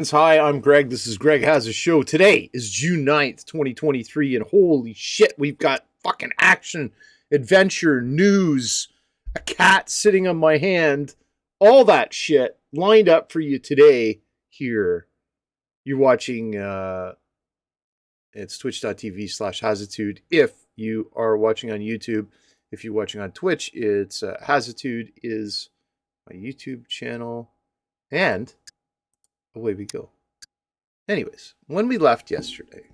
Hi, I'm Greg. This is Greg Has a Show. Today is June 9th, 2023, and holy shit, we've got fucking action, adventure, news, a cat sitting on my hand, all that shit lined up for you today here. You're watching, it's twitch.tv/Hazitude. If you are watching on YouTube, if you're watching on Twitch, it's Hazitude is my YouTube channel, and away we go. Anyways, when we left yesterday,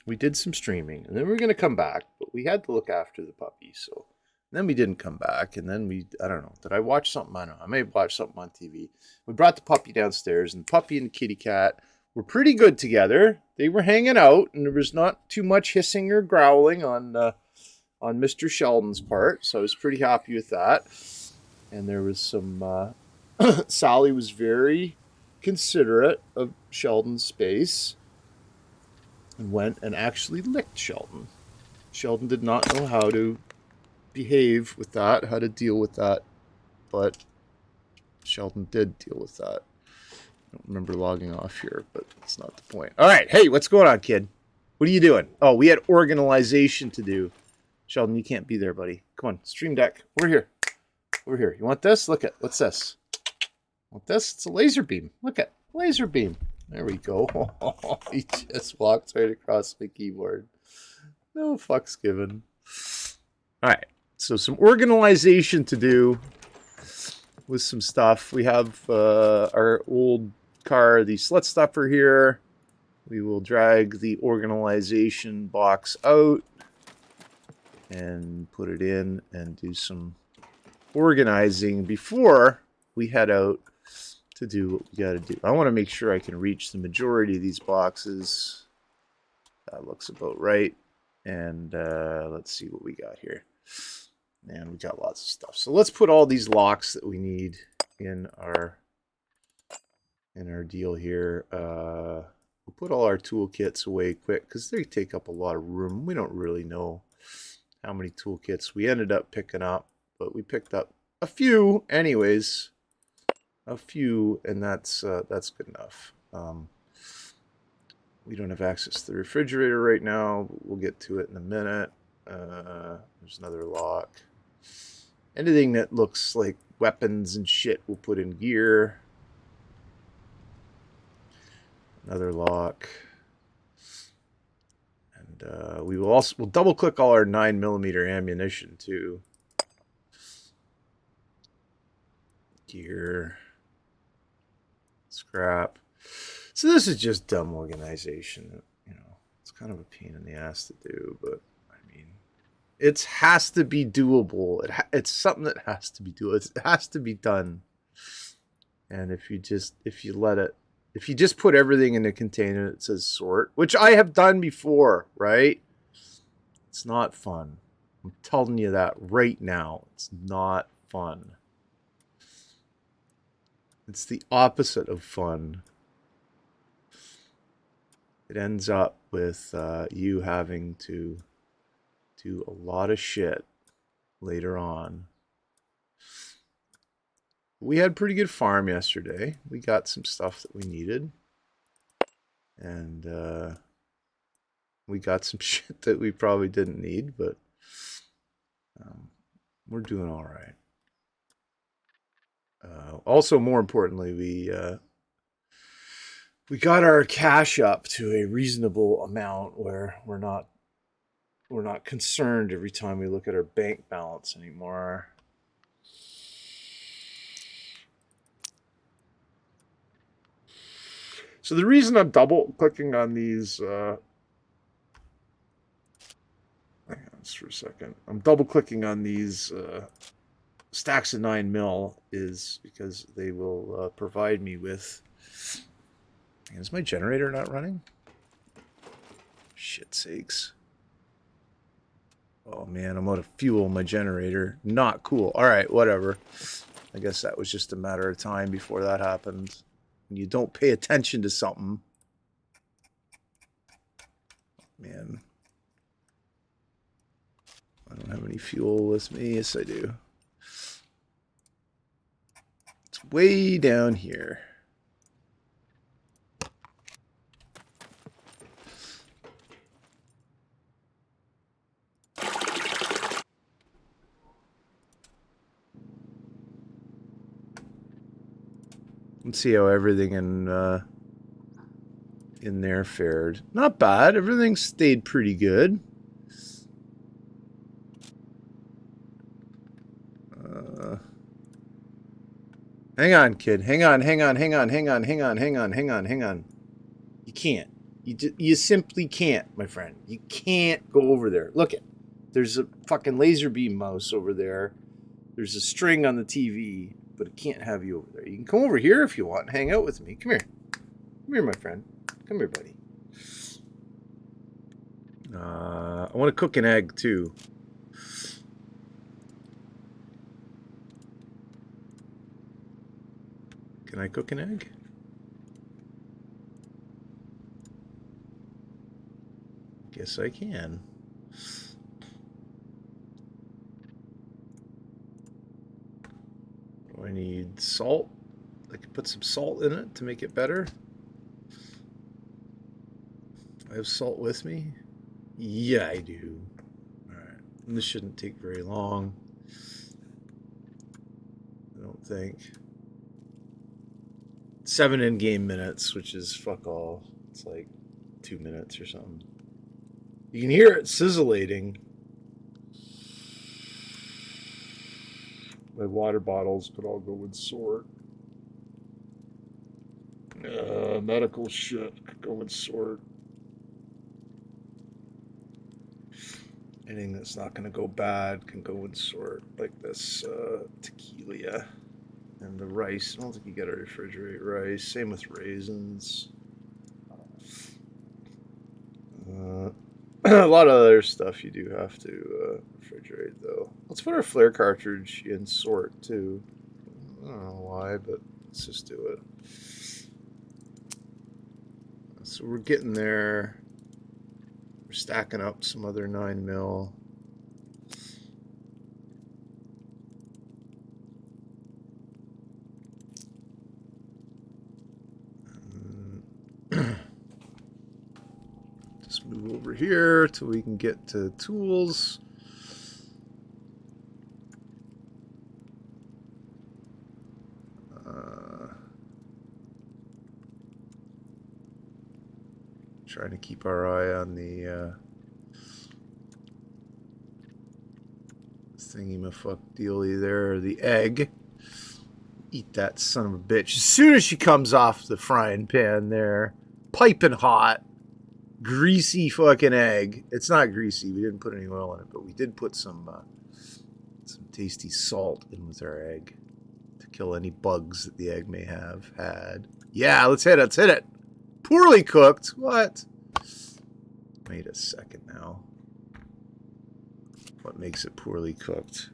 we did some streaming, and then we were going to come back, but we had to look after the puppy, so then we didn't come back, and then I don't know, did I watch something? I don't know, I may have watched something on TV. We brought the puppy downstairs, and the puppy and the kitty cat were pretty good together. They were hanging out, and there was not too much hissing or growling on Mr. Sheldon's part, so I was pretty happy with that. And there was some, Sally was very considerate of Sheldon's space and went and actually licked Sheldon. Sheldon did not know how to behave with that, how to deal with that, but Sheldon did deal with that. I don't remember logging off here, but that's not the point. All right, hey, what's going on, kid? What are you doing? Oh, we had organization to do. Sheldon, you can't be there, buddy. Come on, stream deck. Over here. Over here. You want this? Look at, what's this? Want this? It's a laser beam. Look at laser beam. There we go. He just walked right across my keyboard. No fucks given. All right. So some organization to do with some stuff. We have our old car, the slut stuffer here. We will drag the organization box out and put it in and do some organizing before we head out to do what we got to do. I want to make sure I can reach the majority of these boxes. That looks about right. And let's see what we got here. Man, we got lots of stuff. So let's put all these locks that we need in our deal here. We'll put all our toolkits away quick because they take up a lot of room. We don't really know how many toolkits we ended up picking up, but we picked up a few anyways. A few, and that's good enough. We don't have access to the refrigerator right now, but we'll get to it in a minute. There's another lock. Anything that looks like weapons and shit we'll put in gear. Another lock. And we'll double click all our 9mm ammunition too. Gear. Scrap. So this is just dumb organization. You know, it's kind of a pain in the ass to do, but I mean, it has to be doable. It's something that has to be doable. It has to be done. And if you just put everything in a container that says sort, which I have done before, right? It's not fun. I'm telling you that right now. It's not fun. It's the opposite of fun. It ends up with you having to do a lot of shit later on. We had pretty good farm yesterday. We got some stuff that we needed. And we got some shit that we probably didn't need, but we're doing all right. Also, more importantly, we got our cash up to a reasonable amount where we're not concerned every time we look at our bank balance anymore. So the reason I'm double clicking on these, hang on just for a second. I'm double clicking on these stacks of 9mm is because they will provide me with. Is my generator not running? Shit sakes. Oh man, I'm out of fuel in my generator. Not cool. Alright, whatever. I guess that was just a matter of time before that happened. When you don't pay attention to something. Man. I don't have any fuel with me. Yes, I do. It's way down here. Let's see how everything in there fared. Not bad. Everything stayed pretty good. Hang on, kid. Hang on. You can't. You simply can't, my friend. You can't go over there. Look it. There's a fucking laser beam mouse over there. There's a string on the TV, but it can't have you over there. You can come over here if you want and hang out with me. Come here. Come here, my friend. Come here, buddy. I want to cook an egg, too. Can I cook an egg? Guess I can. Do I need salt? I can put some salt in it to make it better. I have salt with me? Yeah, I do. Alright. This shouldn't take very long. I don't think. 7 in-game minutes, which is fuck all. It's like 2 minutes or something. You can hear it sizzling. My water bottles could all go in sort. Medical shit could go in sort. Anything that's not going to go bad can go in sort, like this tequila and the rice. I don't think you got to refrigerate rice. Same with raisins. A lot of other stuff you do have to refrigerate, though. Let's put our flare cartridge in sort, too. I don't know why, but let's just do it. So we're getting there. We're stacking up some other 9mm. Just move over here till we can get to tools. Trying to keep our eye on the thingy-ma-fuck dealy there, the egg. Eat that son of a bitch. As soon as she comes off the frying pan there, piping hot, greasy fucking egg. It's not greasy. We didn't put any oil in it, but we did put some tasty salt in with our egg to kill any bugs that the egg may have had. Yeah, let's hit it. Let's hit it. Poorly cooked. What? Wait a second now. What makes it poorly cooked?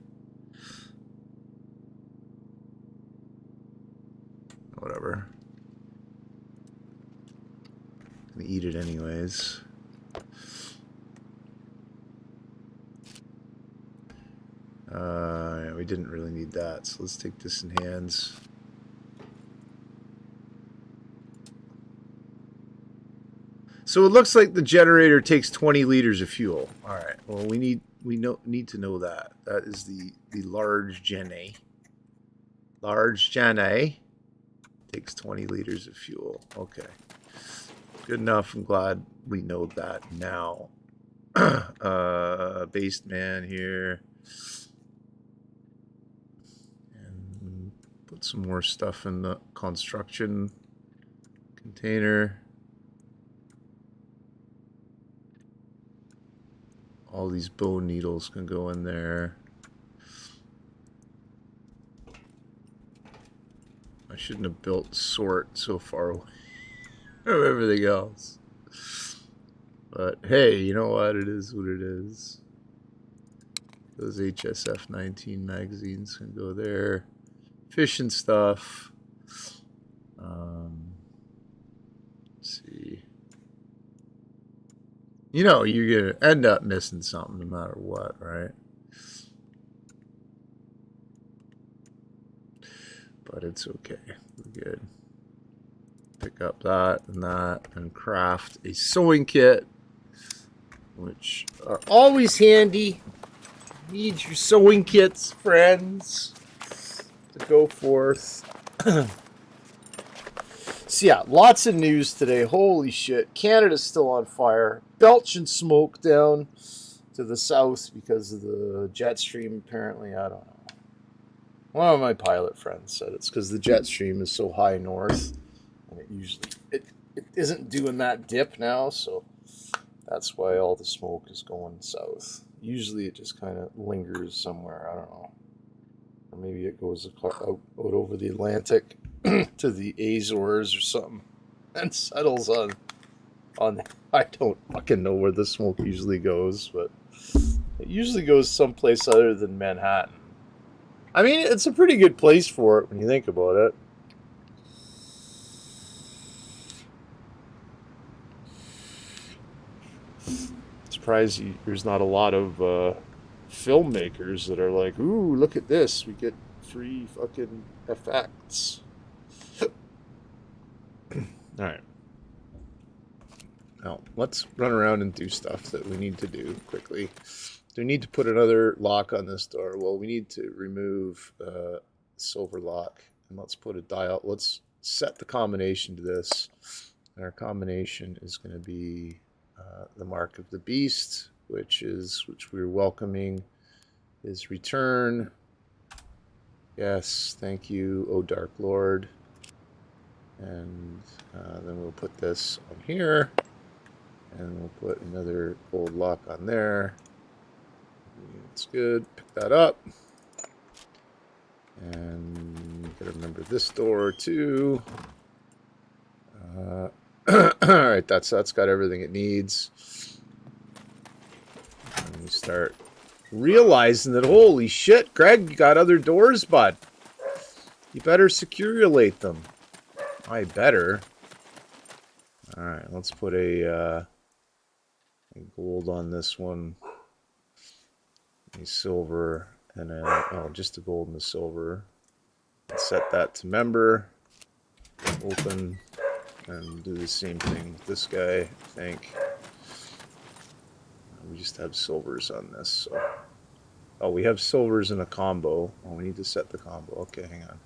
Whatever. Gonna eat it anyways. Yeah, we didn't really need that, so let's take this in hands. So it looks like the generator takes 20 liters of fuel. All right. Well, we need to know that. That is the large Gen A. Large Gen A takes 20 liters of fuel. Okay. Good enough. I'm glad we know that now. Based man here. And put some more stuff in the construction container. All these bone needles can go in there. I shouldn't have built sort so far away from everything else. But hey, you know what? It is what it is. Those HSF 19 magazines can go there. Fish and stuff. Let's see. You know, you're going to end up missing something no matter what, right? But it's okay. We're good. Pick up that and craft a sewing kit, which are always handy. Need your sewing kits, friends, to go forth. So yeah, lots of news today. Holy shit. Canada's still on fire. Belching smoke down to the south because of the jet stream, apparently. I don't know. One of my pilot friends said it's because the jet stream is so high north, and it isn't doing that dip now, so that's why all the smoke is going south. Usually it just kind of lingers somewhere. I don't know. Or maybe it goes out over the Atlantic to the Azores or something and settles on I don't fucking know where the smoke usually goes, but it usually goes someplace other than Manhattan. I mean, it's a pretty good place for it when you think about it. Surprised there's not a lot of filmmakers that are like, ooh, look at this. We get free fucking effects. Alright. Now, let's run around and do stuff that we need to do quickly. Do we need to put another lock on this door? Well, we need to remove silver lock. And let's put a dial. Let's set the combination to this. And our combination is going to be the mark of the beast, which we're welcoming his return. Yes, thank you, O Dark Lord. And then we'll put this on here. And we'll put another gold lock on there. It's good. Pick that up. And you gotta remember this door too. Alright, that's got everything it needs. And we start realizing that, holy shit, Greg, you got other doors, bud. You better securulate them. I better. Alright, let's put a gold on this one. A silver and just a gold and a silver. Set that to member. Open. And do the same thing with this guy, I think. We just have silvers on this. So. Oh, we have silvers in a combo. Oh, we need to set the combo. Okay, hang on.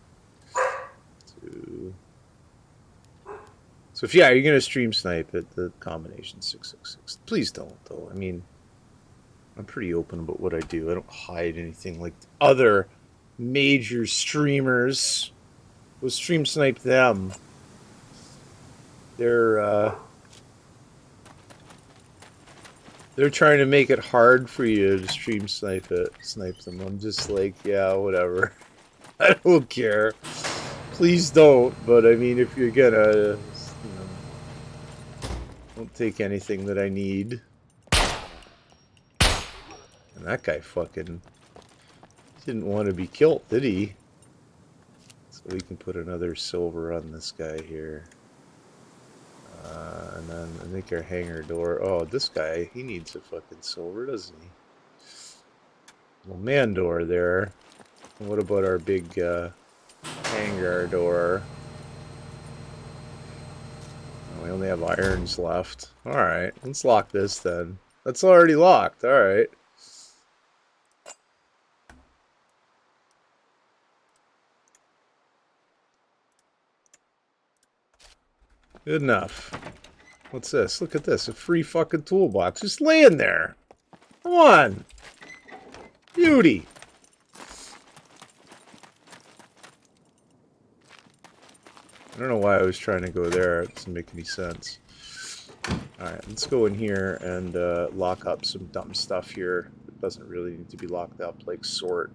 So if you're going to stream snipe at the combination 666, please don't, though. I mean, I'm pretty open about what I do. I don't hide anything like other major streamers. We'll stream snipe them. They're trying to make it hard for you to stream snipe them. I'm just like, yeah, whatever. I don't care. Please don't. But I mean, if you're gonna, don't take anything that I need. And that guy fucking didn't want to be killed, did he? So we can put another silver on this guy here. And then I think our hangar door. Oh, this guy, he needs a fucking silver, doesn't he? Little man door there. And what about our big hangar door? Oh, we only have irons left. Alright, let's lock this then. That's already locked, alright. Good enough. What's this? Look at this. A free fucking toolbox. Just laying there. Come on. Beauty. I don't know why I was trying to go there. It doesn't make any sense. Alright, let's go in here and lock up some dumb stuff here. It doesn't really need to be locked up, like sort.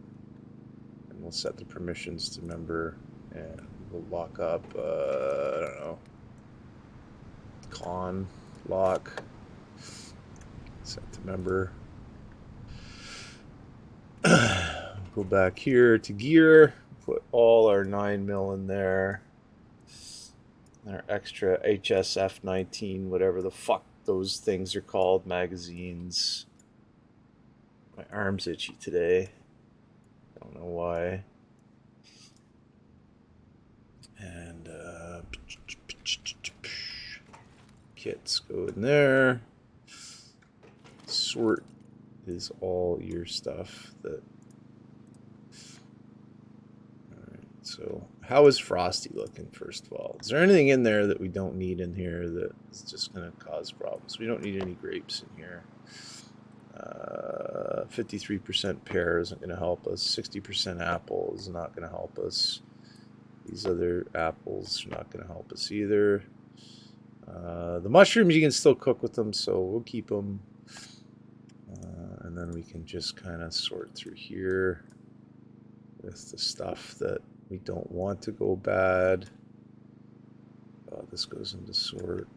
And we'll set the permissions to member. And we'll lock up, I don't know. Con, lock, set to member. Go back here to gear, put all our 9mm in there. Our extra HSF 19, whatever the fuck those things are called, magazines. My arm's itchy today. Don't know why. And kits go in there. Sort is all your stuff that. Alright, so How is Frosty looking, first of all? Is there anything in there that we don't need in here that is just going to cause problems? We don't need any grapes in here. 53% pear isn't going to help us. 60% apple is not going to help us. These other apples are not going to help us either. The mushrooms, you can still cook with them, so we'll keep them. And then we can just kind of sort through here with the stuff that we don't want to go bad. Oh, this goes into sort.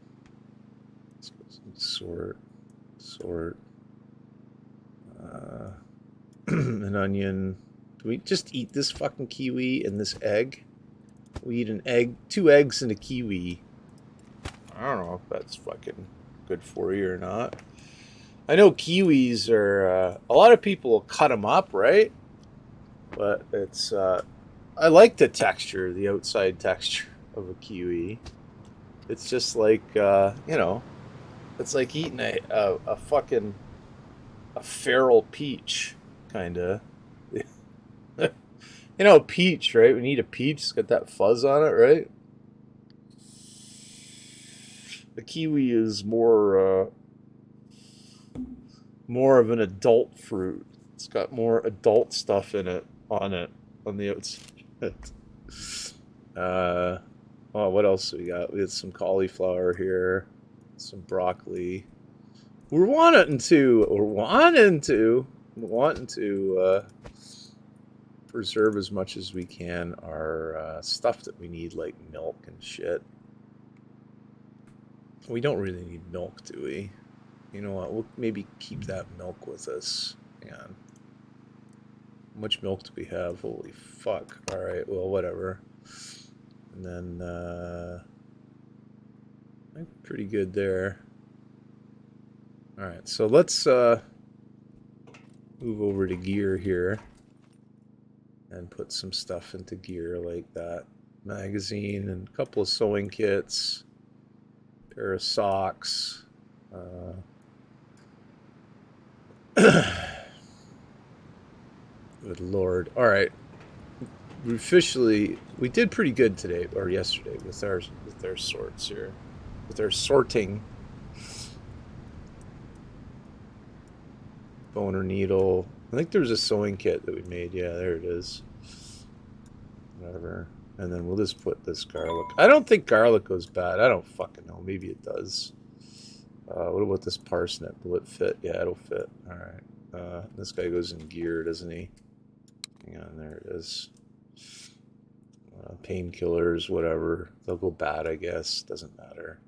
This goes into sort. Sort. An onion. Do we just eat this fucking kiwi and this egg? We eat an egg, 2 eggs and a kiwi. I don't know if that's fucking good for you or not. I know kiwis are, a lot of people will cut them up, right? But it's, I like the texture, the outside texture of a kiwi. It's just like, you know, it's like eating a fucking, a feral peach, kind of. You know, peach, right? We need a peach. It's got that fuzz on it, right? The kiwi is more of an adult fruit. It's got more adult stuff in it, on the outside. Oh, what else do we got? We had some cauliflower here, some broccoli. We're wanting to preserve as much as we can our stuff that we need, like milk and shit. We don't really need milk, do we? You know what? We'll maybe keep that milk with us. Hang on. How much milk do we have? Holy fuck. Alright, well, whatever. And then, I'm pretty good there. Alright, so let's move over to gear here and put some stuff into gear like that. Magazine and a couple of sewing kits, pair of socks. Good Lord. Alright. We did pretty good today, or yesterday, with our sorts here. With our sorting. Boner needle. I think there was a sewing kit that we made. Yeah, there it is. Whatever. And then we'll just put this garlic. I don't think garlic goes bad. I don't fucking know. Maybe it does. What about this parsnip? Will it fit? Yeah, it'll fit. Alright. This guy goes in gear, doesn't he? Hang on, there it is. Painkillers, whatever. They'll go bad, I guess. Doesn't matter.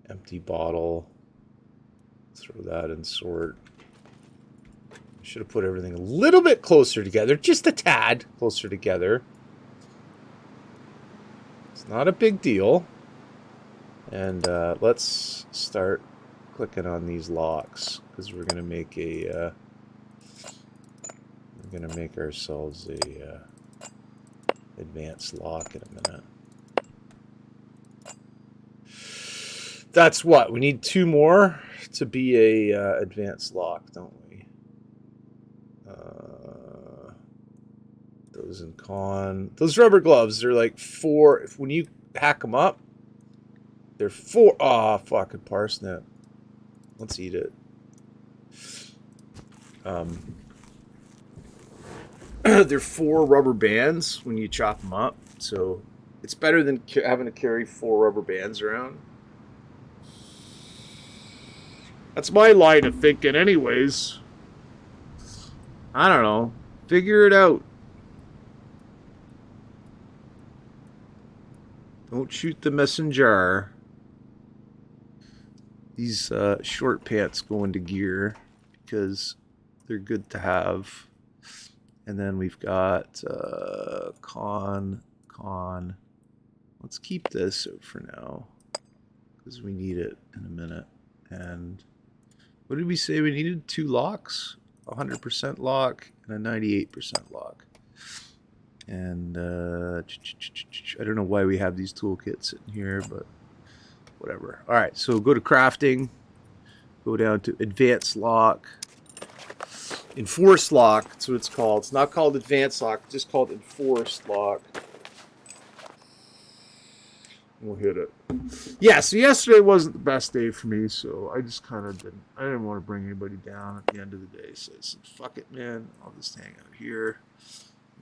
Empty bottle. Throw that in sort. Should have put everything a little bit closer together. Just a tad closer together. It's not a big deal. And let's start clicking on these locks, because we're gonna make a we're gonna make ourselves a advanced lock in a minute. That's what we need. 2 more to be a advanced lock, don't we? Those in con. Those rubber gloves, they're like 4. When you hack them up, they're 4. Ah, fucking parsnip. Let's eat it. They're 4 rubber bands when you chop them up, so it's better than having to carry 4 rubber bands around. That's my line of thinking, anyways. I don't know. Figure it out. Don't shoot the messenger. These short pants go into gear because they're good to have. And then we've got con. Let's keep this for now because we need it in a minute. And what did we say we needed? 2 locks, 100% lock and a 98% lock. And I don't know why we have these toolkits in here, but whatever. All right, so go to crafting, go down to advanced lock. Enforced lock, that's what it's called. It's not called advanced lock, it's just called enforced lock. We'll hit it. Yeah, so yesterday wasn't the best day for me, so I just kind of didn't want to bring anybody down at the end of the day. So I said, fuck it, man. I'll just hang out here,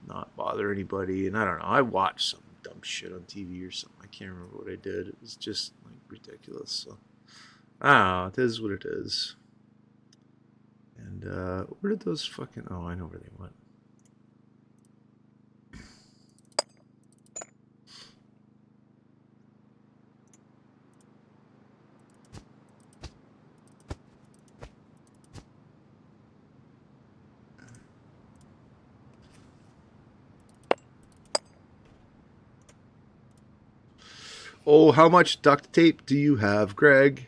not bother anybody. And I don't know, I watched some dumb shit on TV or something. I can't remember what I did. It was just like ridiculous. So I don't know, it is what it is. And where did those fucking... Oh, I know where they went. Oh, how much duct tape do you have, Greg?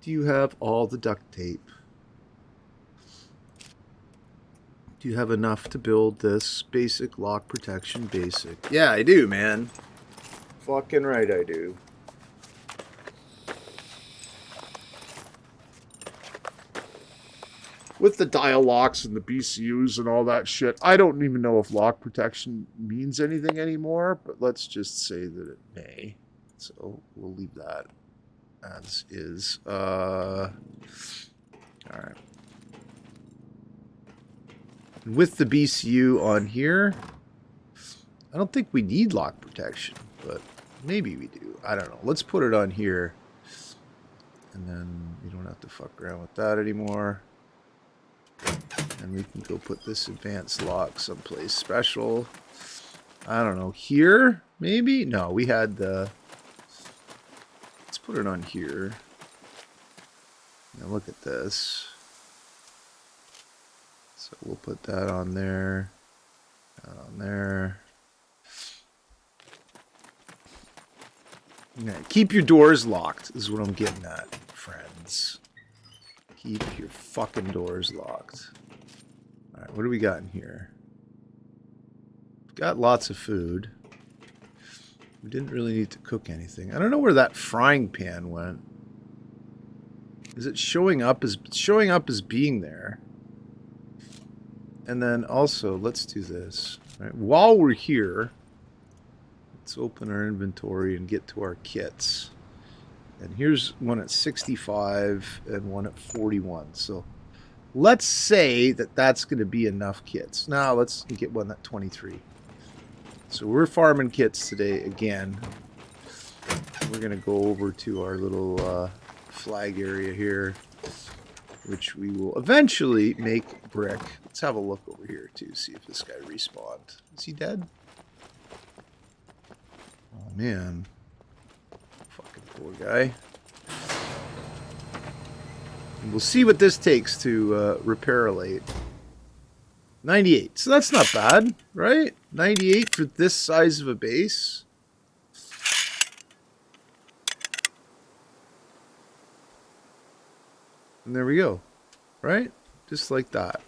Do you have all the duct tape? Do you have enough to build this basic lock protection basic? Yeah, I do, man. Fucking right I do. With the dial locks and the BCUs and all that shit, I don't even know if lock protection means anything anymore, but let's just say that it may. So we'll leave that as is. All right. And with the BCU on here, I don't think we need lock protection, but maybe we do. I don't know. Let's put it on here, and then you don't have to fuck around with that anymore. And we can go put this advanced lock someplace special. I don't know, here? Maybe? No, we had the... Let's put it on here. Now look at this. So we'll put that on there. That on there. Yeah, keep your doors locked is what I'm getting at, friends. Keep your fucking doors locked. Alright, what do we got in here? We've got lots of food. We didn't really need to cook anything. I don't know where that frying pan went. Is it showing up as being there? And then also, let's do this. Right? While we're here, let's open our inventory and get to our kits. And here's one at 65 and one at 41. So let's say that that's going to be enough kits. Now let's get one at 23. So we're farming kits today again. We're going to go over to our little flag area here, which we will eventually make brick. Let's have a look over here too, see if this guy respawned. Is he dead? Oh man. Fucking poor guy. And we'll see what this takes to repairolate. 98. So that's not bad, right? 98 for this size of a base. And there we go. Right? Just like that.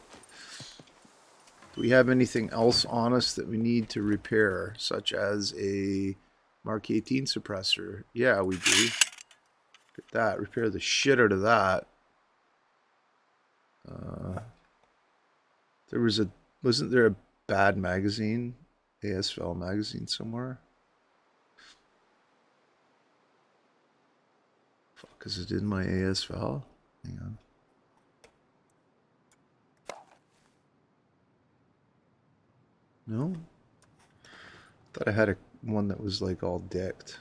Do we have anything else on us that we need to repair, such as a Mark 18 suppressor? Yeah, we do. Look at that. Repair the shit out of that. Wasn't there a bad magazine? ASVL magazine somewhere? Fuck, is it in my ASVL? Hang on. No? Thought I had one that was like all decked.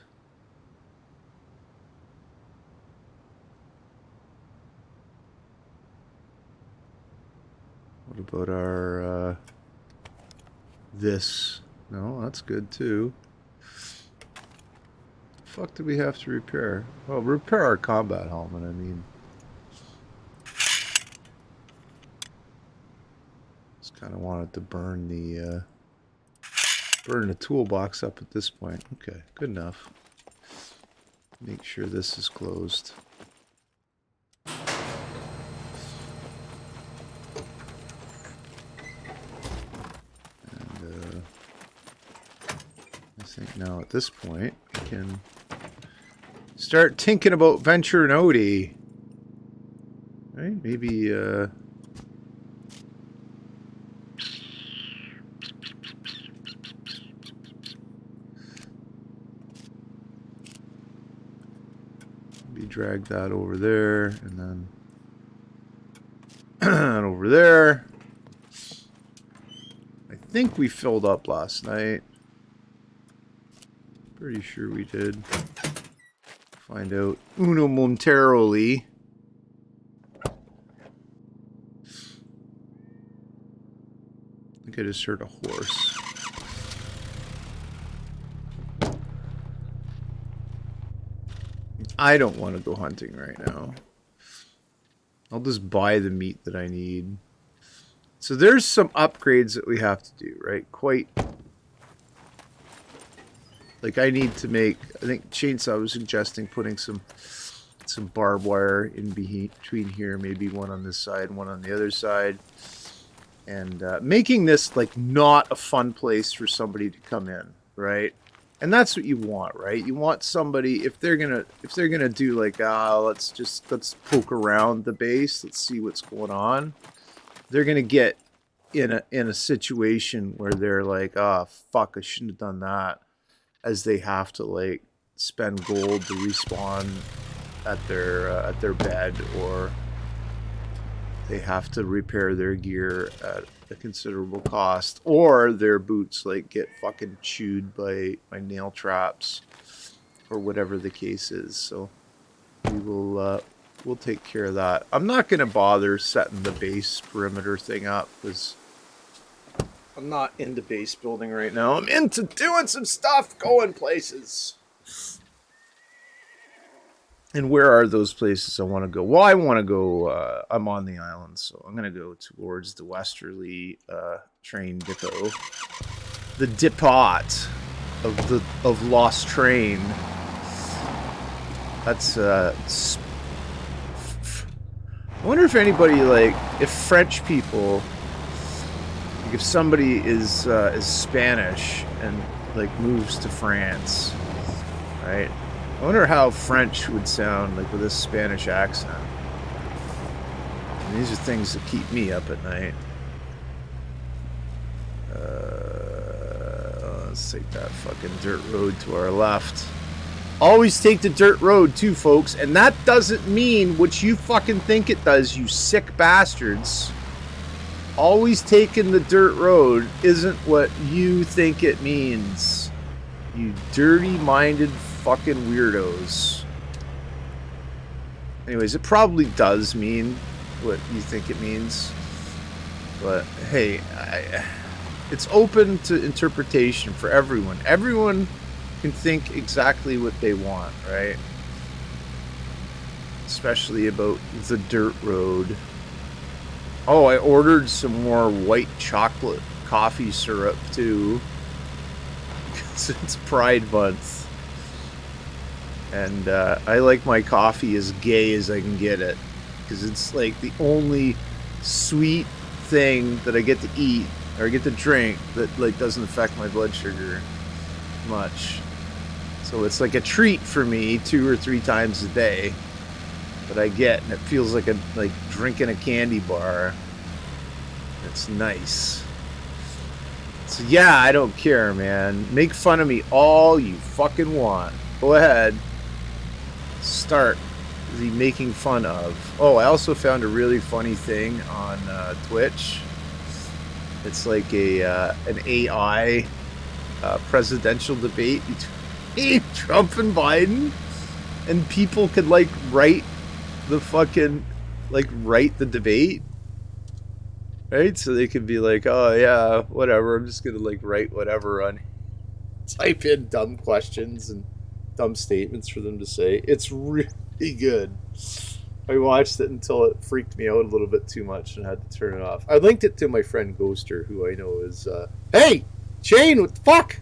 What about our this? No, that's good too. The fuck did we have to repair? Well, repair our combat helmet, I mean. Just kind of wanted to burn the toolbox up at this point. Okay, good enough. Make sure this is closed. And I think now at this point we can start thinking about venturing outie. Right? Maybe drag that over there, and then over there. I think we filled up last night. Pretty sure we did. Find out uno momentarily. I think I just heard a horse. I don't want to go hunting right now. I'll just buy the meat that I need. So there's some upgrades that we have to do, right? Like I need to make, I think Chainsaw was suggesting putting some barbed wire in between here, maybe one on this side and one on the other side. And making this like not a fun place for somebody to come in, right? And that's what you want, right? You want somebody, if they're gonna do like, let's poke around the base, let's see what's going on. They're gonna get in a situation where they're like, oh fuck, I shouldn't have done that, as they have to like spend gold to respawn at their bed, or they have to repair their gear at a considerable cost, or their boots like get fucking chewed by nail traps, or whatever the case is. So we'll take care of that. I'm not gonna bother setting the base perimeter thing up because I'm not into base building right now. I'm into doing some stuff, going places. And where are those places I want to go? Well, I want to go, I'm on the island, so I'm going to go towards the westerly train depot. The depot of Lost Train. That's, I wonder if anybody, like, if French people, like if somebody is Spanish and, like, moves to France, right? I wonder how French would sound like with a Spanish accent. And these are things that keep me up at night. Let's take that fucking dirt road to our left. Always take the dirt road too, folks. And that doesn't mean what you fucking think it does, you sick bastards. Always taking the dirt road isn't what you think it means. You dirty-minded fucking weirdos. Anyways, it probably does mean what you think it means. But, hey, it's open to interpretation for everyone. Everyone can think exactly what they want, right? Especially about the dirt road. Oh, I ordered some more white chocolate coffee syrup, too. Because it's Pride Month. And I like my coffee as gay as I can get it. Because it's like the only sweet thing that I get to eat or get to drink that like doesn't affect my blood sugar much. So it's like a treat for me 2 or 3 times a day that I get, and it feels like drinking a candy bar. It's nice. So yeah, I don't care, man. Make fun of me all you fucking want. Go ahead. Start the making fun of. Oh, I also found a really funny thing on Twitch. It's like an AI presidential debate between Trump and Biden, and people could like write the debate, right? So they could be like, oh yeah, whatever, I'm just gonna like write whatever on, type in dumb questions and dumb statements for them to say. It's really good. I watched it until it freaked me out a little bit too much and had to turn it off. I linked it to my friend Ghoster, who I know is hey Shane, what the fuck?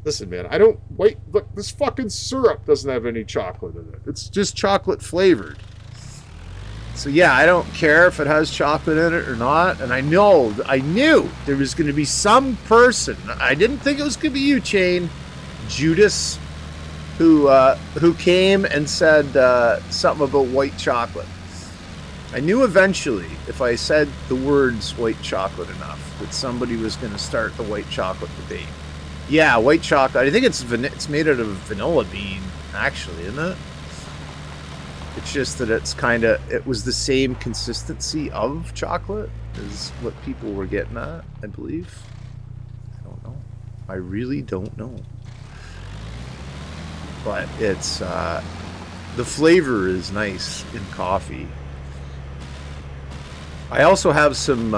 Listen, man, I don't wait. Look, this fucking syrup doesn't have any chocolate in it. It's just chocolate flavored. So yeah, I don't care if it has chocolate in it or not. And I knew there was going to be some person. I didn't think it was going to be you, Chain, Judas, who came and said something about white chocolate. I knew eventually, if I said the words white chocolate enough, that somebody was going to start the white chocolate debate. Yeah, white chocolate. I think it's made out of vanilla bean. actually, isn't it? It's just that it's kind of, it was the same consistency of chocolate as what people were getting at, I believe. I don't know. I really don't know. But it's, the flavor is nice in coffee. I also have some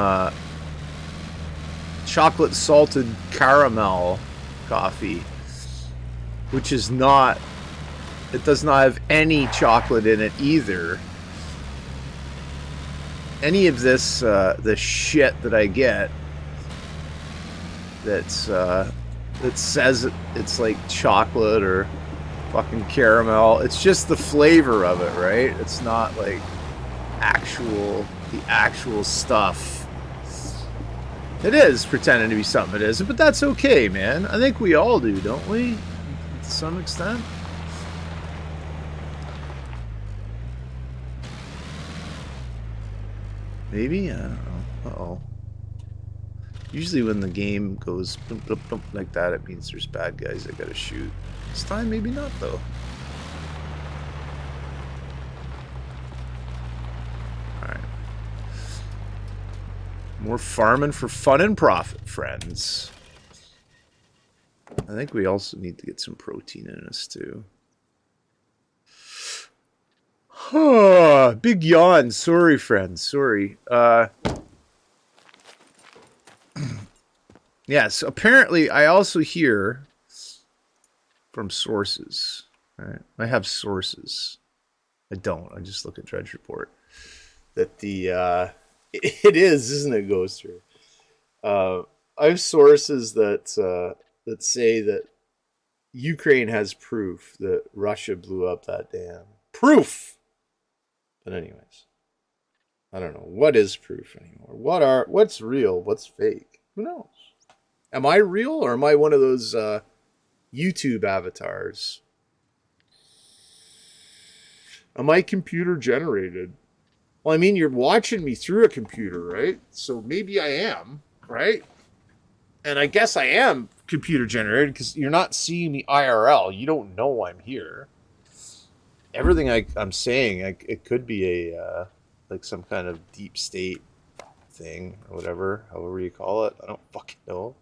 chocolate salted caramel coffee, which is not, it does not have any chocolate in it either. Any of this, the shit that I get that's, that says it's like chocolate or fucking caramel, it's just the flavor of it, right? It's not like the actual stuff. It is pretending to be something it isn't, but that's okay, man. I think we all do, don't we? To some extent. Maybe? I don't know. Uh-oh. Usually when the game goes blump, blump, blump like that, it means there's bad guys I gotta shoot. This time, maybe not, though. Alright. More farming for fun and profit, friends. I think we also need to get some protein in us, too. Big yawn. Sorry, friends. Sorry. Yes, apparently I also hear from sources. Right? I have sources. I don't. I just look at Dredge Report. That the it is, isn't it, Ghoster? I have sources that that say that Ukraine has proof that Russia blew up that dam. Proof. But anyways, I don't know what is proof anymore. What's real? What's fake? Who knows? Am I real or am I one of those YouTube avatars? Am I computer generated? Well, I mean, you're watching me through a computer, right? So maybe I am, right? And I guess I am computer generated because you're not seeing me IRL. You don't know I'm here. Everything I'm saying, it could be a like some kind of deep state thing or whatever, however you call it. I don't fucking know.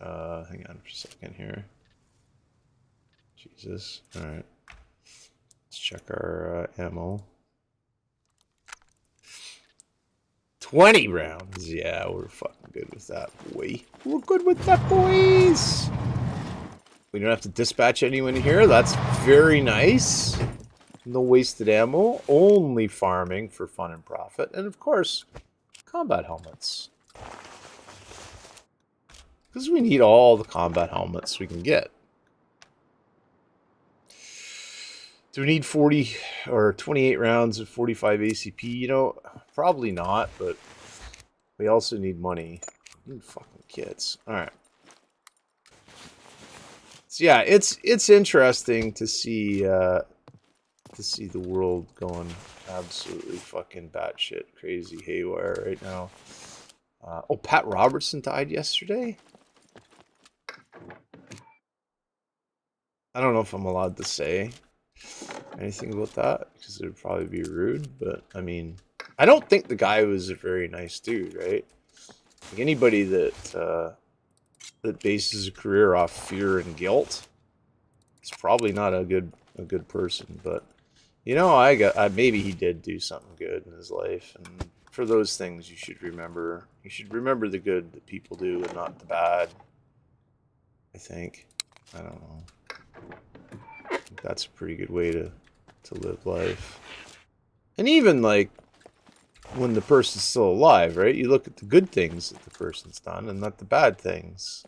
Hang on for a second here. Jesus. All right. Let's check our ammo. 20 rounds. Yeah, we're fucking good with that, boy. We're good with that, boys. We don't have to dispatch anyone here. That's very nice. No wasted ammo. Only farming for fun and profit. And of course, combat helmets. Because we need all the combat helmets we can get. Do we need 40 or 28 rounds of 45 ACP? You know, probably not, but we also need money. We need fucking kits. Alright. So yeah, it's interesting to see the world going absolutely fucking batshit crazy haywire right now. Oh, Pat Robertson died yesterday? I don't know if I'm allowed to say anything about that because it would probably be rude, but I mean, I don't think the guy was a very nice dude, right? Like anybody that that bases a career off fear and guilt is probably not a good person. But you know, maybe he did do something good in his life, and for those things, you should remember. You should remember the good that people do and not the bad. I think. I don't know. I think that's a pretty good way to live life. And even like when the person's still alive, right? You look at the good things that the person's done and not the bad things.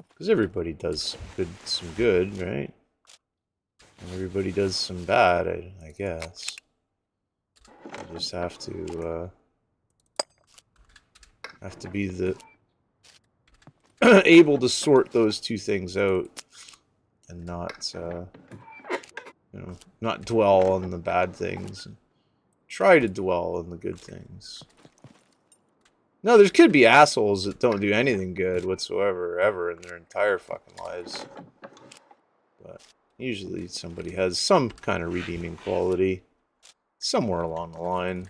Because everybody does some good, right? And everybody does some bad, I guess. You just have to be the able to sort those two things out and not you know, not dwell on the bad things and try to dwell on the good things. No, there could be assholes that don't do anything good whatsoever ever in their entire fucking lives. but usually somebody has some kind of redeeming quality somewhere along the line.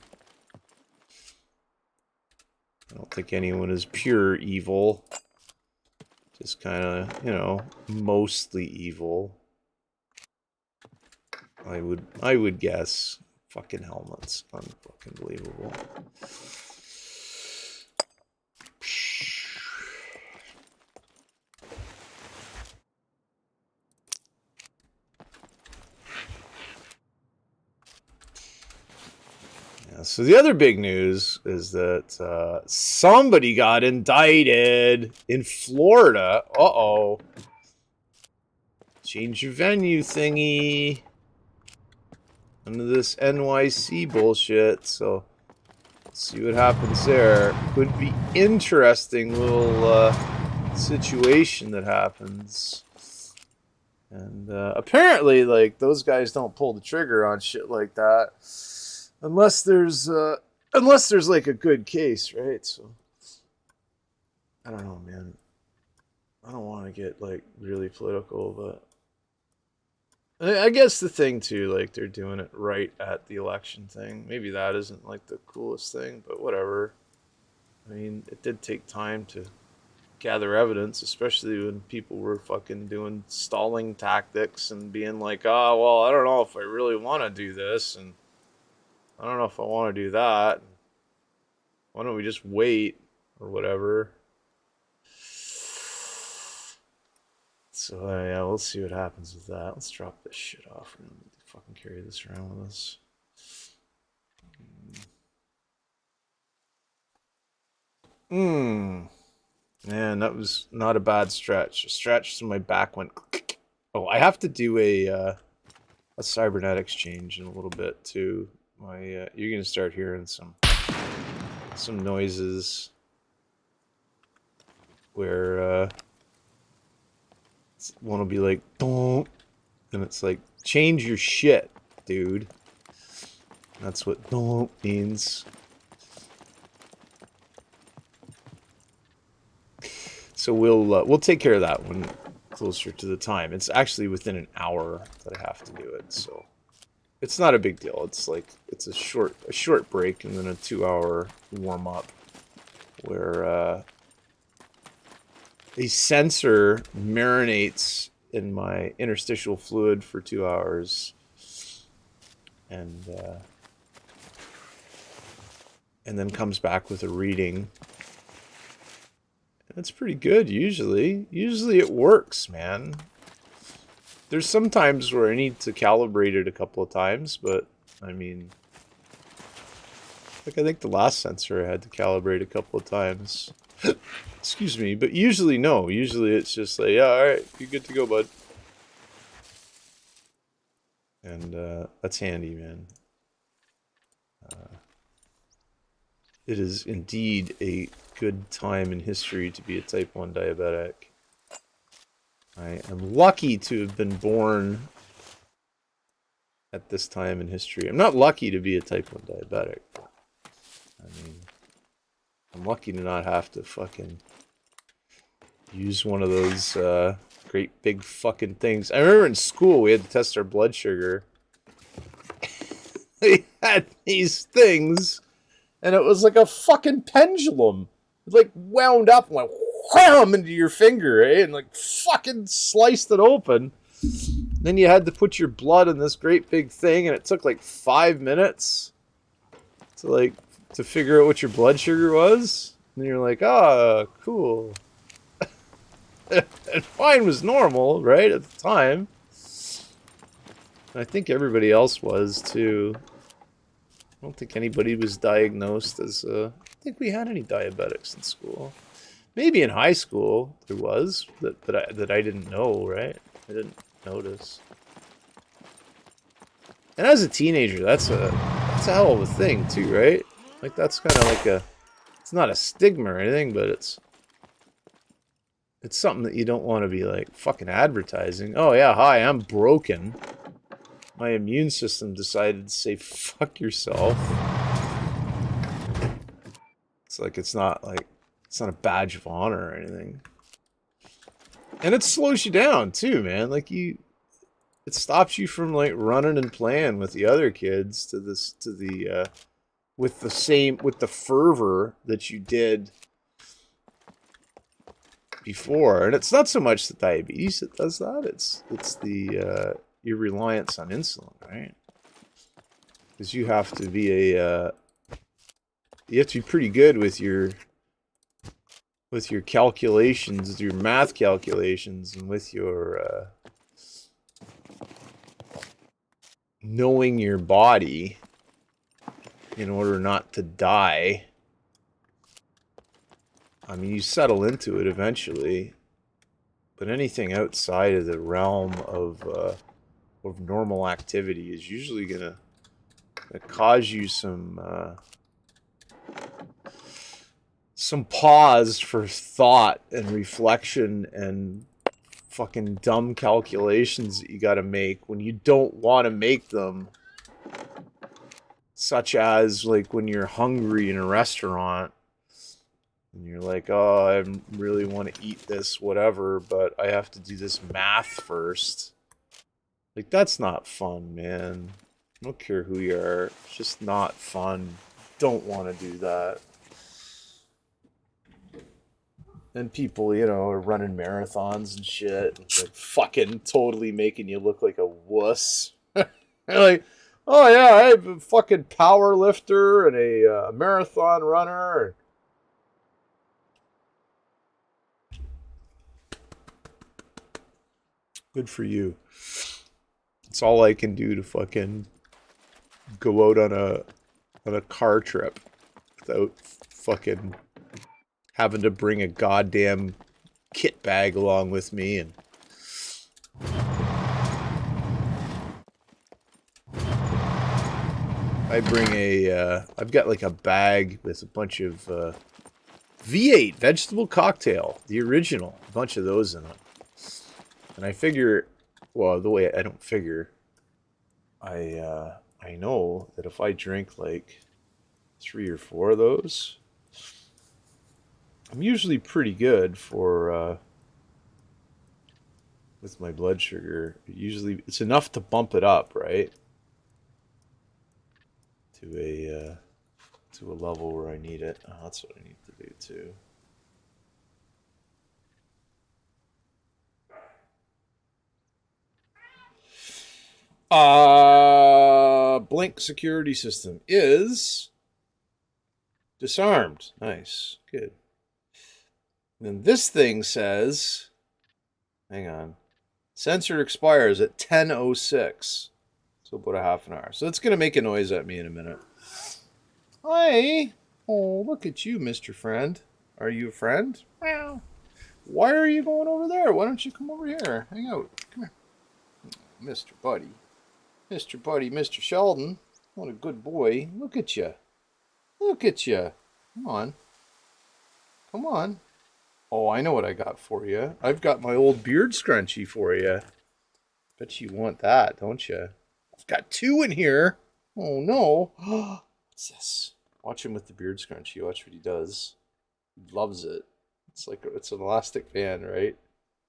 I don't think anyone is pure evil. Just kind of, you know, mostly evil. I would guess. Fucking helmets. Unfucking believable. Yeah, so the other big news is that somebody got indicted in Florida. Uh-oh. Change your venue thingy. Under this NYC bullshit, so let's see what happens there. Could be interesting little situation that happens. And apparently, like, those guys don't pull the trigger on shit like that unless there's like a good case, right? So I don't know, man. I don't want to get like really political, but I guess the thing too, like, they're doing it right at the election thing. Maybe that isn't like the coolest thing, but whatever. I mean, it did take time to gather evidence, especially when people were fucking doing stalling tactics and being like, oh, well, I don't know if I really want to do this, and I don't know if I want to do that. Why don't we just wait, or whatever. So, yeah, we'll see what happens with that. Let's drop this shit off and fucking carry this around with us. Man, that was not a bad stretch. A stretch so my back went... Oh, I have to do a cybernetics change in a little bit, too. You're going to start hearing some noises where... one will be like, don't, and it's like, change your shit, dude. That's what don't means. So we'll take care of that one closer to the time. It's actually within an hour that I have to do it, so it's not a big deal. It's like it's a short break and then a 2-hour warm up where a sensor marinates in my interstitial fluid for 2 hours, and then comes back with a reading. And it's pretty good usually. Usually it works, man. There's some times where I need to calibrate it a couple of times, but I mean, like I think the last sensor I had to calibrate a couple of times. Excuse me, but usually no. Usually it's just like, yeah, alright, you're good to go, bud. And that's handy, man. It is indeed a good time in history to be a type 1 diabetic. I am lucky to have been born at this time in history. I'm not lucky to be a type 1 diabetic. I mean, I'm lucky to not have to fucking use one of those great big fucking things. I remember in school we had to test our blood sugar. They had these things, and it was like a fucking pendulum. It like wound up and went wham into your finger, eh? And like fucking sliced it open. Then you had to put your blood in this great big thing, and it took like 5 minutes to figure out what your blood sugar was. And you're like, ah, cool. And mine was normal, right, at the time. And I think everybody else was, too. I don't think anybody was diagnosed as... I don't think we had any diabetics in school. Maybe in high school there was, that I didn't know, right? I didn't notice. And as a teenager, that's a hell of a thing, too, right? Like, that's kind of like it's not a stigma or anything, but it's something that you don't want to be, like, fucking advertising. Oh, yeah, hi, I'm broken. My immune system decided to say, fuck yourself. It's like, it's not a badge of honor or anything. And it slows you down, too, man. Like, It stops you from like running and playing with the other kids with the fervor that you did before. And it's not so much the diabetes that does that. It's the your reliance on insulin, right? Because you have to be pretty good with your calculations, your math calculations, and with your knowing your body in order not to die. I mean, you settle into it eventually, but anything outside of the realm of normal activity is usually gonna cause you some pause for thought and reflection and fucking dumb calculations that you gotta make when you don't want to make them, such as like when you're hungry in a restaurant and you're like, oh, I really want to eat this whatever, but I have to do this math first. Like, that's not fun, man. I don't care who you are, it's just not fun. Don't want to do that. And people, you know, are running marathons and shit. And like fucking totally making you look like a wuss. They're like, oh yeah, I'm a fucking power lifter and a marathon runner. Good for you. It's all I can do to fucking go out on a car trip without fucking having to bring a goddamn kit bag along with me. And I bring I've got like a bag with a bunch of V8 vegetable cocktail, the original, a bunch of those in it. And I figure, well, the way I don't figure, I know that if I drink like 3 or 4 of those, I'm usually pretty good for with my blood sugar. Usually, it's enough to bump it up, right? To a level where I need it. Oh, that's what I need to do too. Blink security system is disarmed. Nice. Good. And this thing says, hang on, sensor expires at 10:06. So about a half an hour. So it's going to make a noise at me in a minute. Hi. Oh, look at you, Mr. Friend. Are you a friend? Meow. Why are you going over there? Why don't you come over here? Hang out. Come here. Mr. Buddy. Mr. Buddy, Mr. Sheldon. What a good boy. Look at you. Look at you. Come on. Come on. Oh, I know what I got for you. I've got my old beard scrunchie for you. Bet you want that, don't you? I've got 2 in here. Oh, no. What's this? Watch him with the beard scrunchie. Watch what he does. He loves it. It's an elastic band, right?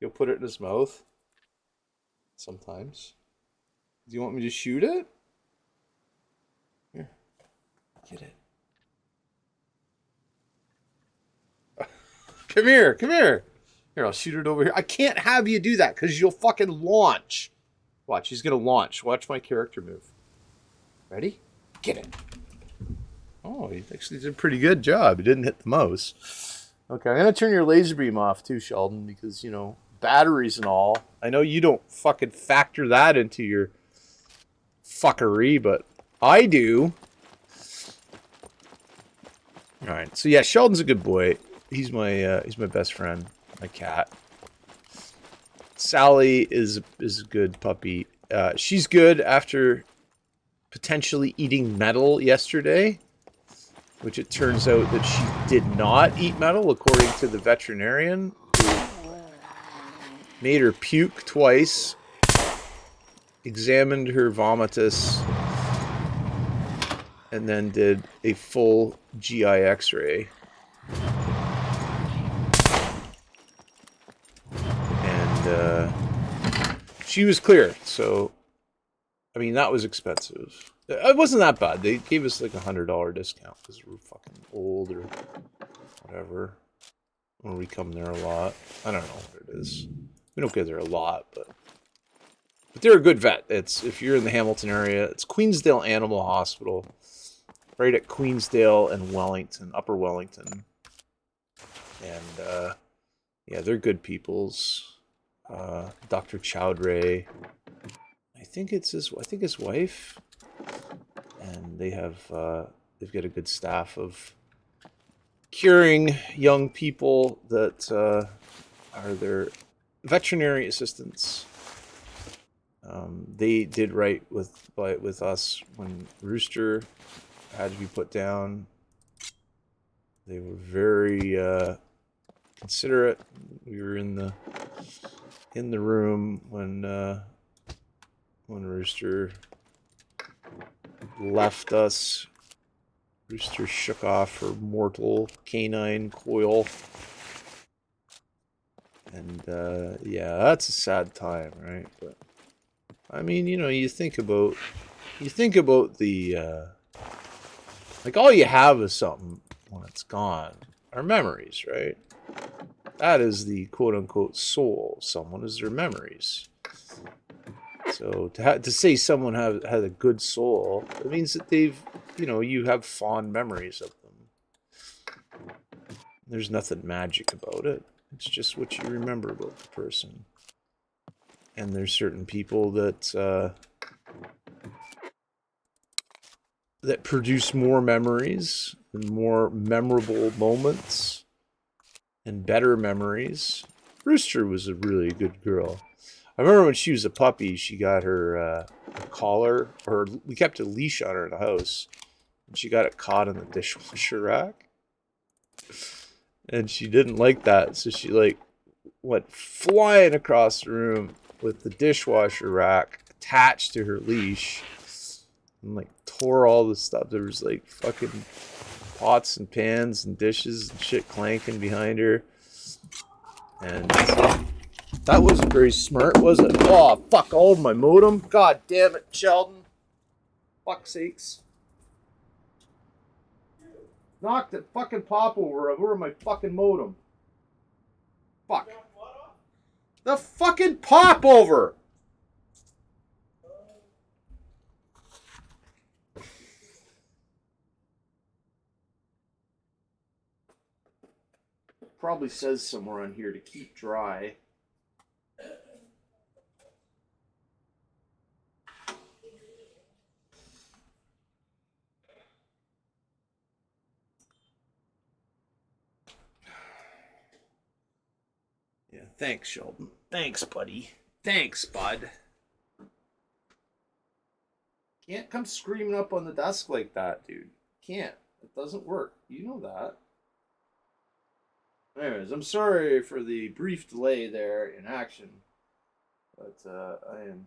He'll put it in his mouth. Sometimes. Do you want me to shoot it? Here. Get it. Come here. Come here. Here, I'll shoot it over here. I can't have you do that because you'll fucking launch. Watch, he's going to launch. Watch my character move. Ready? Get it. Oh, he actually did a pretty good job. He didn't hit the mouse. Okay, I'm going to turn your laser beam off too, Sheldon, because, you know, batteries and all. I know you don't fucking factor that into your fuckery, but I do. All right, so yeah, Sheldon's a good boy. He's my best friend, my cat. Sally is a good puppy. She's good after potentially eating metal yesterday, which it turns out that she did not eat metal, according to the veterinarian, who made her puke twice, examined her vomitus, and then did a full GI X-ray. she was clear. So, I mean, that was expensive. It wasn't that bad. They gave us like $100 discount because we're fucking old or whatever. Or we come there a lot. I don't know what it is. We don't get there a lot, but they're a good vet. It's if you're in the Hamilton area, it's Queensdale Animal Hospital, right at Queensdale and Wellington, Upper Wellington, and yeah, they're good peoples. Dr. Chowdhury, I think his wife, and they have they've got a good staff of curing young people that are their veterinary assistants. They did right with us when Rooster had to be put down. They were very considerate. We were in the room when Rooster left us. Rooster shook off her mortal canine coil. And, yeah, that's a sad time, right? But, I mean, you know, you think about the, like, all you have is something when it's gone are memories, right? That is the quote-unquote soul of someone, is their memories. So to say someone has a good soul, it means that they've, you know, you have fond memories of them. There's nothing magic about it. It's just what you remember about the person. And there's certain people that that produce more memories and more memorable moments and better memories. Rooster was a really good girl. I remember when she was a puppy, she got her a collar, or we kept a leash on her in the house, and she got it caught in the dishwasher rack. And she didn't like that, so she like went flying across the room with the dishwasher rack attached to her leash and like tore all the stuff. There was like fucking pots and pans and dishes and shit clanking behind her. And that wasn't very smart, was it? Oh, fuck, all of my modem. God damn it, Sheldon. Fuck sakes. Knocked the fucking pop over my fucking modem. Fuck. The fucking pop over! Probably says somewhere on here to keep dry. Yeah, thanks, Sheldon. Thanks, buddy. Thanks, bud. Can't come screaming up on the desk like that, dude. Can't. It doesn't work. You know that. Anyways, I'm sorry for the brief delay there in action, but I am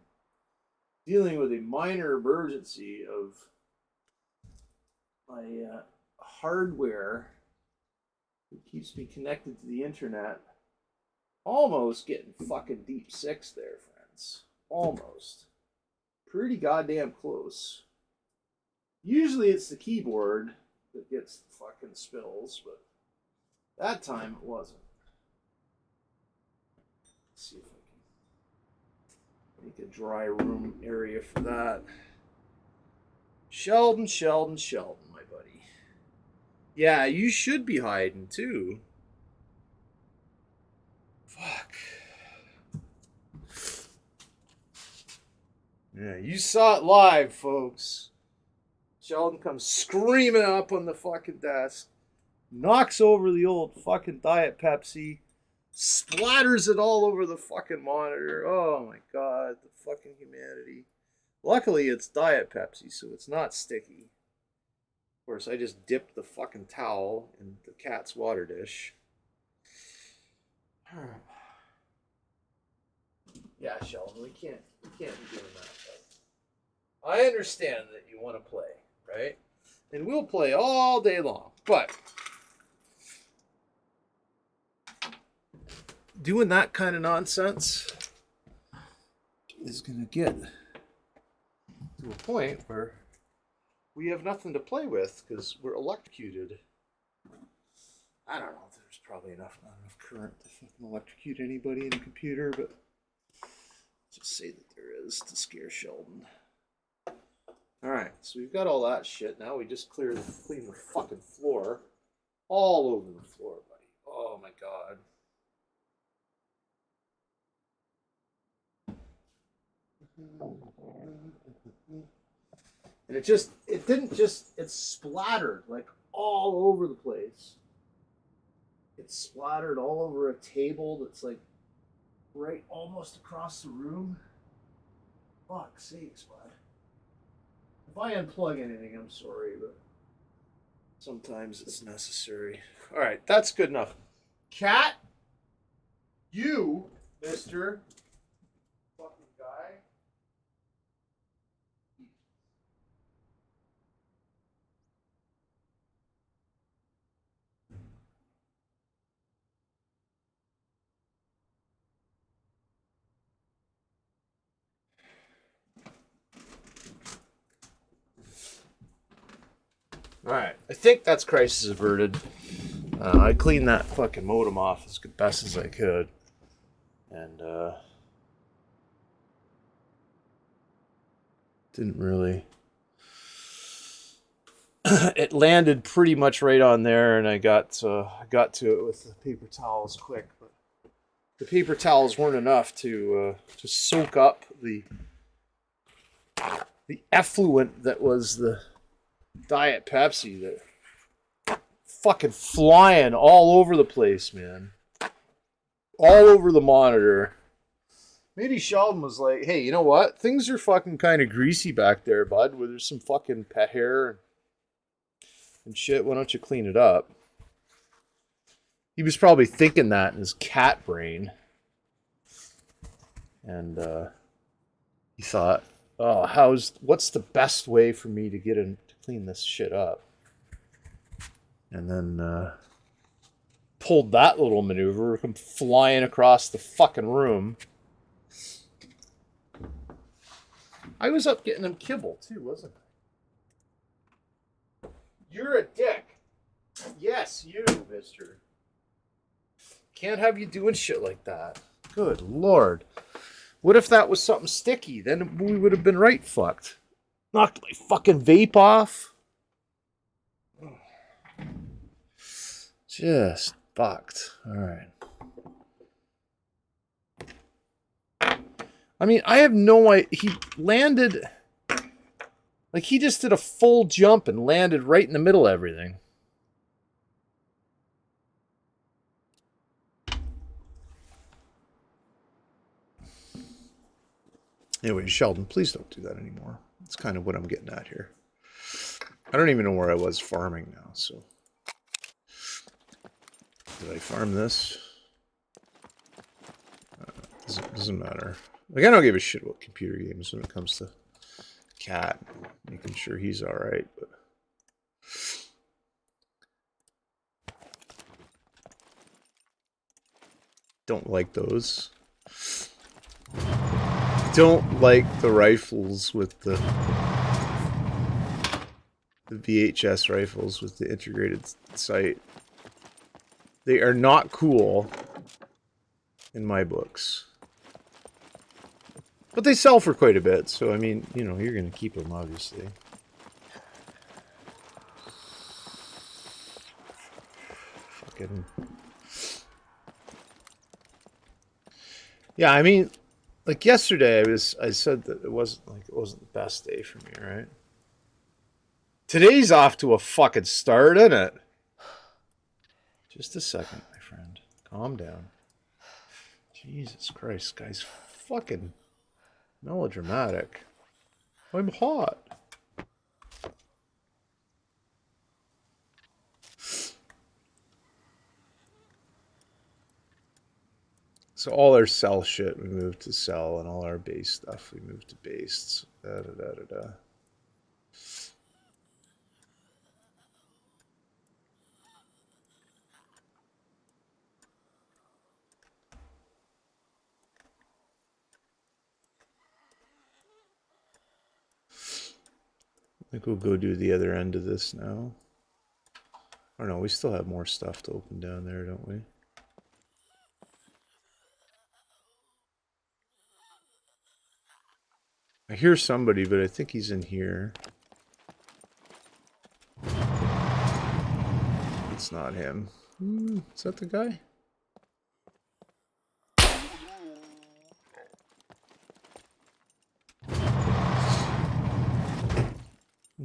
dealing with a minor emergency of my hardware that keeps me connected to the internet. Almost getting fucking deep six there, friends. Almost. Pretty goddamn close. Usually it's the keyboard that gets the fucking spills, but that time it wasn't. Let's see if I can make a dry room area for that. Sheldon, my buddy. Yeah, you should be hiding too. Fuck. Yeah, you saw it live, folks. Sheldon comes screaming up on the fucking desk, knocks over the old fucking Diet Pepsi, splatters it all over the fucking monitor. Oh my god, the fucking humanity. Luckily, it's Diet Pepsi, so it's not sticky. Of course, I just dipped the fucking towel in the cat's water dish. Yeah, Sheldon, we can't be doing that. But I understand that you want to play, right? And we'll play all day long. But doing that kind of nonsense is going to get to a point where we have nothing to play with because we're electrocuted. I don't know if there's probably not enough current to fucking electrocute anybody in a computer, but just say that there is to scare Sheldon. Alright, so we've got all that shit. Now we just clean the fucking floor. All over the floor, buddy. Oh my god. And it splattered like all over the place. It splattered all over a table that's like right almost across the room. Fuck sakes, bud. If I unplug anything, I'm sorry, but sometimes it's necessary. All right, that's good enough. Cat, you, mister fucking guy. Alright, I think that's crisis averted. I cleaned that fucking modem off as best as I could. And, didn't really... it landed pretty much right on there, and I got to it with the paper towels quick. But the paper towels weren't enough to soak up the effluent that was the Diet Pepsi that fucking flying all over the place, man. All over the monitor. Maybe Sheldon was like, hey, you know what? Things are fucking kind of greasy back there, bud, where there's some fucking pet hair and shit. Why don't you clean it up? He was probably thinking that in his cat brain. And he thought, oh, what's the best way for me to get in to clean this shit up? And then pulled that little maneuver, come flying across the fucking room. I was up getting him kibble too, wasn't I? You're a dick. Yes, you, mister. Can't have you doing shit like that. Good Lord. What if that was something sticky? Then we would have been right fucked. Knocked my fucking vape off. Just fucked. Alright. I mean, I have no idea. He landed... like, he just did a full jump and landed right in the middle of everything. Anyway, Sheldon, please don't do that anymore. That's kind of what I'm getting at here. I don't even know where I was farming now, so... did I farm this? Doesn't matter. Like, I don't give a shit about computer games when it comes to Cat. Making sure he's alright, but... don't like those. Don't like the rifles with the VHS rifles with the integrated sight. They are not cool in my books. But they sell for quite a bit, so I mean, you know, you're going to keep them, obviously. Fucking... yeah, I mean, like yesterday I said that it wasn't the best day for me, right? Today's off to a fucking start, isn't it? Just a second, my friend. Calm down. Jesus Christ, guy's fucking melodramatic. I'm hot. So all our cell shit we moved to cell, and all our base stuff we moved to base. Da da da da da. think we'll go do the other end of this now. I don't know, we still have more stuff to open down there, don't we? I hear somebody, but I think he's in here. It's not him. Is that the guy?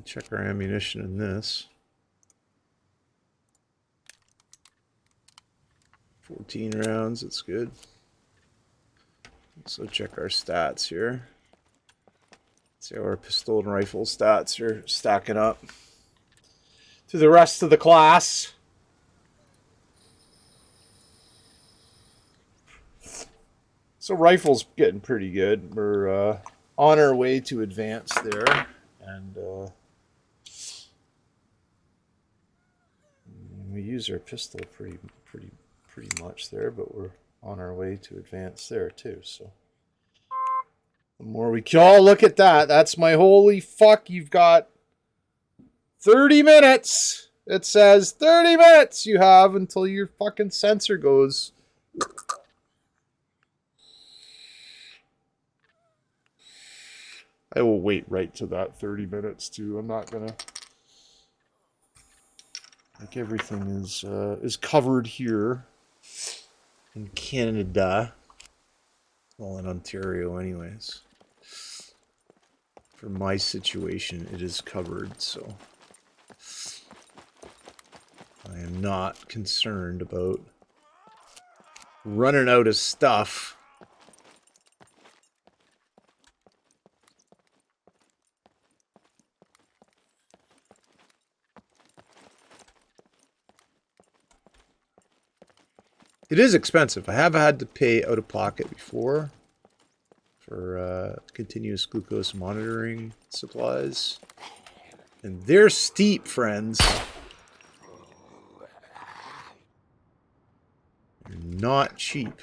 Check our ammunition in this. 14 rounds, that's good. So check our stats here. See how our pistol and rifle stats are stacking up to the rest of the class. So rifle's getting pretty good. We're on our way to advance there, and we use our pistol pretty much there, but we're on our way to advance there too. So the more we kill, oh, look at that. That's my holy fuck. You've got 30 minutes. It says 30 minutes you have until your fucking sensor goes. I will wait right to that 30 minutes too. I'm not gonna, like, everything is covered here in Canada. Well, in Ontario anyways. For my situation, it is covered, so I am not concerned about running out of stuff. It is expensive. I have had to pay out of pocket before for continuous glucose monitoring supplies. And they're steep, friends. They're not cheap.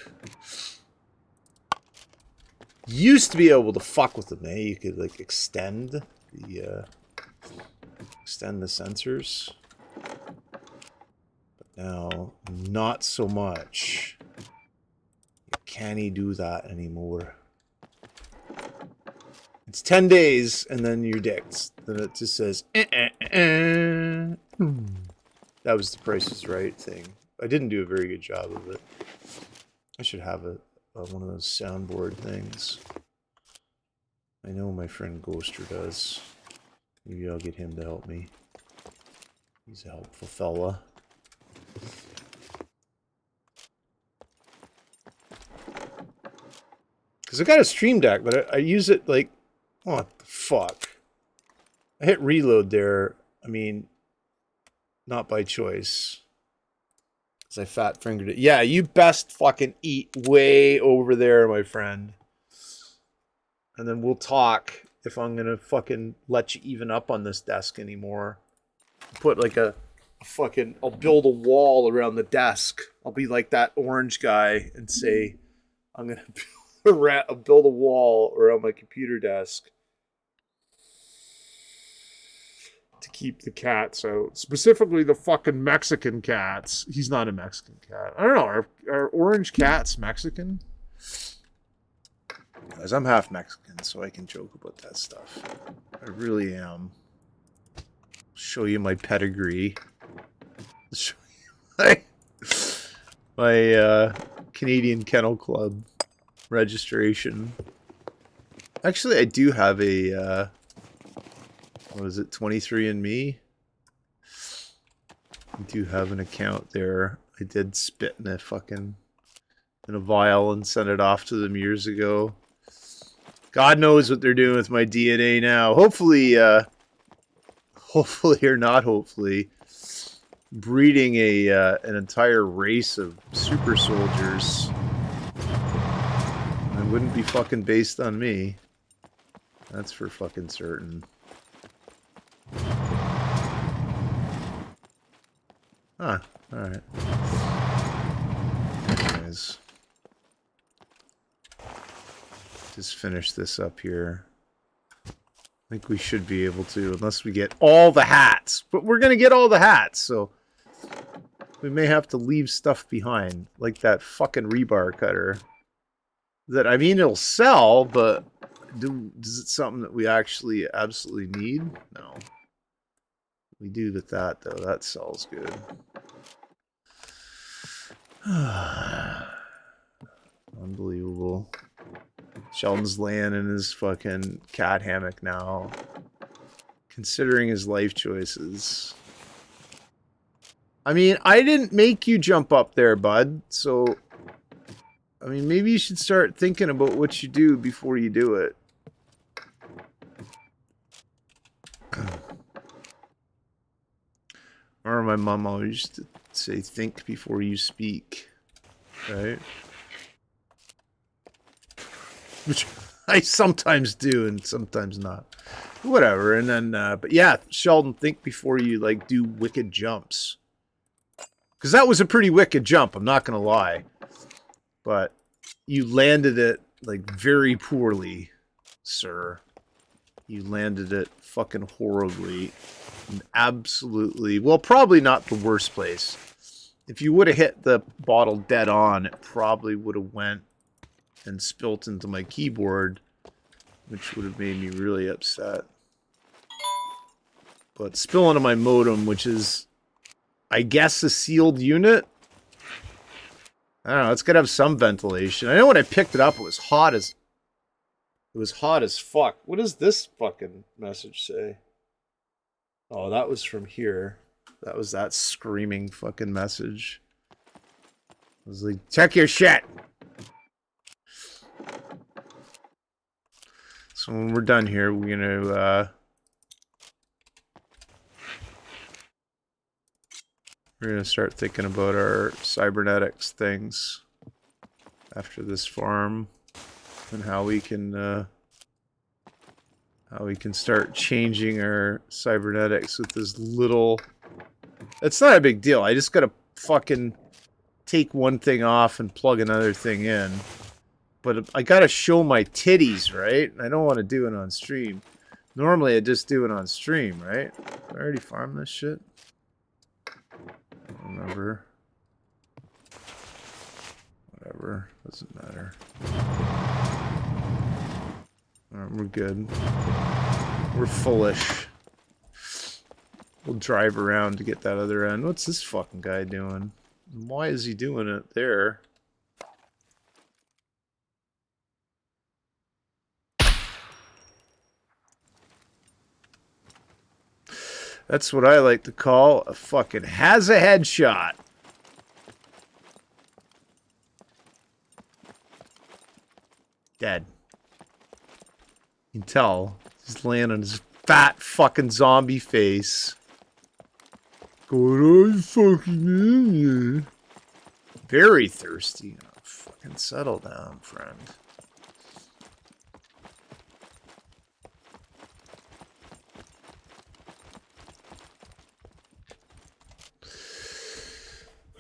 Used to be able to fuck with them, eh? You could, like, extend the sensors. Now, not so much. You can't do that anymore. It's 10 days, and then you're dicked. Then it just says, That was the Price is Right thing. I didn't do a very good job of it. I should have one of those soundboard things. I know my friend Ghoster does. Maybe I'll get him to help me. He's a helpful fella. Because I got a Stream Deck, but I use it like, what the fuck? I hit reload there. I mean, not by choice. Because I fat fingered it. Yeah, you best fucking eat way over there, my friend. And then we'll talk if I'm going to fucking let you even up on this desk anymore. Put like a fucking, I'll build a wall around the desk. I'll be like that orange guy and say, I'm going to build a wall around my computer desk to keep the cats out. Specifically the fucking Mexican cats. He's not a Mexican cat. I don't know. Are orange cats Mexican? Because I'm half Mexican, so I can joke about that stuff. I really am. Show you my pedigree. Show you my Canadian Kennel Club registration. Actually, I do have a what is it, 23andMe? I do have an account there. I did spit in a vial and sent it off to them years ago. God knows what they're doing with my DNA now. Hopefully or not hopefully, breeding an entire race of super soldiers. It wouldn't be fucking based on me. That's for fucking certain. Ah, alright. Anyways. Just finish this up here. think we should be able to, unless we get all the hats. But we're going to get all the hats, so we may have to leave stuff behind, like that fucking rebar cutter. That, I mean, it'll sell, but is it something that we actually absolutely need? No. We do with that, though. That sells good. Unbelievable. Sheldon's laying in his fucking cat hammock now, considering his life choices. I mean, I didn't make you jump up there, bud, so... I mean, maybe you should start thinking about what you do before you do it. Or my mom always used to say, think before you speak. Right? Which I sometimes do and sometimes not. Whatever. And then, but yeah, Sheldon, think before you, like, do wicked jumps. Because that was a pretty wicked jump, I'm not going to lie. But you landed it, like, very poorly, sir. You landed it fucking horribly. And absolutely, well, probably not the worst place. If you would have hit the bottle dead on, it probably would have went and spilt into my keyboard, which would have made me really upset. But spill into my modem, which is, I guess, a sealed unit. I don't know, it's gotta have some ventilation. I know when I picked it up, it was hot as fuck. What does this fucking message say? Oh, that was from here. That was that screaming fucking message. I was like, check your shit! So when we're done here, we're gonna start thinking about our cybernetics things after this farm, and how we can start changing our cybernetics with this little... It's not a big deal. I just gotta fucking take one thing off and plug another thing in. But I gotta show my titties, right? I don't want to do it on stream. Normally I just do it on stream, right? I already farmed this shit. I don't remember. Whatever. Doesn't matter. Alright, we're good. We're foolish. We'll drive around to get that other end. What's this fucking guy doing? Why is he doing it there? That's what I like to call a fucking has a headshot. Dead. You can tell. He's laying on his fat fucking zombie face. Going on fucking in here. Very thirsty. Oh, fucking settle down, friend.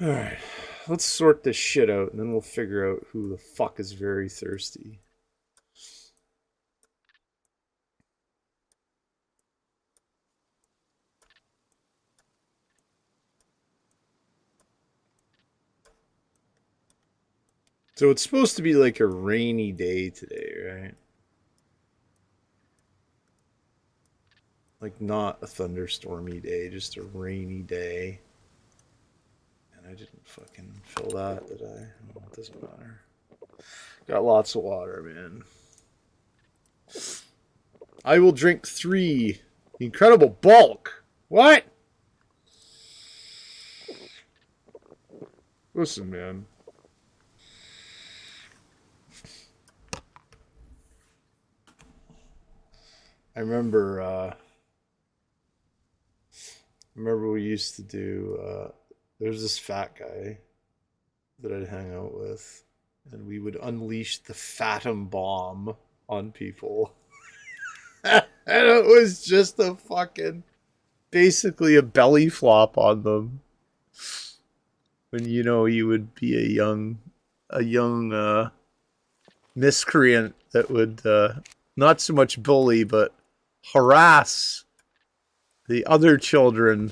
Alright. Let's sort this shit out and then we'll figure out who the fuck is very thirsty. So it's supposed to be like a rainy day today, right? Like not a thunderstormy day, just a rainy day. And I didn't fucking fill that, did I? Oh, it doesn't matter. Got lots of water, man. I will drink 3. Incredible bulk. What? Listen, man. I remember we used to do, there's this fat guy that I'd hang out with, and we would unleash the Fatum bomb on people. And it was just a fucking, basically a belly flop on them. When, you know, you would be a young miscreant that would, not so much bully, but harass the other children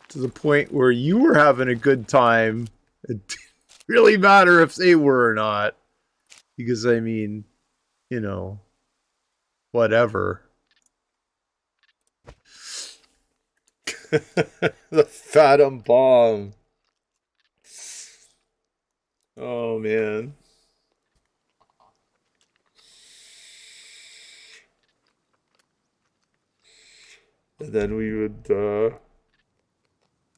to the point where you were having a good time. It didn't really matter if they were or not. Because, I mean, you know, whatever. The Fathom Bomb. Oh, man. And then we would,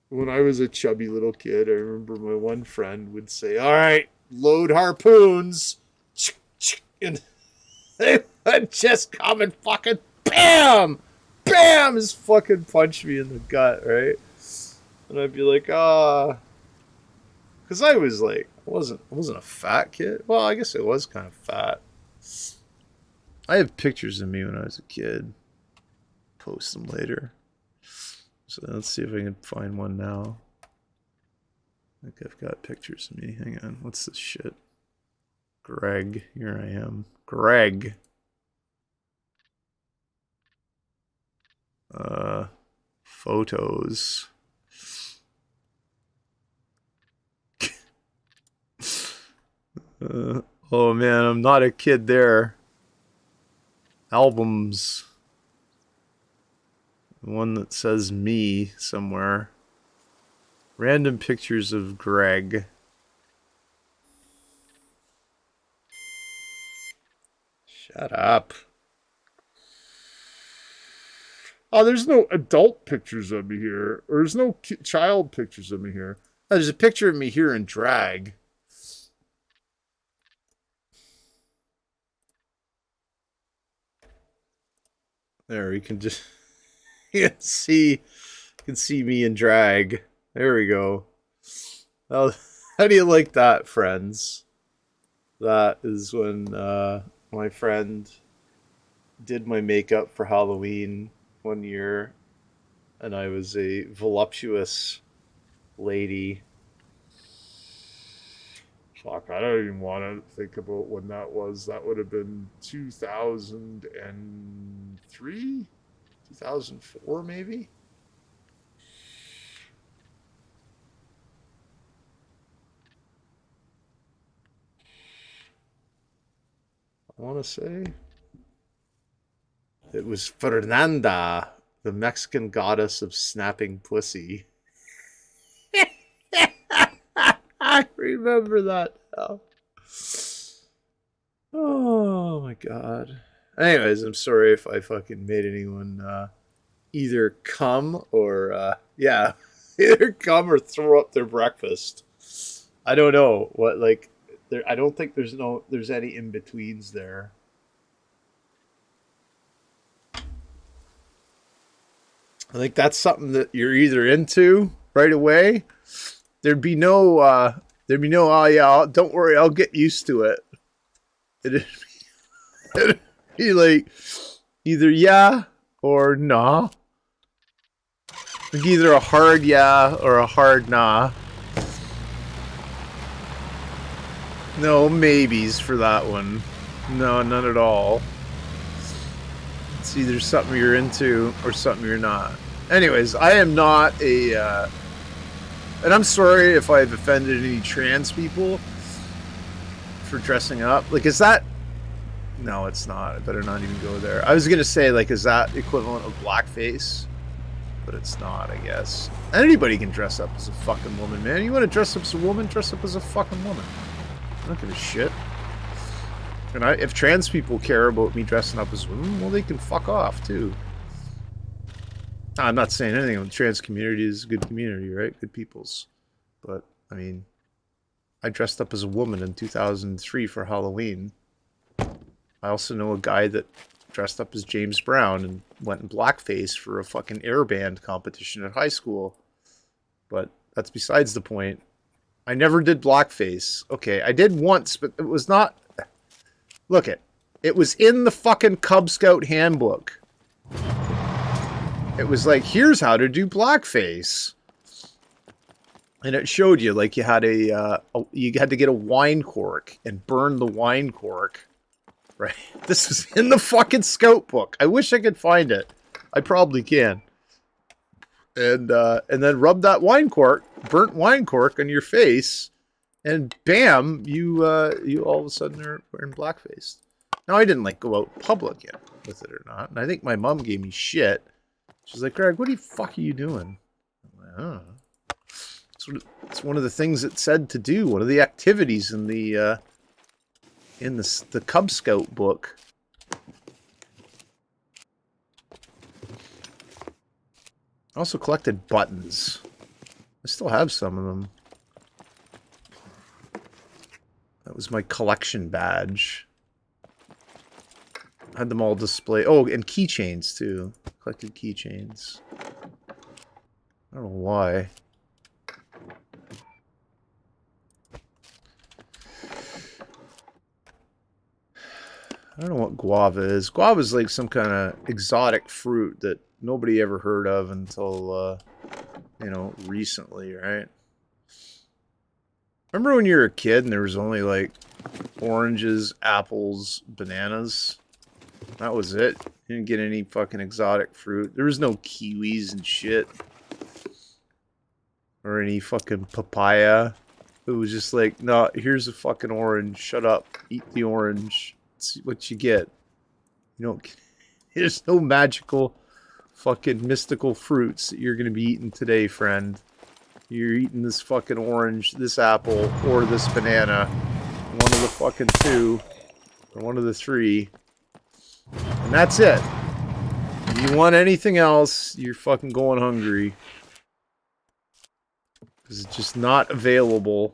when I was a chubby little kid, I remember my one friend would say, all right, load harpoons. And they would just come and fucking bam! Bam! Just fucking punch me in the gut, right? And I'd be like, because I was like, I wasn't a fat kid. Well, I guess I was kind of fat. I have pictures of me when I was a kid. Post them later. So let's see if I can find one now. I think I've got pictures of me. Hang on. What's this shit? Greg. Here I am. Greg. Photos. Oh man, I'm not a kid there. Albums. One that says me somewhere. Random pictures of Greg. Shut up. Oh, there's no adult pictures of me here. Or there's no child pictures of me here. Oh, there's a picture of me here in drag. There, you can just... You can see me in drag. There we go. Well, how do you like that, friends? That is when my friend did my makeup for Halloween one year, and I was a voluptuous lady. Fuck, I don't even want to think about when that was. That would have been 2003? 2004, maybe? I want to say it was Fernanda, the Mexican goddess of snapping pussy. I remember that now. Oh my god. Anyways, I'm sorry if I fucking made anyone either come or yeah, either come or throw up their breakfast. I don't know what, like, there. I don't think there's any in betweens there. I think that's something that you're either into right away. There'd be no oh yeah, don't worry, I'll get used to it. It'd be like either yeah or nah. Like either a hard yeah or a hard nah. No maybes for that one. No, none at all. It's either something you're into or something you're not. Anyways, I am not a... and I'm sorry if I've offended any trans people for dressing up. Like, is that... No, it's not. I better not even go there. I was going to say, like, is that equivalent of blackface? But it's not, I guess. Anybody can dress up as a fucking woman, man. You want to dress up as a woman? Dress up as a fucking woman. I don't give a shit. And if trans people care about me dressing up as women, well, they can fuck off, too. I'm not saying anything. The trans community is a good community, right? Good peoples. But, I mean, I dressed up as a woman in 2003 for Halloween. I also know a guy that dressed up as James Brown and went in blackface for a fucking air band competition at high school. But that's besides the point. I never did blackface. Okay, I did once, but it was not... Look it was in the fucking Cub Scout handbook. It was like, here's how to do blackface. And it showed you, like, you had you had to get a wine cork and burn the wine cork, right? This is in the fucking scout book. I wish I could find it. I probably can. And then rub that burnt wine cork on your face, and bam, you all of a sudden are wearing blackface. Now, I didn't, like, go out public yet with it or not, and I think my mom gave me shit. She's like, Greg, what the fuck are you doing? I'm like, I don't know. It's one of the things it said to do, one of the activities in the Cub Scout book. I also collected buttons. I still have some of them. That was my collection badge. I had them all displayed. Oh, and keychains, too. Collected keychains. I don't know why. I don't know what guava is. Guava is like some kind of exotic fruit that nobody ever heard of until, you know, recently, right? Remember when you were a kid and there was only, like, oranges, apples, bananas? That was it. You didn't get any fucking exotic fruit. There was no kiwis and shit. Or any fucking papaya. It was just like, no, here's a fucking orange. Shut up. Eat the orange. See what you get. You don't. There's no magical, fucking mystical fruits that you're gonna be eating today, friend. You're eating this fucking orange, this apple, or this banana. One of the fucking two, or one of the three, and that's it. If you want anything else, you're fucking going hungry because it's just not available.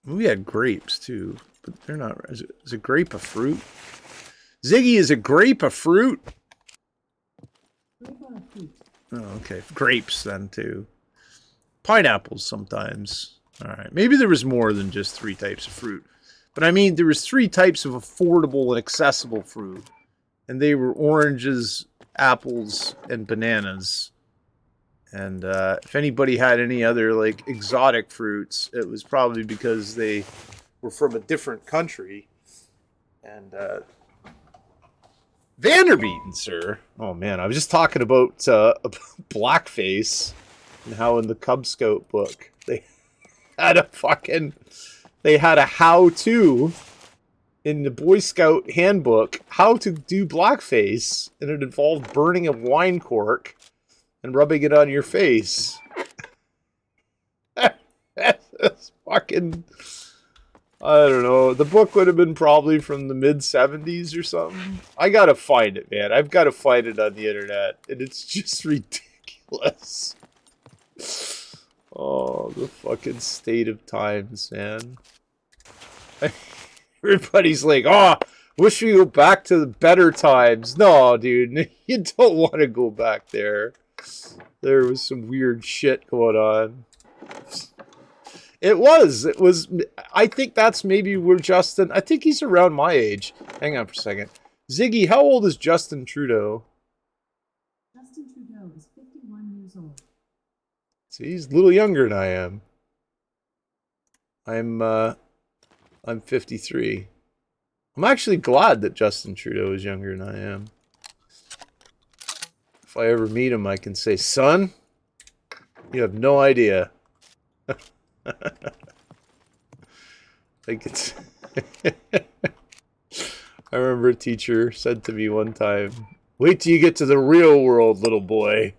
We had grapes, too. But they're not... Is a grape a fruit? Ziggy, is a grape a fruit? Oh, okay. Grapes, then, too. Pineapples, sometimes. Alright. Maybe there was more than just 3 types of fruit. But, I mean, there was 3 types of affordable and accessible fruit. And they were oranges, apples, and bananas. And if anybody had any other, like, exotic fruits, it was probably because they were from a different country. And, Vanderbeaten, sir. Oh, man, I was just talking about blackface and how in the Cub Scout book they had a how-to in the Boy Scout handbook, how to do blackface, and it involved burning a wine cork and rubbing it on your face. That's fucking... I don't know. The book would have been probably from the mid-70s or something. I gotta find it, man. I've gotta find it on the internet. And it's just ridiculous. Oh, the fucking state of times, man. Everybody's like, oh, wish we go back to the better times. No, dude. You don't want to go back there. There was some weird shit going on. It was. I think that's maybe where Justin... I think he's around my age. Hang on for a second. Ziggy, how old is Justin Trudeau? Justin Trudeau is 51 years old. See, he's a little younger than I am. I'm 53. I'm actually glad that Justin Trudeau is younger than I am. If I ever meet him, I can say, son, you have no idea. Like it's... I remember a teacher said to me one time, wait till you get to the real world, little boy.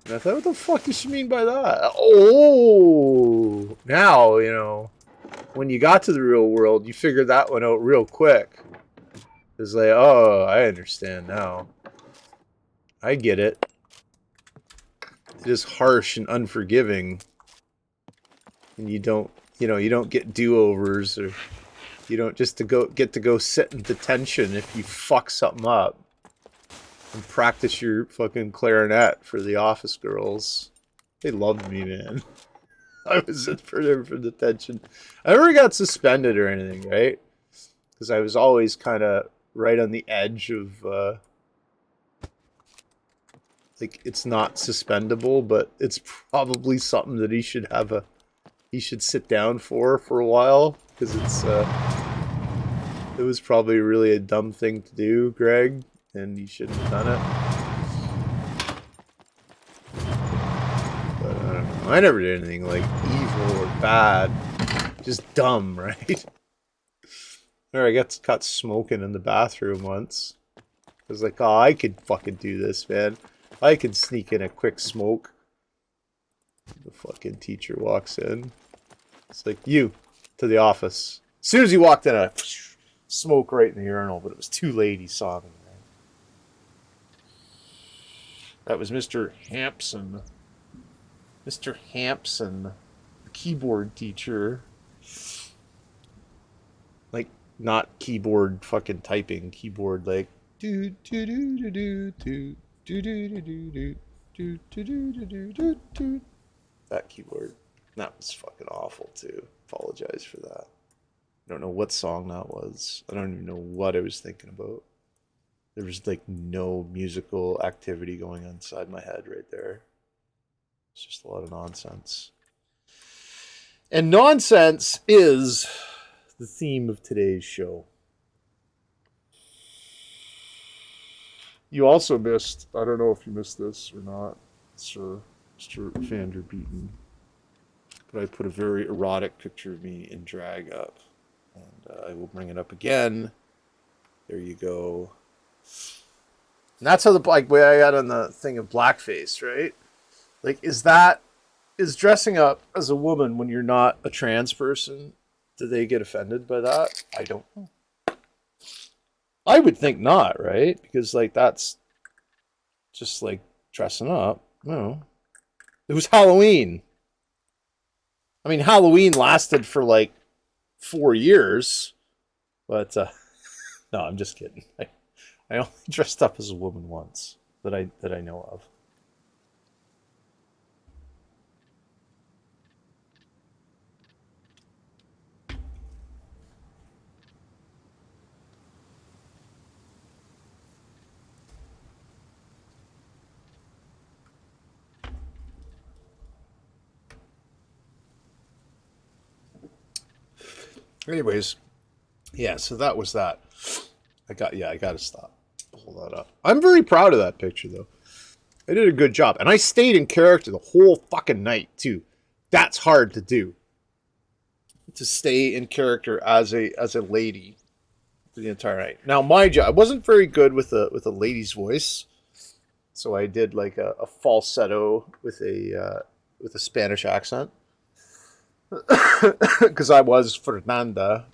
And I thought, what the fuck does she mean by that? Oh, now, you know, when you got to the real world, you figured that one out real quick. It's like, oh, I understand now. I get it. It is harsh and unforgiving. And you don't, you know, you don't get do-overs, or you don't just get to go sit in detention if you fuck something up. And practice your fucking clarinet for the office girls. They loved me, man. I was in for detention. I never got suspended or anything, right? Because I was always kind of right on the edge of like it's not suspendable, but it's probably something that he should sit down for a while, because it was probably really a dumb thing to do, Greg, and you shouldn't have done it. But I don't know. I never did anything like evil or bad. Just dumb, right? Or I got caught smoking in the bathroom once. I was like, oh, I could fucking do this, man. I can sneak in a quick smoke. The fucking teacher walks in. It's like, you, to the office. As soon as he walked in, I smoke right in the urinal, but it was too late. He saw me. Right? That was Mr. Hampson. Mr. Hampson, the keyboard teacher. Like, not keyboard fucking typing, keyboard like do do do do do do do do do do do do do do do. That keyboard. That was fucking awful too. Apologize for that. I don't know what song that was. I don't even know what I was thinking about. There was like no musical activity going on inside my head right there. It's just a lot of nonsense. And nonsense is the theme of today's show. You also missed, I don't know if you missed this or not, Sir Mr. Vanderbeaten, but I put a very erotic picture of me in drag up, and I will bring it up again. There you go. And that's how the like way I got on the thing of blackface, right? Like, is dressing up as a woman when you're not a trans person? Do they get offended by that? I don't know. I would think not, right? Because, like, that's just like dressing up. No. It was Halloween. I mean, Halloween lasted for like 4 years. But, no, I'm just kidding. I only dressed up as a woman once that I know of. Anyways, yeah, so that was that. I gotta stop. Hold that up. I'm very proud of that picture, though. I did a good job. And I stayed in character the whole fucking night, too. That's hard to do. To stay in character as a lady for the entire night. Now, mind you, I wasn't very good with a lady's voice. So I did like a falsetto with a Spanish accent. Because I was Fernanda,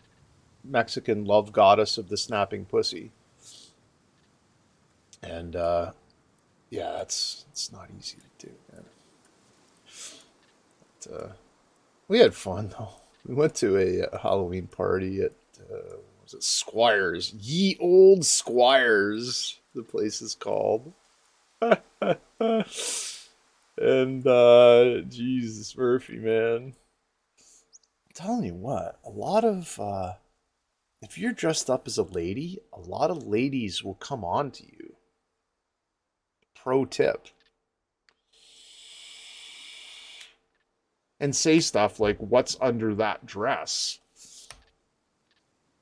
Mexican love goddess of the snapping pussy. And yeah, it's not easy to do, man. But, we had fun though. We went to a Halloween party at was it Squires? Ye Old Squires, the place is called. And Jesus Murphy, man. I'm telling you what, a lot of if you're dressed up as a lady, a lot of ladies will come on to you. Pro tip. And say stuff like, what's under that dress?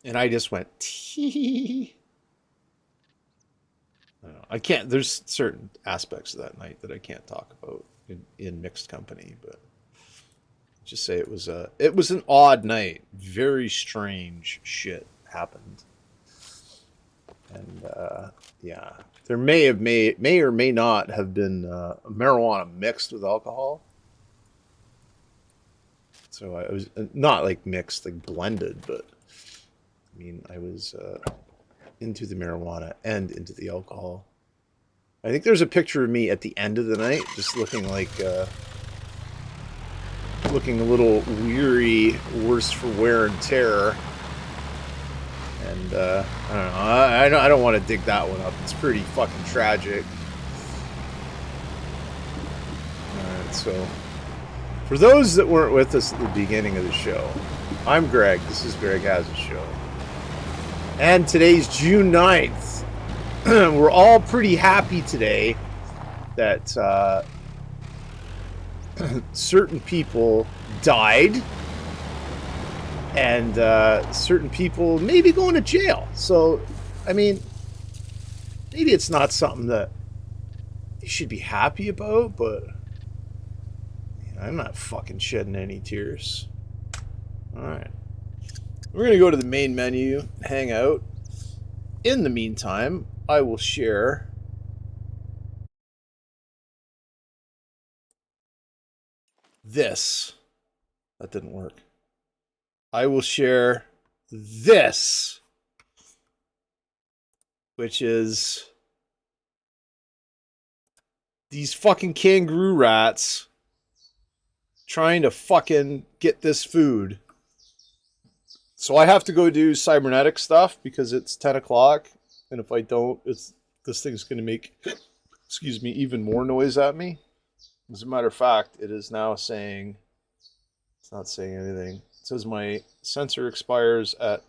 And I just went, tee. I can't, there's certain aspects of that night that I can't talk about in mixed company, but just say it was an odd night. Very strange shit happened. And yeah, there may or may not have been marijuana mixed with alcohol. So I was not like mixed, like blended, but I mean, I was into the marijuana and into the alcohol. I think there's a picture of me at the end of the night, just looking like, looking a little weary, worse for wear and tear. And I don't know. I don't want to dig that one up. It's pretty fucking tragic. All right, so for those that weren't with us at the beginning of the show, I'm Greg. This is Greg Has a Show. And today's June 9th. We're all pretty happy today that certain people died and certain people may be going to jail. So, I mean, maybe it's not something that you should be happy about, but I'm not fucking shedding any tears. All right. We're going to go to the main menu, hang out. In the meantime, I will share this. That didn't work. I will share this, which is these fucking kangaroo rats trying to fucking get this food. So I have to go do cybernetic stuff because it's 10 o'clock. And if I don't, this thing's going to make, excuse me, even more noise at me. As a matter of fact, it is now saying, it's not saying anything. It says my sensor expires at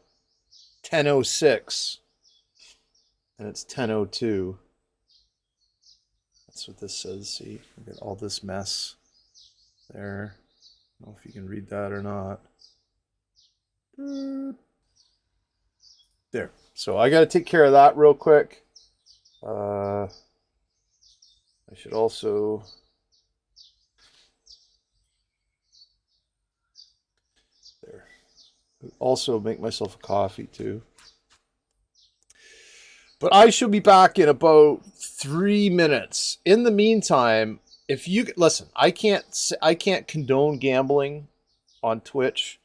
10:06 and it's 10:02. That's what this says. See, we got all this mess there. I don't know if you can read that or not. There. So I got to take care of that real quick. I should also there. Also make myself a coffee too. But I shall be back in about 3 minutes. In the meantime, if you listen, I can't condone gambling on Twitch.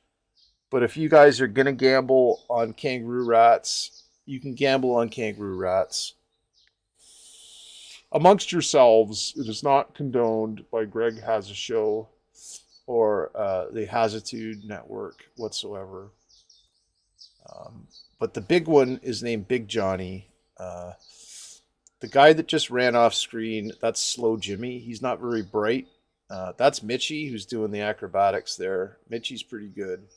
But if you guys are going to gamble on kangaroo rats, you can gamble on kangaroo rats. Amongst yourselves, it is not condoned by Greg Has a Show or the Hasitude Network whatsoever. But the big one is named Big Johnny. The guy that just ran off screen, that's Slow Jimmy. He's not very bright. That's Mitchie, who's doing the acrobatics there. Mitchie's pretty good.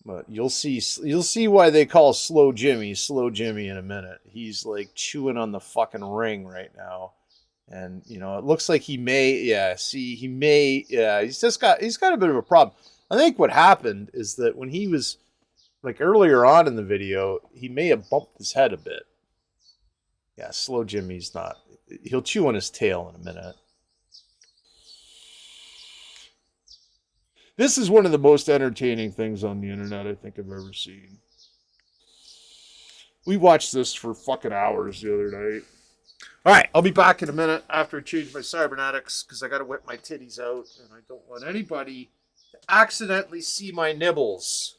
But you'll see why they call Slow Jimmy in a minute. He's like chewing on the fucking ring right now. And you know, it looks like he may he's got a bit of a problem. I think what happened is that when he was like earlier on in the video, he may have bumped his head a bit. Yeah, Slow Jimmy's not. He'll chew on his tail in a minute. This is one of the most entertaining things on the internet I think I've ever seen. We watched this for fucking hours the other night. All right, I'll be back in a minute after I change my cybernetics because I got to whip my titties out and I don't want anybody to accidentally see my nibbles.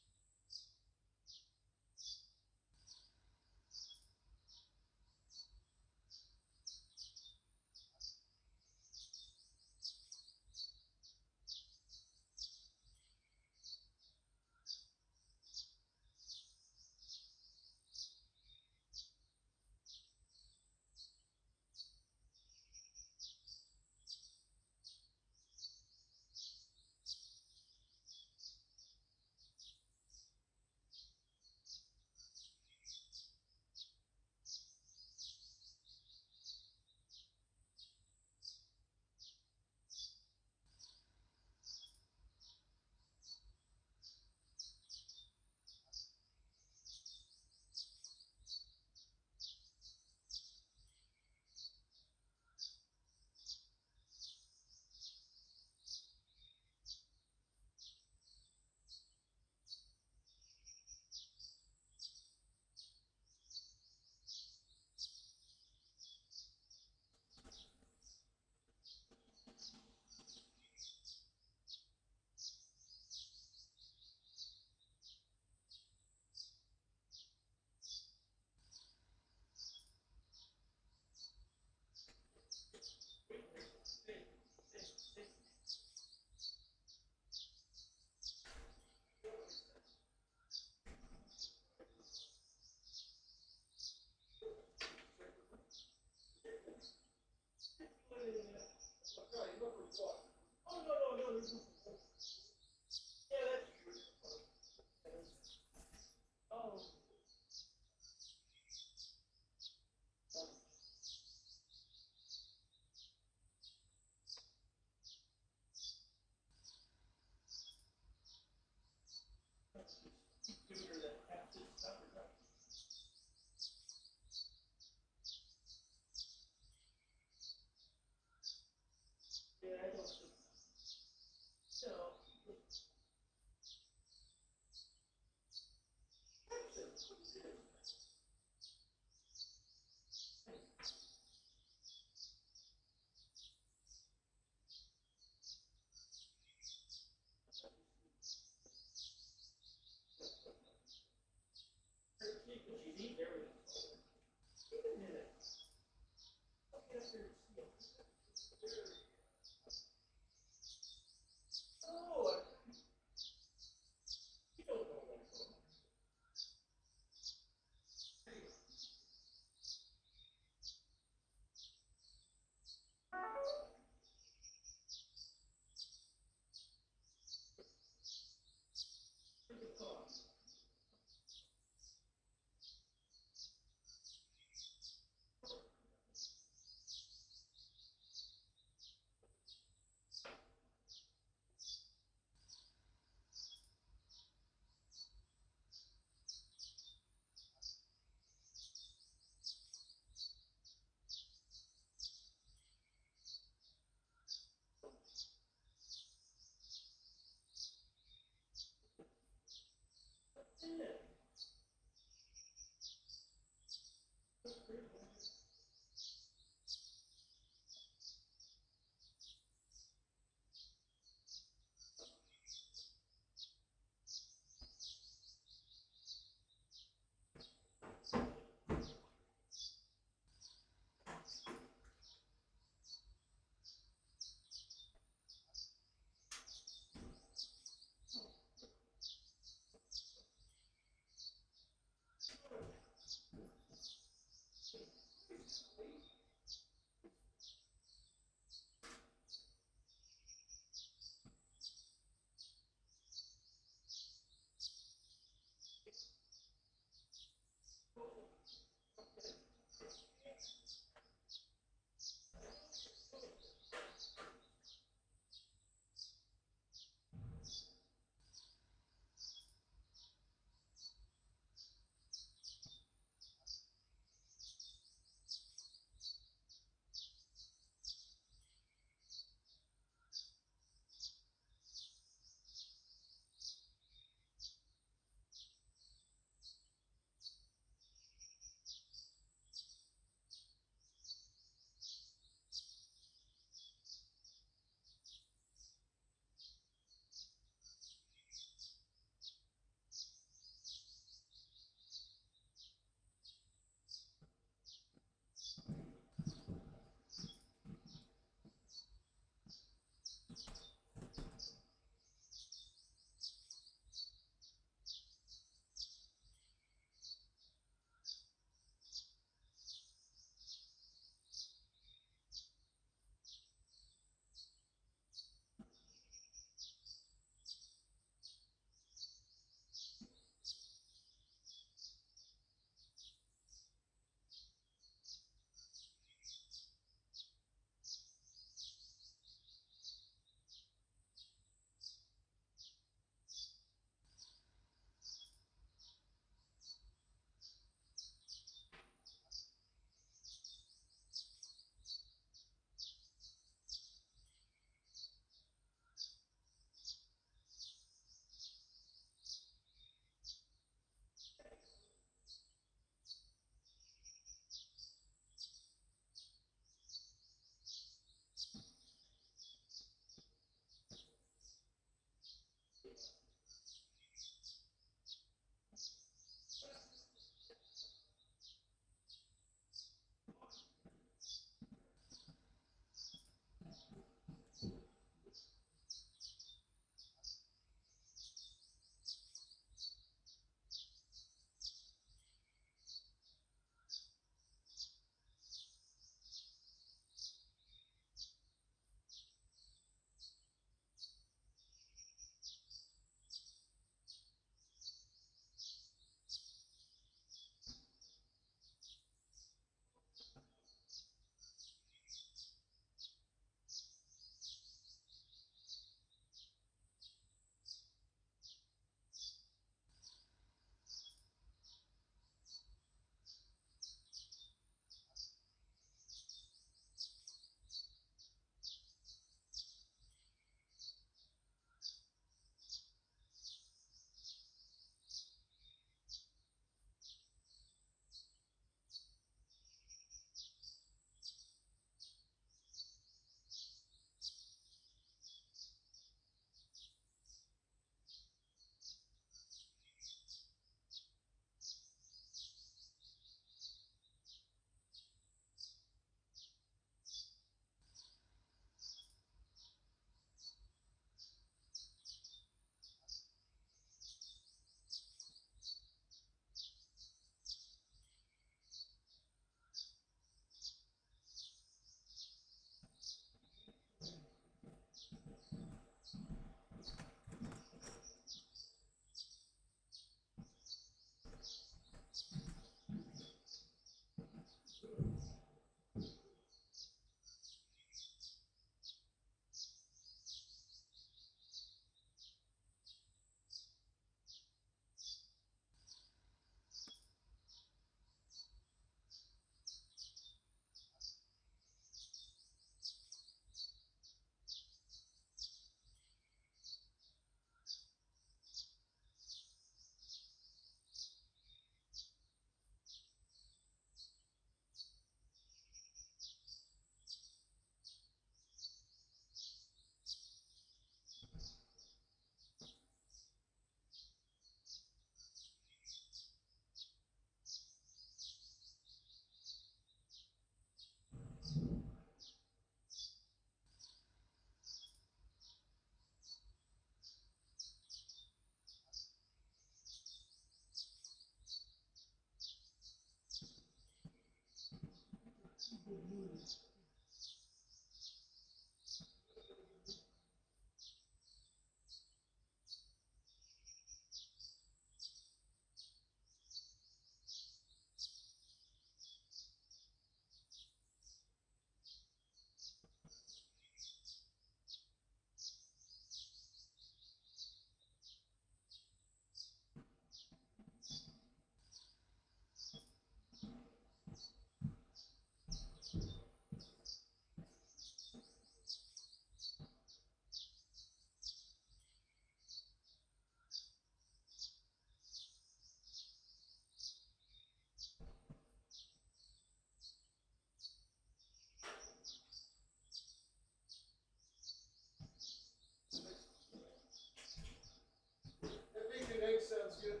sounds good.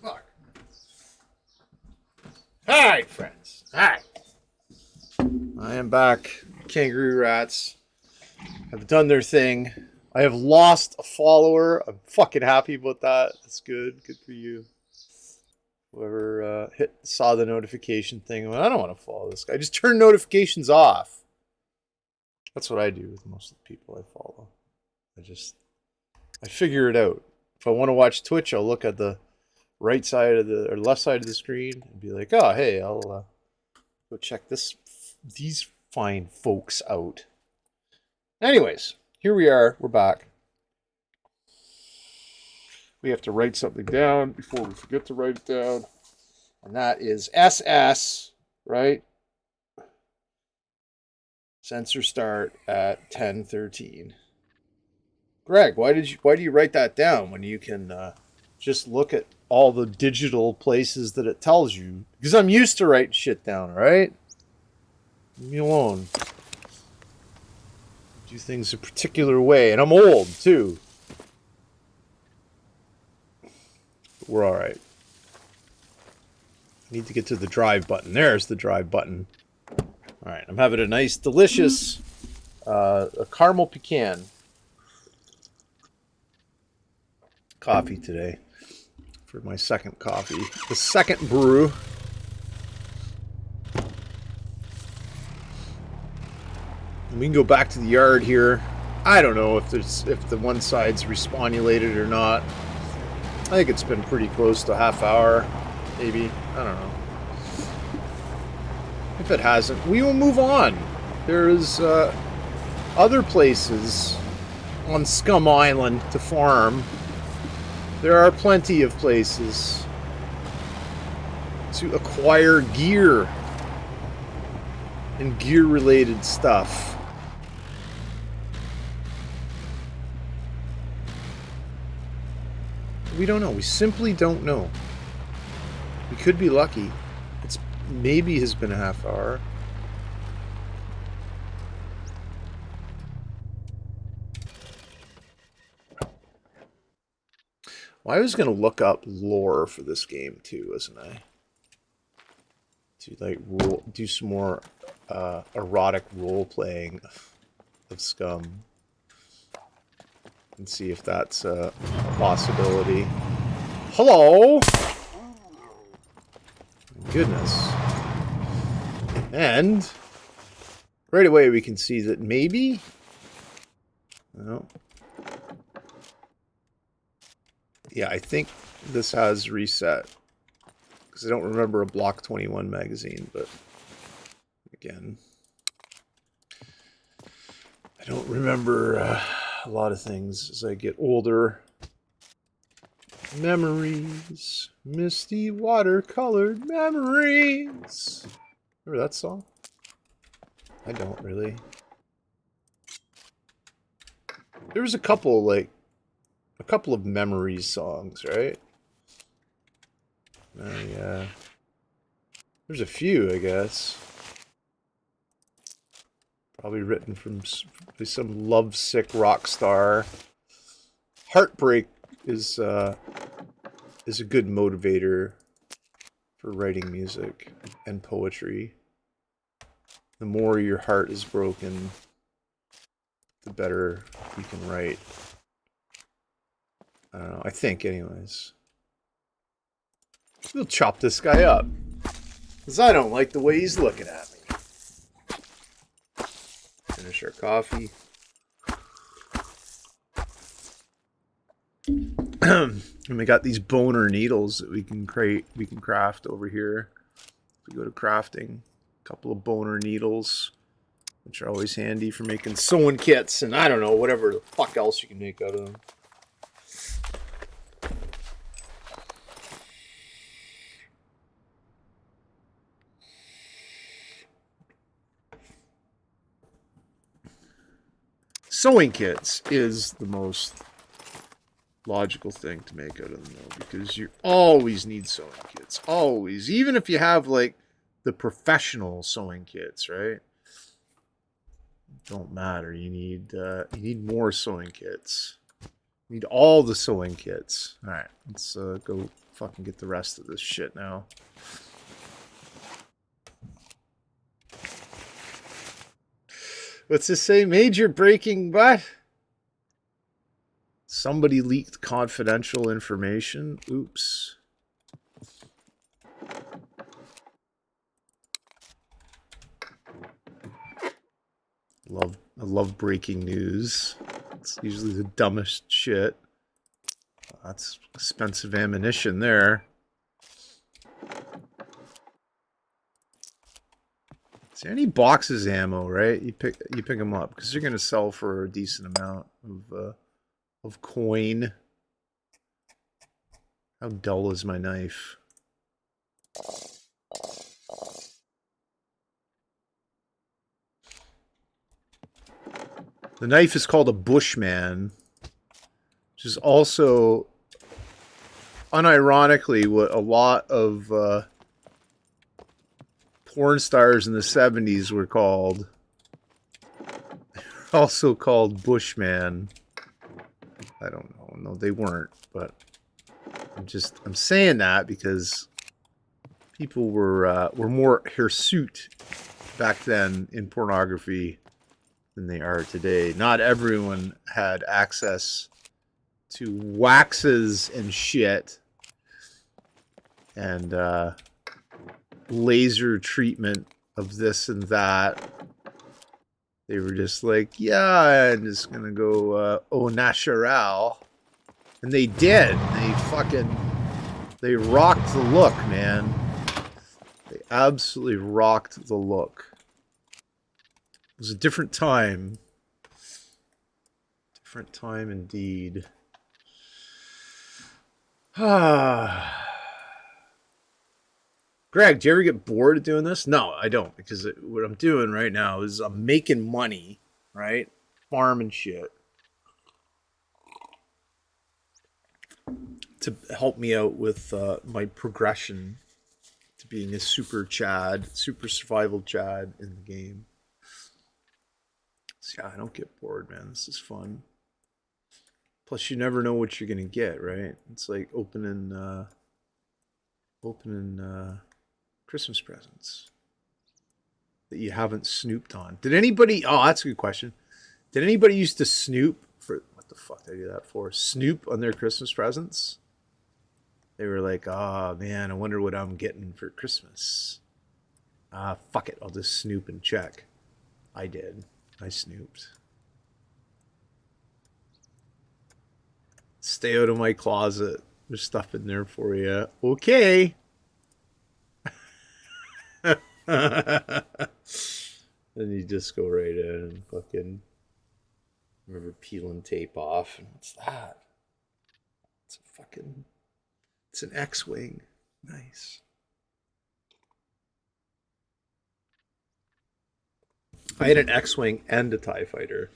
Fuck. Hi, friends. Hi. I am back. Kangaroo rats have done their thing. I have lost a follower. I'm fucking happy about that. That's good. Good for you. Whoever saw the notification thing. Well, I don't want to follow this guy. Just turn notifications off. That's what I do with most of the people I follow. I figure it out. If I want to watch Twitch, I'll look at the right side of the or left side of the screen and be like, oh, hey, I'll go check these fine folks out. Anyways, here we are. We're back. We have to write something down before we forget to write it down. And that is SS, right? Sensor start at 10:13. Greg, why do you write that down when you can just look at all the digital places that it tells you? Because I'm used to writing shit down, right? Leave me alone. Do things a particular way, and I'm old too. But we're all right. I need to get to the drive button. There's the drive button. All right, I'm having a nice, delicious a caramel pecan coffee today for my second coffee. The second brew. And we can go back to the yard here. I don't know if the one side's respawnulated or not. I think it's been pretty close to a half hour, maybe. I don't know. If it hasn't, we will move on. There's other places on Scum Island to farm. There are plenty of places to acquire gear and gear-related stuff. We don't know. We simply don't know. We could be lucky. It's maybe has been a half hour. Well, I was going to look up lore for this game too, wasn't I? To like do some more erotic role playing of Scum and see if that's a possibility. Hello. Goodness. And right away we can see that maybe. No. Yeah, I think this has reset. Because I don't remember a Block 21 magazine, but again, I don't remember a lot of things as I get older. Memories, misty watercolored memories. Remember that song? I don't really. There was a couple of memories songs, right? Yeah. There's a few, I guess. Probably written from some lovesick rock star. Heartbreak is a good motivator for writing music and poetry. The more your heart is broken, the better you can write. I don't know. I think, anyways. We'll chop this guy up. Because I don't like the way he's looking at me. Finish our coffee. And we got these boner needles that we can craft over here. We go to crafting. A couple of boner needles, which are always handy for making sewing kits and I don't know, whatever the fuck else you can make out of them. Sewing kits is the most logical thing to make out of them, though, because you always need sewing kits. Always. Even if you have, like, the professional sewing kits, right? Don't matter. You need more sewing kits. You need all the sewing kits. All right, let's go fucking get the rest of this shit now. What's this say? Major breaking what? Somebody leaked confidential information. Oops. I love breaking news. It's usually the dumbest shit. That's expensive ammunition there. Is there any boxes ammo, right? You pick them up because you're gonna sell for a decent amount of coin. How dull is my knife? The knife is called a Bushman, which is also, unironically, what a lot of porn stars in the 70s were called. Also called Bushman. I don't know. No, they weren't, but I'm saying that because people were more hirsute back then in pornography than they are today. Not everyone had access to waxes and shit and laser treatment of this and that. They were just like, yeah, I'm just gonna go au natural. And they did. They rocked the look, man. They absolutely rocked the look. It was a different time. Different time indeed. Greg, do you ever get bored of doing this? No, I don't, because what I'm doing right now is I'm making money, right? Farming shit. To help me out with my progression to being a super survival Chad in the game. So yeah, I don't get bored, man. This is fun. Plus, you never know what you're gonna get, right? It's like opening Christmas presents that you haven't snooped on. Did anybody? Oh, that's a good question. Did anybody used to snoop for what the fuck did I do that for? Snoop on their Christmas presents? They were like, oh man, I wonder what I'm getting for Christmas. Fuck it, I'll just snoop and check. I did. I snooped. Stay out of my closet. There's stuff in there for you. Okay. Then you just go right in and fucking remember peeling tape off. And what's that? It's an X-Wing. Nice. I had an X-Wing and a TIE Fighter.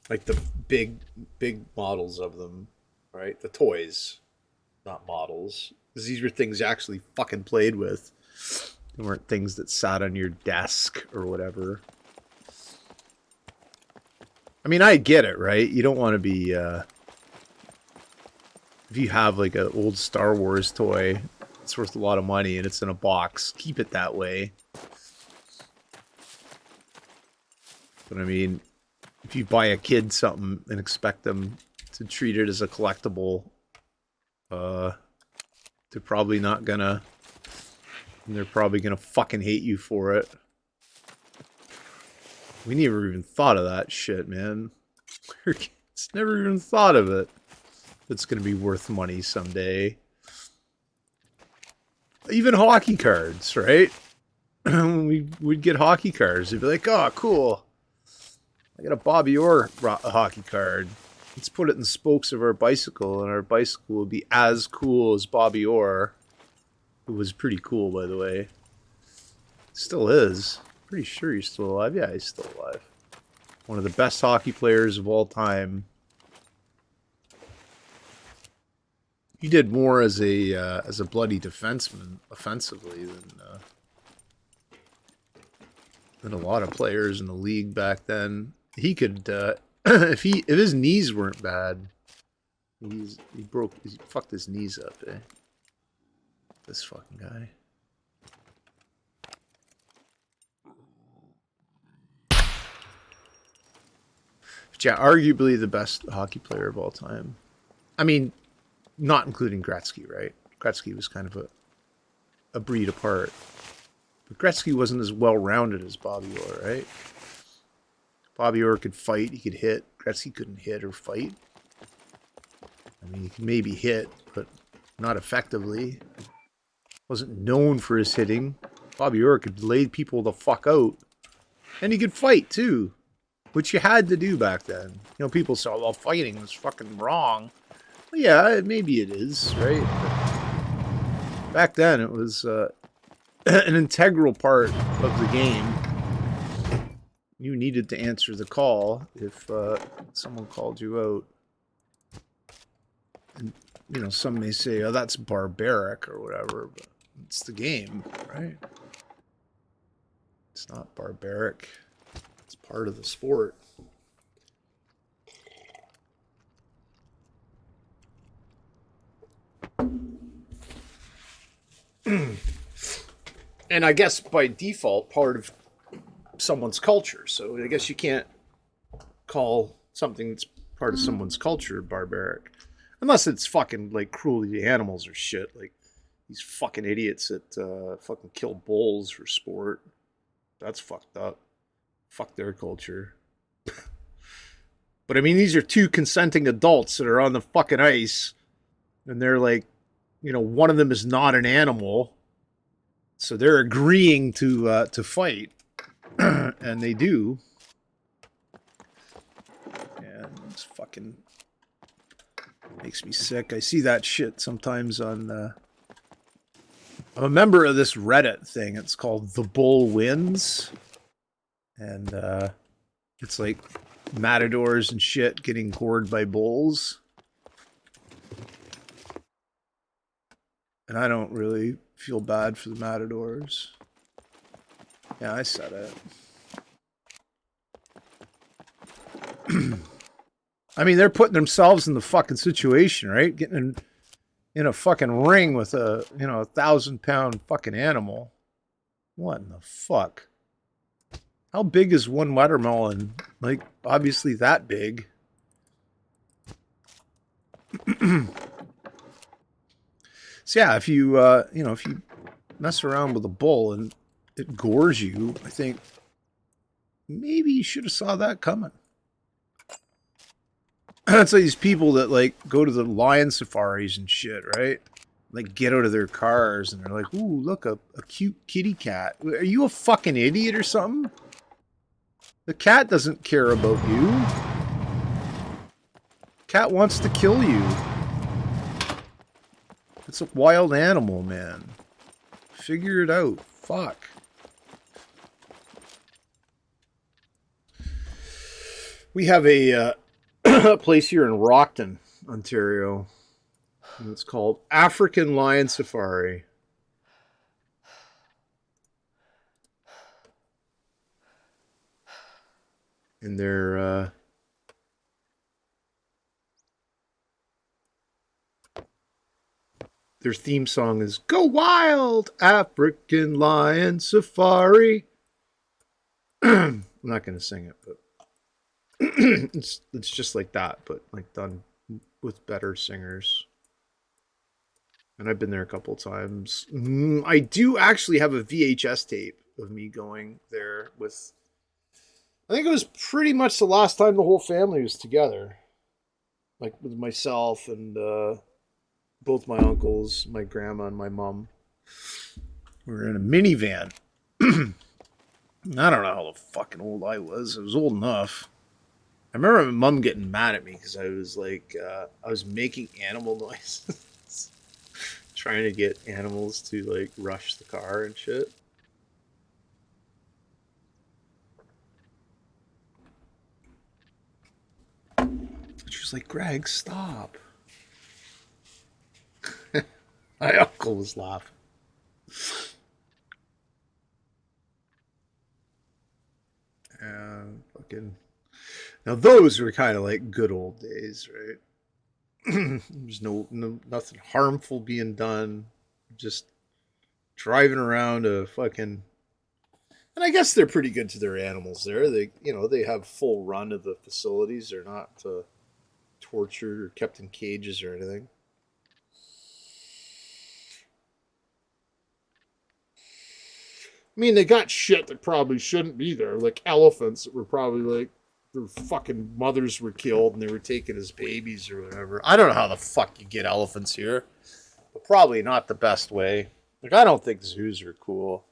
Like the big models of them, right? The toys, not models. Because these were things you actually fucking played with. They weren't things that sat on your desk or whatever. I mean, I get it, right? You don't want to be... if you have like an old Star Wars toy, it's worth a lot of money and it's in a box, keep it that way. But I mean, if you buy a kid something and expect them to treat it as a collectible, they're probably not gonna... And they're probably gonna fucking hate you for it. We never even thought of that shit, man. It's never even thought of it. It's gonna be worth money someday. Even hockey cards, right? We'd get hockey cards. They'd be like, oh, cool. I got a Bobby Orr hockey card. Let's put it in the spokes of our bicycle, and our bicycle will be as cool as Bobby Orr. Who was pretty cool, by the way. Still is. Pretty sure he's still alive. Yeah, he's still alive. One of the best hockey players of all time. He did more as a bloody defenseman offensively than than a lot of players in the league back then. He could, if his knees weren't bad, he fucked his knees up, eh? This fucking guy. But yeah, arguably the best hockey player of all time. I mean, not including Gretzky, right? Gretzky was kind of a breed apart. But Gretzky wasn't as well-rounded as Bobby Orr, right? Bobby Orr could fight, he could hit. Gretzky couldn't hit or fight. I mean, he could maybe hit, but not effectively. Wasn't known for his hitting. Bobby Orr could lay people the fuck out. And he could fight, too. Which you had to do back then. You know, people say, well, fighting was fucking wrong. Well, yeah, maybe it is, right? But back then, it was an integral part of the game. You needed to answer the call if someone called you out. And, you know, some may say, oh, that's barbaric or whatever, but it's the game, right? It's not barbaric. It's part of the sport. And I guess by default, part of someone's culture. So I guess you can't call something that's part of someone's culture barbaric. Unless it's fucking like cruelty to animals or shit. Like these fucking idiots that fucking kill bulls for sport. That's fucked up. Fuck their culture. But I mean, these are two consenting adults that are on the fucking ice. And they're like, you know, one of them is not an animal. So they're agreeing to fight. And they do. And it's fucking makes me sick. I see that shit sometimes on I'm a member of this Reddit thing. It's called The Bull Wins. And it's like matadors and shit getting gored by bulls. And I don't really feel bad for the matadors. Yeah, I said it. I mean, they're putting themselves in the fucking situation, right? Getting in a fucking ring with a, you know, 1,000-pound fucking animal. What in the fuck? How big is one watermelon? Like, obviously that big. So yeah, if you, you know, if you mess around with a bull and it gores you, I think maybe you should have saw that coming. That's like these people that like go to the lion safaris and shit, right? Like get out of their cars and they're like, ooh, look, a cute kitty cat. Are you a fucking idiot or something? The cat doesn't care about you. Cat wants to kill you. It's a wild animal, man. Figure it out. Fuck. We have a place here in Rockton, Ontario. And it's called African Lion Safari. And their theme song is "Go Wild, African Lion Safari." I'm not going to sing it, but it's just like that, but like done with better singers. And I've been there a couple times. I do actually have a VHS tape of me going there with, I think it was pretty much the last time the whole family was together. Like with myself and both my uncles, my grandma, and my mom. We were in a minivan. I don't know how fucking old I was. I was old enough. I remember my mom getting mad at me because I was like, I was making animal noises. Trying to get animals to like rush the car and shit. She was like, Greg, stop. My uncle was laughing. And fucking now those were kind of like good old days, right? There's nothing harmful being done. Just driving around a fucking, and I guess they're pretty good to their animals there. They have full run of the facilities. They're not tortured or kept in cages or anything. I mean, they got shit that probably shouldn't be there, like elephants that were probably like their fucking mothers were killed and they were taken as babies or whatever. I don't know how the fuck you get elephants here, but probably not the best way. Like, I don't think zoos are cool.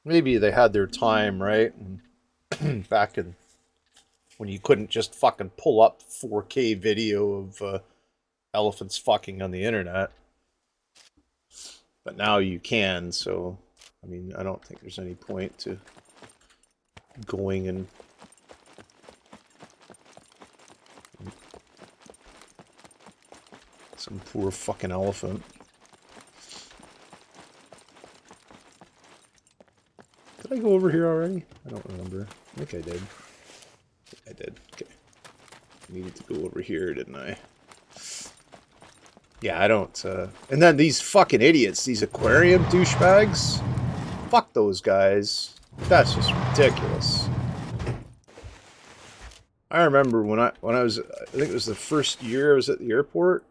Maybe they had their time, right? And back in when you couldn't just fucking pull up 4K video of elephants fucking on the internet. But now you can, so I mean, I don't think there's any point to going and some poor fucking elephant. Did I go over here already? I don't remember. I think I did. I did. Okay. I needed to go over here, didn't I? Yeah, I don't. And then these fucking idiots, these aquarium douchebags. Fuck those guys. That's just ridiculous. I remember when I was, I think it was the first year I was at the airport.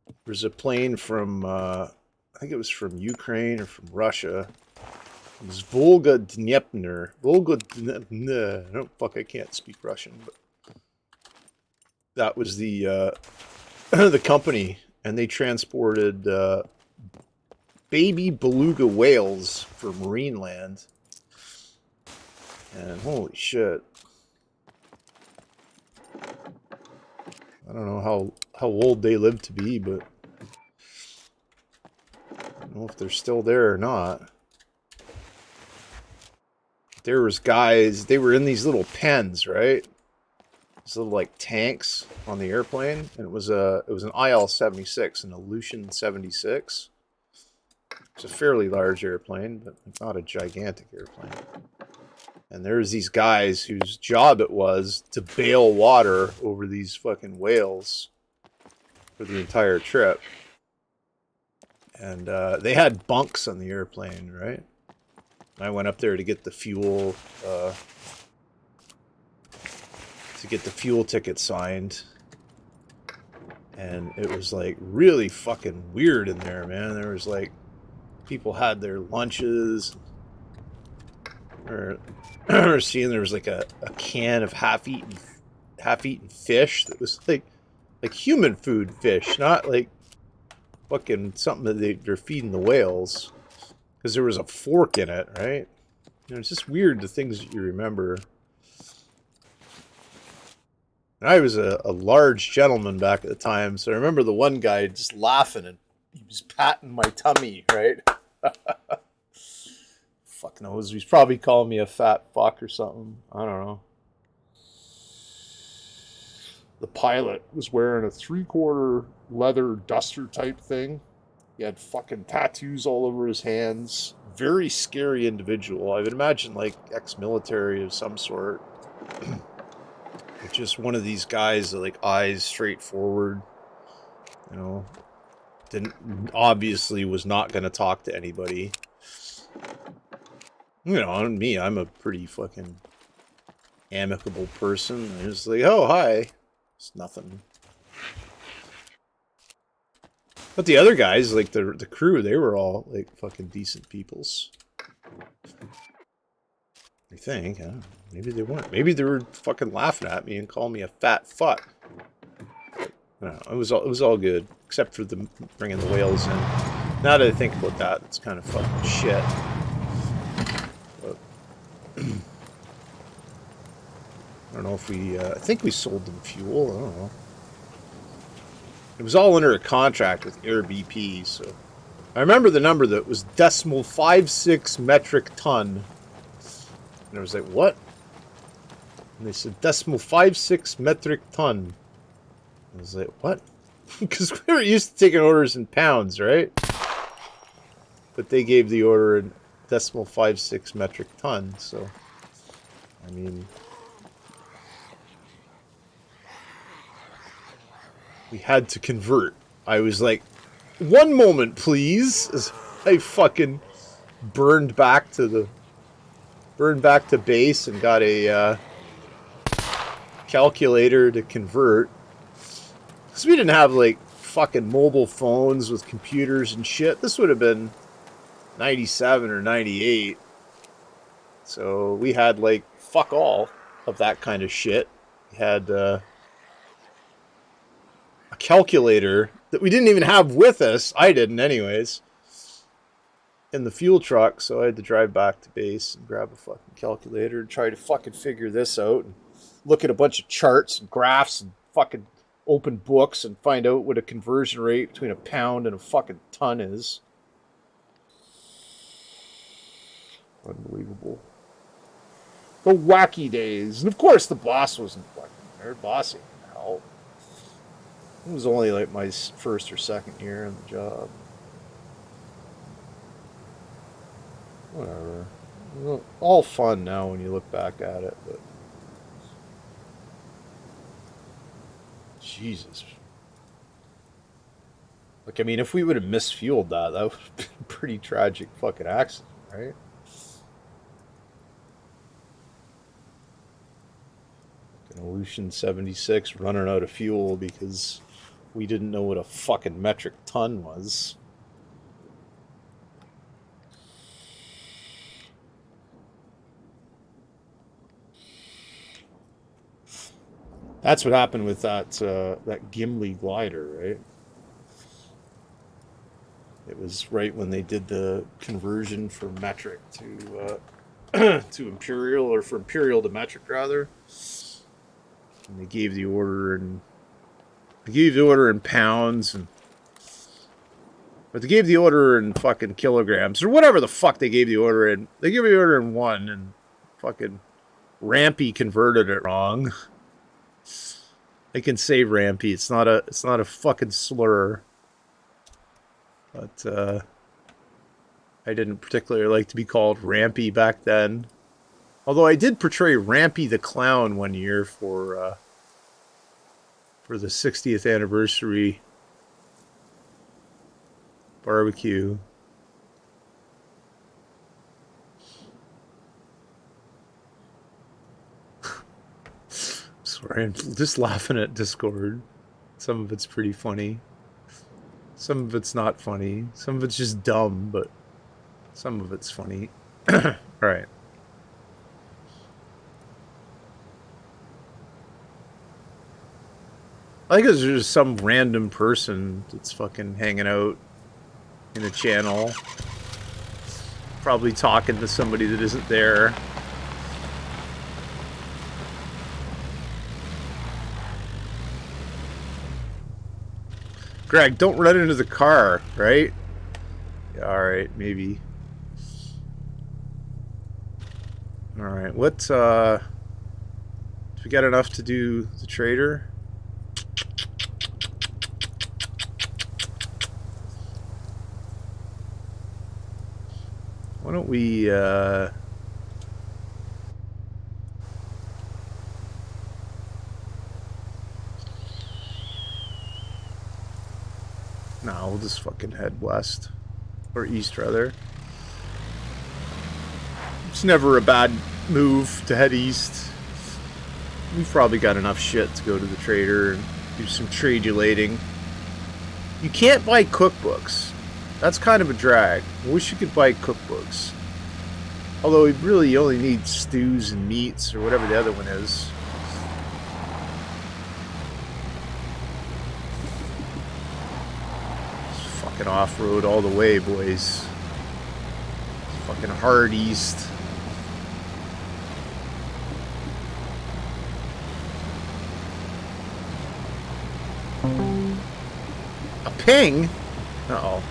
There was a plane from, I think it was from Ukraine or from Russia. It was Volga Dnepr. I can't speak Russian, but that was the the company, and they transported baby beluga whales for marine land. And holy shit. I don't know how old they live to be, but I don't know if they're still there or not. There was guys, they were in these little pens, right? These little like tanks on the airplane, and it was an IL-76, an Aleutian 76. It's a fairly large airplane, but not a gigantic airplane. And there's these guys whose job it was to bail water over these fucking whales for the entire trip. And they had bunks on the airplane, right? I went up there to get the fuel, ticket signed. And it was like really fucking weird in there, man. There was like, people had their lunches. Or seeing there was like a can of half-eaten fish that was like human food fish, not like fucking something that they're feeding the whales. Because there was a fork in it, right? It's just weird, the things that you remember. And I was a large gentleman back at the time, so I remember the one guy just laughing and he was patting my tummy, right? Fuck knows. He's probably calling me a fat fuck or something. I don't know. The pilot was wearing a 3/4 leather duster type thing. He had fucking tattoos all over his hands. Very scary individual. I would imagine like ex-military of some sort. Just one of these guys that like eyes straight forward. You know, obviously was not going to talk to anybody. You know, me, I'm a pretty fucking amicable person. I was like, oh, hi. It's nothing. But the other guys, like the crew, they were all like fucking decent peoples. I think. I don't know. Maybe they weren't. Maybe they were fucking laughing at me and calling me a fat fuck. I don't know. It was all good, except for the bringing the whales in. Now that I think about that, it's kind of fucking shit. But I don't know if we. I think we sold them fuel. I don't know. It was all under a contract with Airbnb, so I remember the number that was 0.56 metric ton. And I was like, what? And they said 0.56 metric ton. I was like, what? Because we were used to taking orders in pounds, right? But they gave the order in 0.56 metric ton, so I mean, we had to convert. I was like, one moment, please, as I fucking burned back to base and got a calculator to convert. Because we didn't have like fucking mobile phones with computers and shit. This would have been 97 or 98. So we had like fuck all of that kind of shit. We had a calculator that we didn't even have with us. I didn't anyways. In the fuel truck, so I had to drive back to base and grab a fucking calculator and try to fucking figure this out and look at a bunch of charts and graphs and fucking open books and find out what a conversion rate between a pound and a fucking ton is. Unbelievable. The wacky days. And of course the boss wasn't fucking there. Boss ain't hell. It was only like my first or second year on the job. Whatever. All fun now when you look back at it, but Jesus. Like, I mean, if we would have misfueled that would have been a pretty tragic fucking accident, right? An Aleutian 76 running out of fuel because we didn't know what a fucking metric ton was. That's what happened with that Gimli glider, right? It was right when they did the conversion from metric to to imperial, or from imperial to metric rather. And they gave the order in pounds, but they gave the order in fucking kilograms or whatever the fuck they gave the order in. They gave the order in one, and fucking Rampy converted it wrong. I can say Rampy. It's not a fucking slur. But I didn't particularly like to be called Rampy back then. Although I did portray Rampy the Clown one year for the 60th anniversary barbecue. Sorry, I'm just laughing at Discord. Some of it's pretty funny. Some of it's not funny. Some of it's just dumb, but some of it's funny. Alright. I think there's just some random person that's fucking hanging out in a channel. Probably talking to somebody that isn't there. Greg, don't run into the car, right? Yeah, alright, maybe. Alright, what, do we got enough to do the trader? Why don't we, no, we'll just fucking head west. Or east, rather. It's never a bad move to head east. We've probably got enough shit to go to the trader and do some tradulating. You can't buy cookbooks. That's kind of a drag. I wish you could buy cookbooks. Although we really only need stews and meats or whatever the other one is. Fucking off-road all the way, boys. Fucking hard east. A ping? Uh-oh.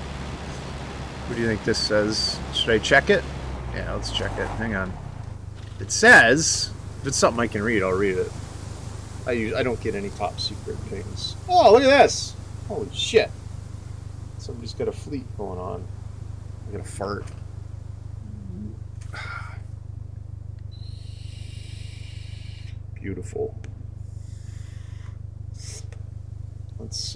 What do you think this says? Should I check it? Yeah, let's check it. Hang on. It says, if it's something I can read, I'll read it. I don't get any top secret pings. Oh, look at this! Holy shit. Somebody's got a fleet going on. I'm gonna fart. Beautiful. Let's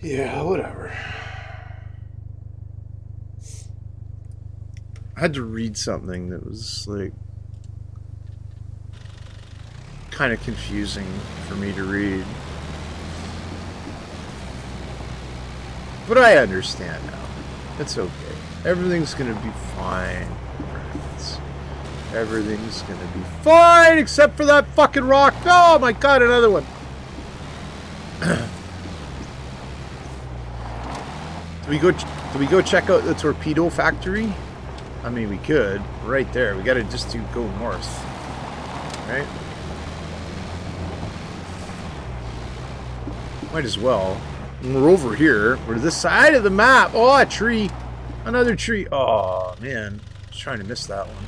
yeah, whatever. I had to read something that was like kind of confusing for me to read. But I understand now. It's okay. Everything's gonna be fine, friends. Everything's gonna be fine except for that fucking rock. Oh my god, another one. Do we go check out the torpedo factory? I mean, we could. Right there. We gotta just go north. Right? Might as well. And we're over here. We're to this side of the map. Oh, a tree. Another tree. Oh, man. I was trying to miss that one.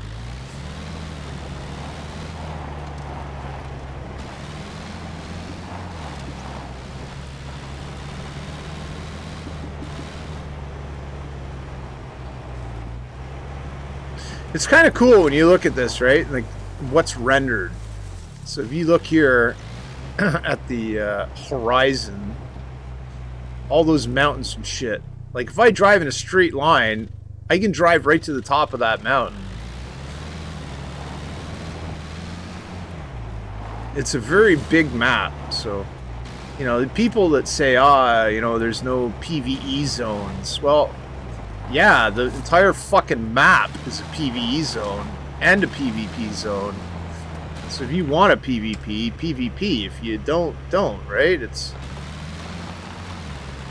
It's kind of cool when you look at this, right? Like, what's rendered. So if you look here at the horizon, all those mountains and shit. Like, if I drive in a straight line, I can drive right to the top of that mountain. It's a very big map, so, you know, the people that say, you know, there's no PvE zones. Well, yeah, the entire fucking map is a PvE zone and a PvP zone. So if you want a PvP, PvP. If you don't, right? It's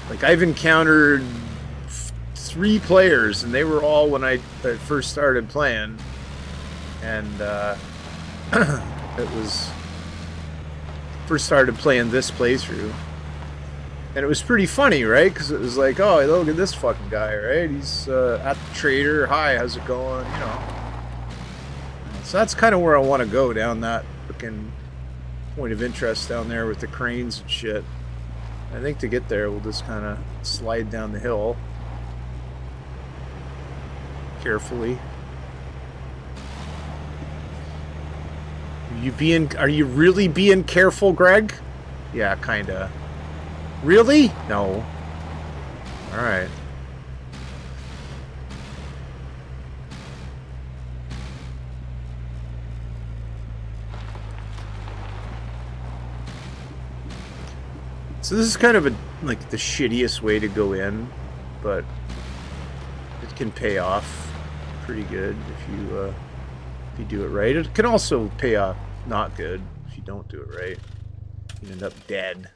like I've encountered 3 players, and they were all when I first started playing, and it was first started playing this playthrough. And it was pretty funny, right? Because it was like, oh, look at this fucking guy, right? He's at the trader. Hi, how's it going? You know. So that's kind of where I want to go, down that freaking point of interest down there with the cranes and shit. I think to get there, we'll just kind of slide down the hill carefully. Are you really being careful, Greg? Yeah, kinda. Really? No. Alright. So this is kind of like the shittiest way to go in, but it can pay off pretty good if you do it right. It can also pay off not good if you don't do it right. You end up dead.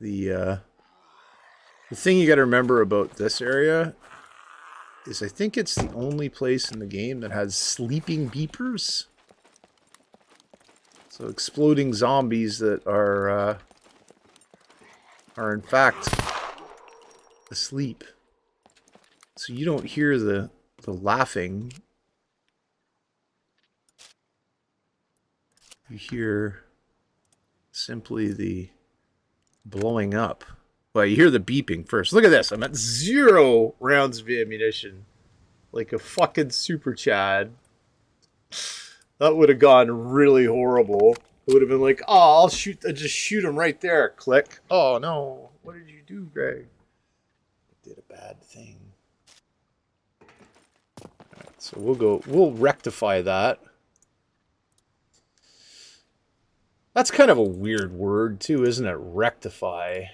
The thing you got to remember about this area is I think it's the only place in the game that has sleeping beepers. So exploding zombies that are in fact asleep. So you don't hear the laughing. You hear simply the blowing up. Well, you hear the beeping first. Look at this. I'm at 0 rounds of ammunition. Like a fucking super Chad. That would have gone really horrible. It would have been like, oh, I'll just shoot him right there. Click. Oh, no. What did you do, Greg? I did a bad thing. Alright, so we'll rectify that. That's kind of a weird word, too, isn't it? Rectify.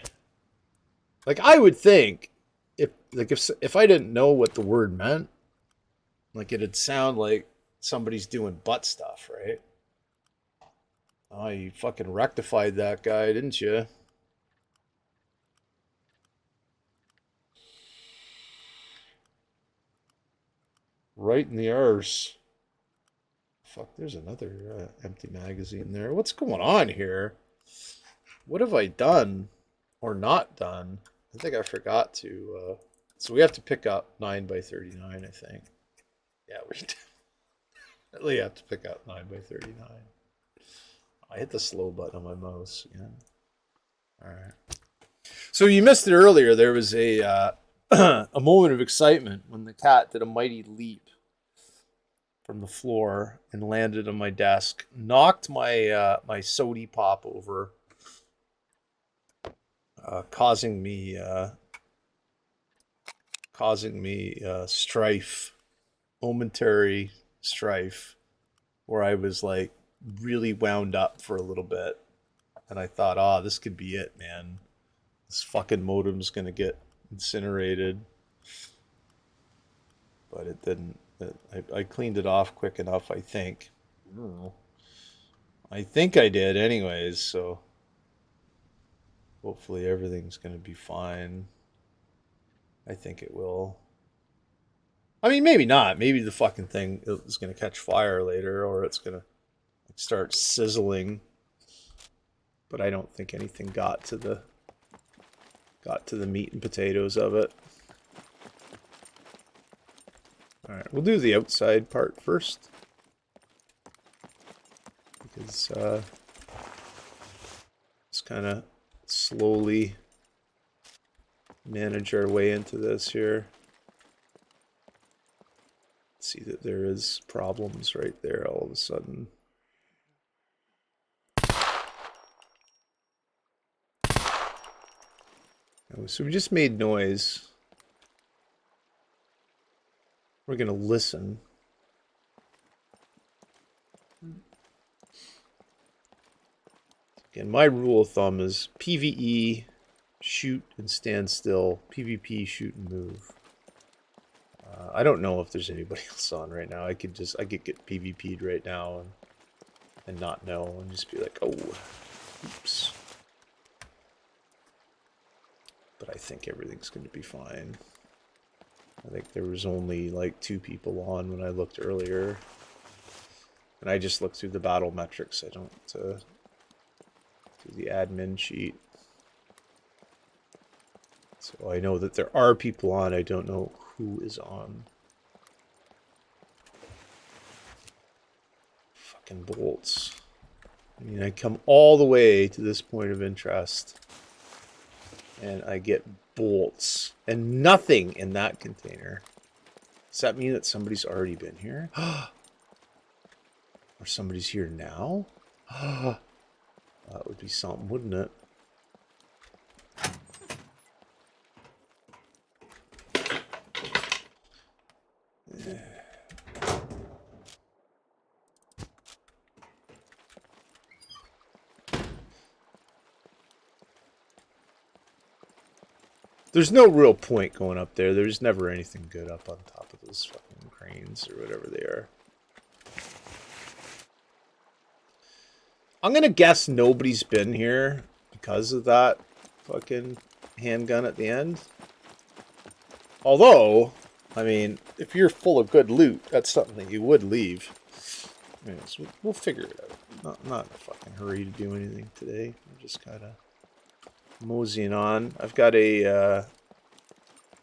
Like, I would think, if like if I didn't know what the word meant, like it'd sound like somebody's doing butt stuff, right? Oh, you fucking rectified that guy, didn't you? Right in the arse. Fuck, there's another empty magazine there. What's going on here? What have I done or not done? I think I forgot to. So we have to pick up 9 by 39, I think. Yeah, we definitely have to pick up 9 by 39. I hit the slow button on my mouse again. All right. So you missed it earlier. There was a a moment of excitement when the cat did a mighty leap from the floor and landed on my desk, knocked my sody pop over, causing me strife, momentary strife, where I was like really wound up for a little bit, and I thought, oh, this could be it, man. This fucking modem's gonna get incinerated, but it didn't. I cleaned it off quick enough, I think. I think I did, anyways. So hopefully everything's gonna be fine. I think it will. I mean, maybe not. Maybe the fucking thing is gonna catch fire later, or it's gonna start sizzling. But I don't think anything got to the meat and potatoes of it. All right, we'll do the outside part first, because just kind of slowly manage our way into this here. See that there is problems right there all of a sudden. So we just made noise. We're gonna listen. Again, my rule of thumb is PvE, shoot and stand still. PvP, shoot and move. I don't know if there's anybody else on right now. I could get PvP'd right now and not know and just be like, oh, oops. But I think everything's going to be fine. I think there was only like 2 people on when I looked earlier. And I just looked through the battle metrics. I don't do the admin sheet. So I know that there are people on. I don't know who is on. Fucking bolts. I mean, I come all the way to this point of interest, and I get bolts and nothing in that container. Does that mean that somebody's already been here? Or somebody's here now? That would be something, wouldn't it? There's no real point going up there. There's never anything good up on top of those fucking cranes or whatever they are. I'm gonna guess nobody's been here because of that fucking handgun at the end. Although, I mean, if you're full of good loot, that's something that you would leave. Anyways, we'll figure it out. Not in a fucking hurry to do anything today. I'm just kind of moseying on. I've got a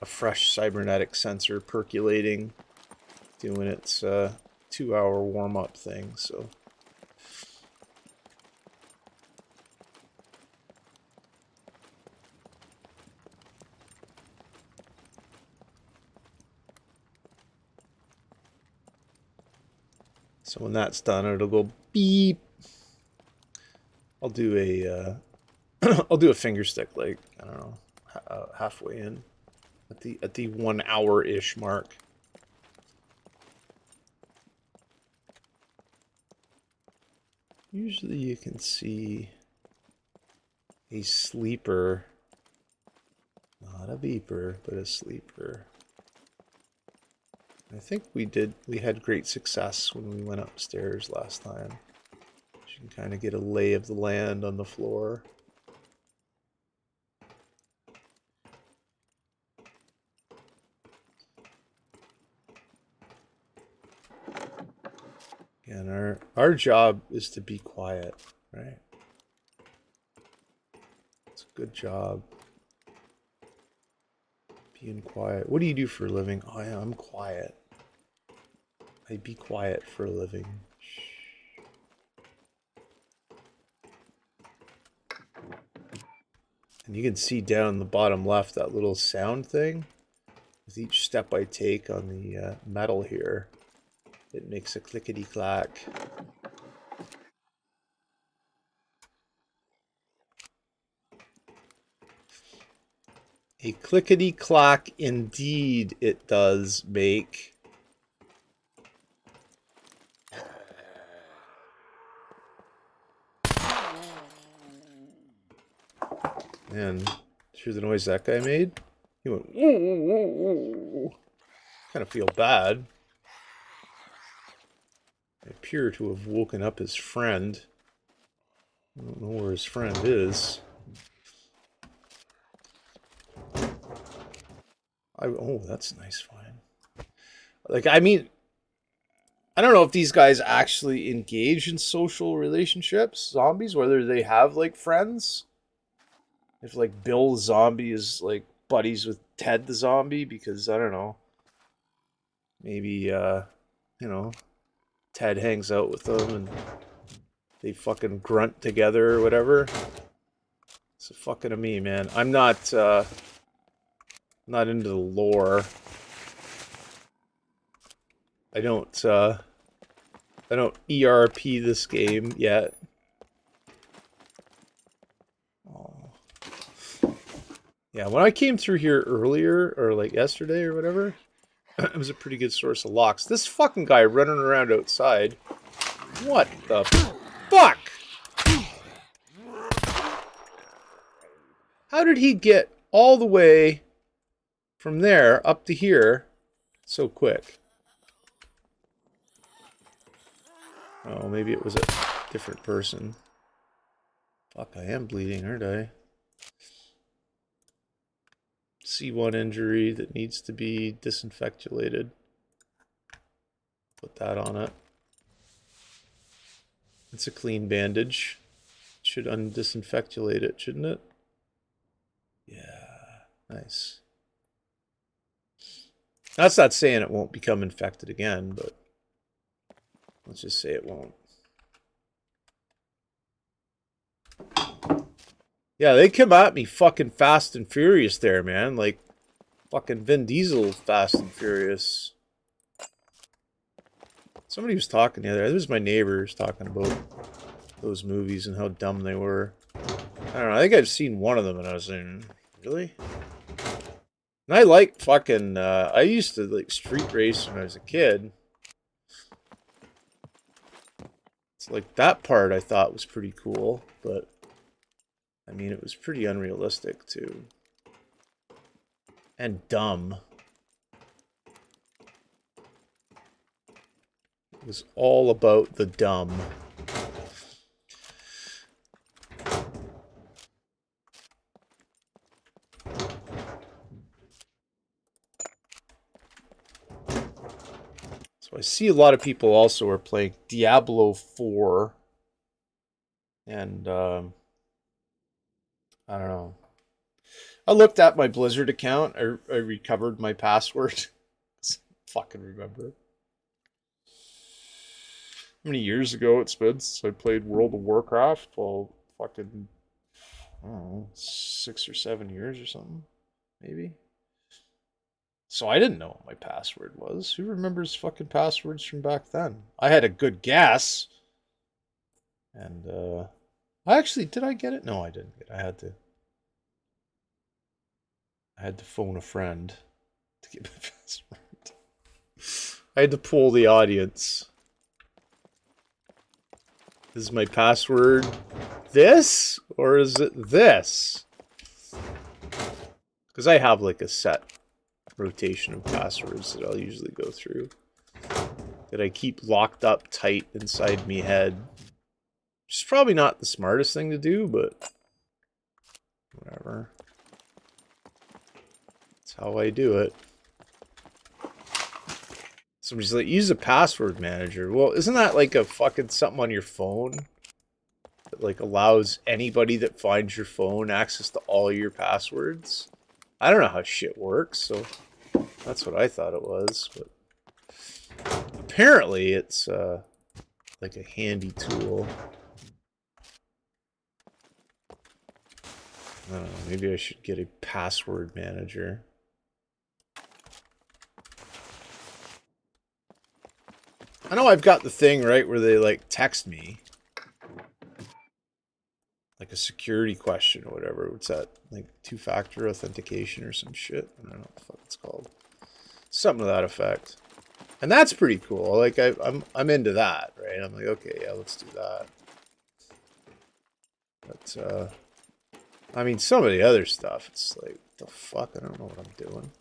fresh cybernetic sensor percolating, doing its 2-hour warm-up thing, so. So when that's done, it'll go beep. I'll do a I'll do a finger stick, like, I don't know, halfway in at the 1 hour-ish mark. Usually you can see a sleeper Not a beeper, but a sleeper. I think we had great success when we went upstairs last time. You can kind of get a lay of the land on the floor. And our job is to be quiet, right? It's a good job. Being quiet. What do you do for a living? Oh yeah, I'm quiet. I be quiet for a living. Shh. And you can see down the bottom left that little sound thing. With each step I take on the metal here, it makes a clickety-clack. A clickety-clack indeed it does make. And hear the noise that guy made? He went, whoa, whoa, whoa, whoa. Kind of feel bad. I appear to have woken up his friend. I don't know where his friend is. Oh, that's a nice find. Like, I mean, I don't know if these guys actually engage in social relationships, zombies, whether they have, like, friends. If, like, Bill the zombie is, like, buddies with Ted the zombie, because, I don't know. Maybe, you know, Ted hangs out with them and they fucking grunt together or whatever. It's a fucking of me, man. I'm not into the lore. I don't ERP this game yet. Oh. Yeah, when I came through here earlier, or like yesterday or whatever, it was a pretty good source of locks. This fucking guy running around outside. What the fuck? How did he get all the way from there up to here so quick? Oh, maybe it was a different person. Fuck, I am bleeding, aren't I? C1 injury that needs to be disinfectulated. Put that on it. It's a clean bandage. It should undisinfectulate it, shouldn't it? Yeah, nice. That's not saying it won't become infected again, but let's just say it won't. Yeah, they come at me fucking fast and furious there, man. Like, fucking Vin Diesel Fast and Furious. Somebody was talking the other day. This was my neighbors talking about those movies and how dumb they were. I don't know. I think I've seen one of them and I was like, really? And I like fucking, I used to like street race when I was a kid. It's like that part I thought was pretty cool, but I mean, it was pretty unrealistic too. And dumb. It was all about the dumb. So I see a lot of people also are playing Diablo 4. And, I don't know. I looked at my Blizzard account. I recovered my password. Fucking remember. How many years ago it's been since I played World of Warcraft? Well, fucking, I don't know, 6 or 7 years or something, maybe. So I didn't know what my password was. Who remembers fucking passwords from back then? I had a good guess. And, I actually, did I get it? No, I didn't get it. I had to phone a friend to get my password. I had to pull the audience. Is my password this? Or is it this? Because I have like a set rotation of passwords that I'll usually go through. That I keep locked up tight inside me head. Which is probably not the smartest thing to do, but whatever. That's how I do it. Somebody's like, use a password manager. Well, isn't that like a fucking something on your phone? That like allows anybody that finds your phone access to all your passwords? I don't know how shit works, so that's what I thought it was, but apparently it's like a handy tool. I don't know, maybe I should get a password manager. I know I've got the thing, right, where they like text me. Like a security question or whatever. What's that? Like two-factor authentication or some shit? I don't know what the fuck it's called. Something to that effect. And that's pretty cool. Like I'm into that, right? I'm like, okay, yeah, let's do that. But I mean, some of the other stuff, it's like, what the fuck? I don't know what I'm doing.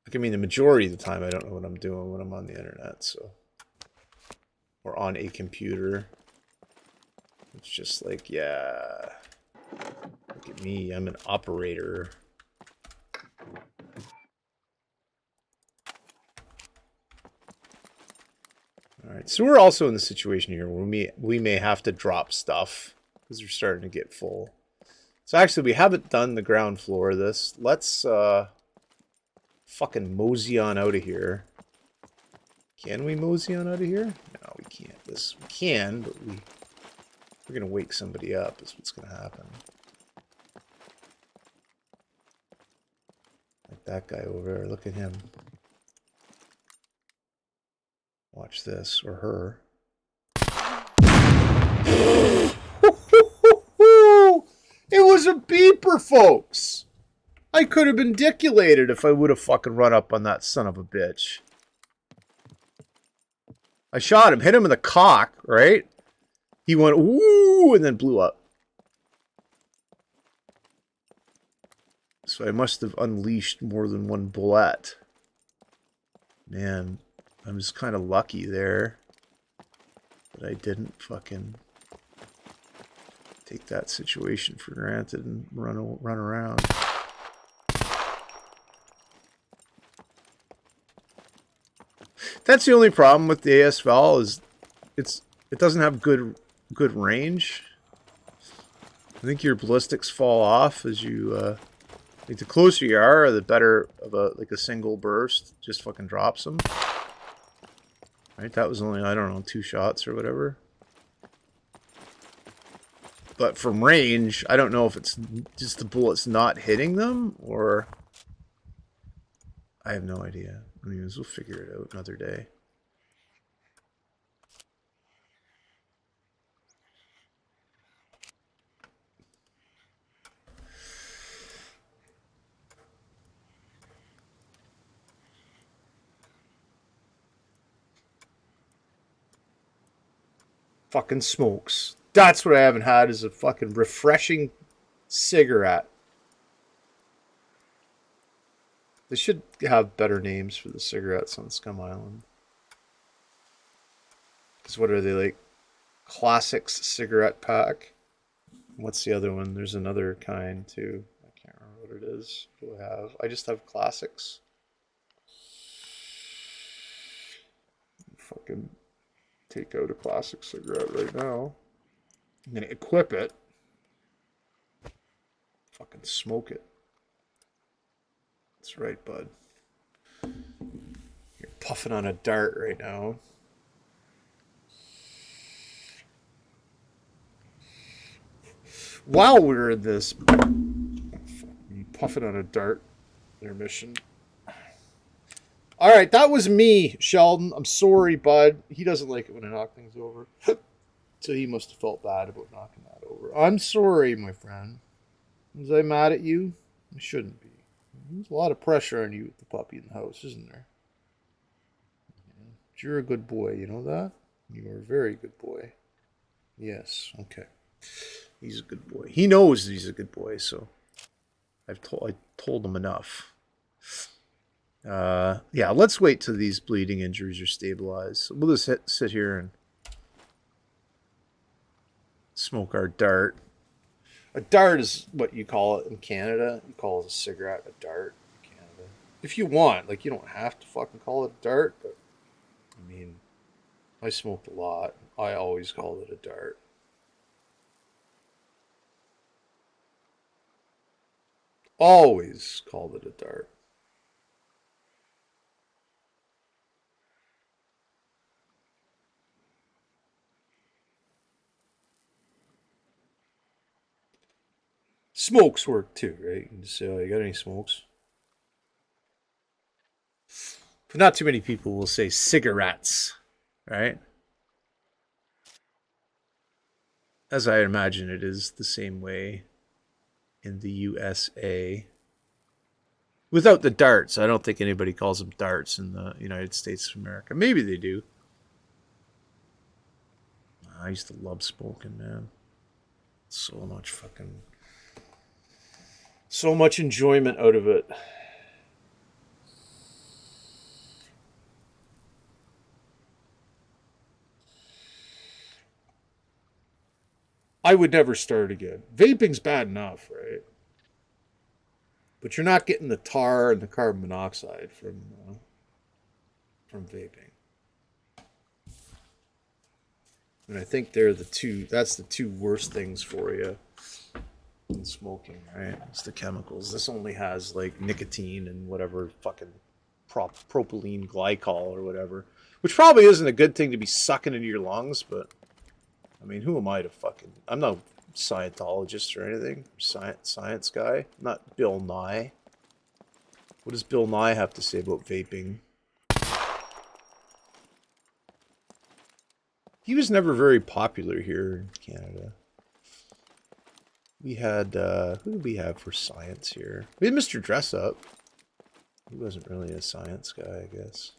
Like, I mean, the majority of the time, I don't know what I'm doing when I'm on the internet, so. Or on a computer. It's just like, yeah. Look at me, I'm an operator. Alright, so we're also in the situation here where we may have to drop stuff because we're starting to get full. So actually, we haven't done the ground floor of this. Let's fucking mosey on out of here. Can we mosey on out of here? No, we can't. We can, but we're gonna wake somebody up is what's gonna happen. Like that guy over there, look at him. Watch this, or her. It was a beeper, folks! I could have been diculated if I would have fucking run up on that son of a bitch. I shot him, hit him in the cock, right? He went, ooh, and then blew up. So I must have unleashed more than one bullet. Man, I'm just kind of lucky there that I didn't fucking take that situation for granted and run around. That's the only problem with the ASVAL is it doesn't have good range. I think your ballistics fall off as you like the closer you are, the better of a single burst just fucking drops them. Right, that was only, I don't know, 2 shots or whatever. But from range, I don't know if it's just the bullets not hitting them or I have no idea. I mean, we'll figure it out another day. Fucking smokes. That's what I haven't had is a fucking refreshing cigarette. They should have better names for the cigarettes on Scum Island. Because what are they like? Classics cigarette pack. What's the other one? There's another kind too. I can't remember what it is. What do I have? I just have classics. Fucking take out a classic cigarette right now. I'm gonna equip it. Fucking smoke it. That's right, bud. You're puffing on a dart right now. While we're in this puffing on a dart intermission. Alright, that was me, Sheldon. I'm sorry, bud. He doesn't like it when I knock things over. So he must have felt bad about knocking that over. I'm sorry, my friend. Was I mad at you? I shouldn't be. There's a lot of pressure on you with the puppy in the house, isn't there? But you're a good boy, you know that? You are a very good boy. Yes, okay. He's a good boy. He knows he's a good boy, so I told him enough. Yeah, let's wait till these bleeding injuries are stabilized. We'll just sit here and smoke our dart. A dart is what you call it in Canada. You call it a cigarette a dart in Canada. If you want, like, you don't have to fucking call it a dart, but I mean, I smoked a lot. I always called it a dart. Always called it a dart. Smokes work too, right? You can just say, oh, you got any smokes? But not too many people will say cigarettes, right? As I imagine it is the same way in the USA. Without the darts, I don't think anybody calls them darts in the United States of America. Maybe they do. I used to love smoking, man. So much enjoyment out of it. I would never start again. Vaping's bad enough, right? But you're not getting the tar and the carbon monoxide from vaping. And I think that's the two worst things for you in smoking, right? It's the chemicals. This only has like nicotine and whatever fucking propylene glycol or whatever, which probably isn't a good thing to be sucking into your lungs, but I mean, who am I to fucking... I'm no Scientologist or anything. Science guy. I'm not Bill Nye. What does Bill Nye have to say about vaping? He was never very popular here in Canada. We had, who did we have for science here? We had Mr. Dress Up. He wasn't really a science guy, I guess.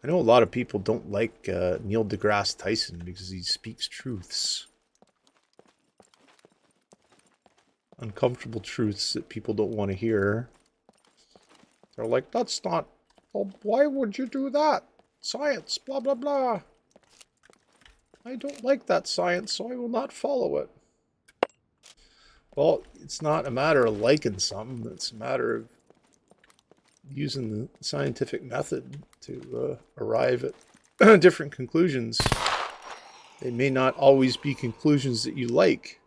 I know a lot of people don't like Neil deGrasse Tyson because he speaks truths. Uncomfortable truths that people don't want to hear. They're like, that's not... Well, why would you do that? Science, blah, blah, blah. I don't like that science, so I will not follow it. Well, it's not a matter of liking something. It's a matter of using the scientific method to arrive at different conclusions. They may not always be conclusions that you like.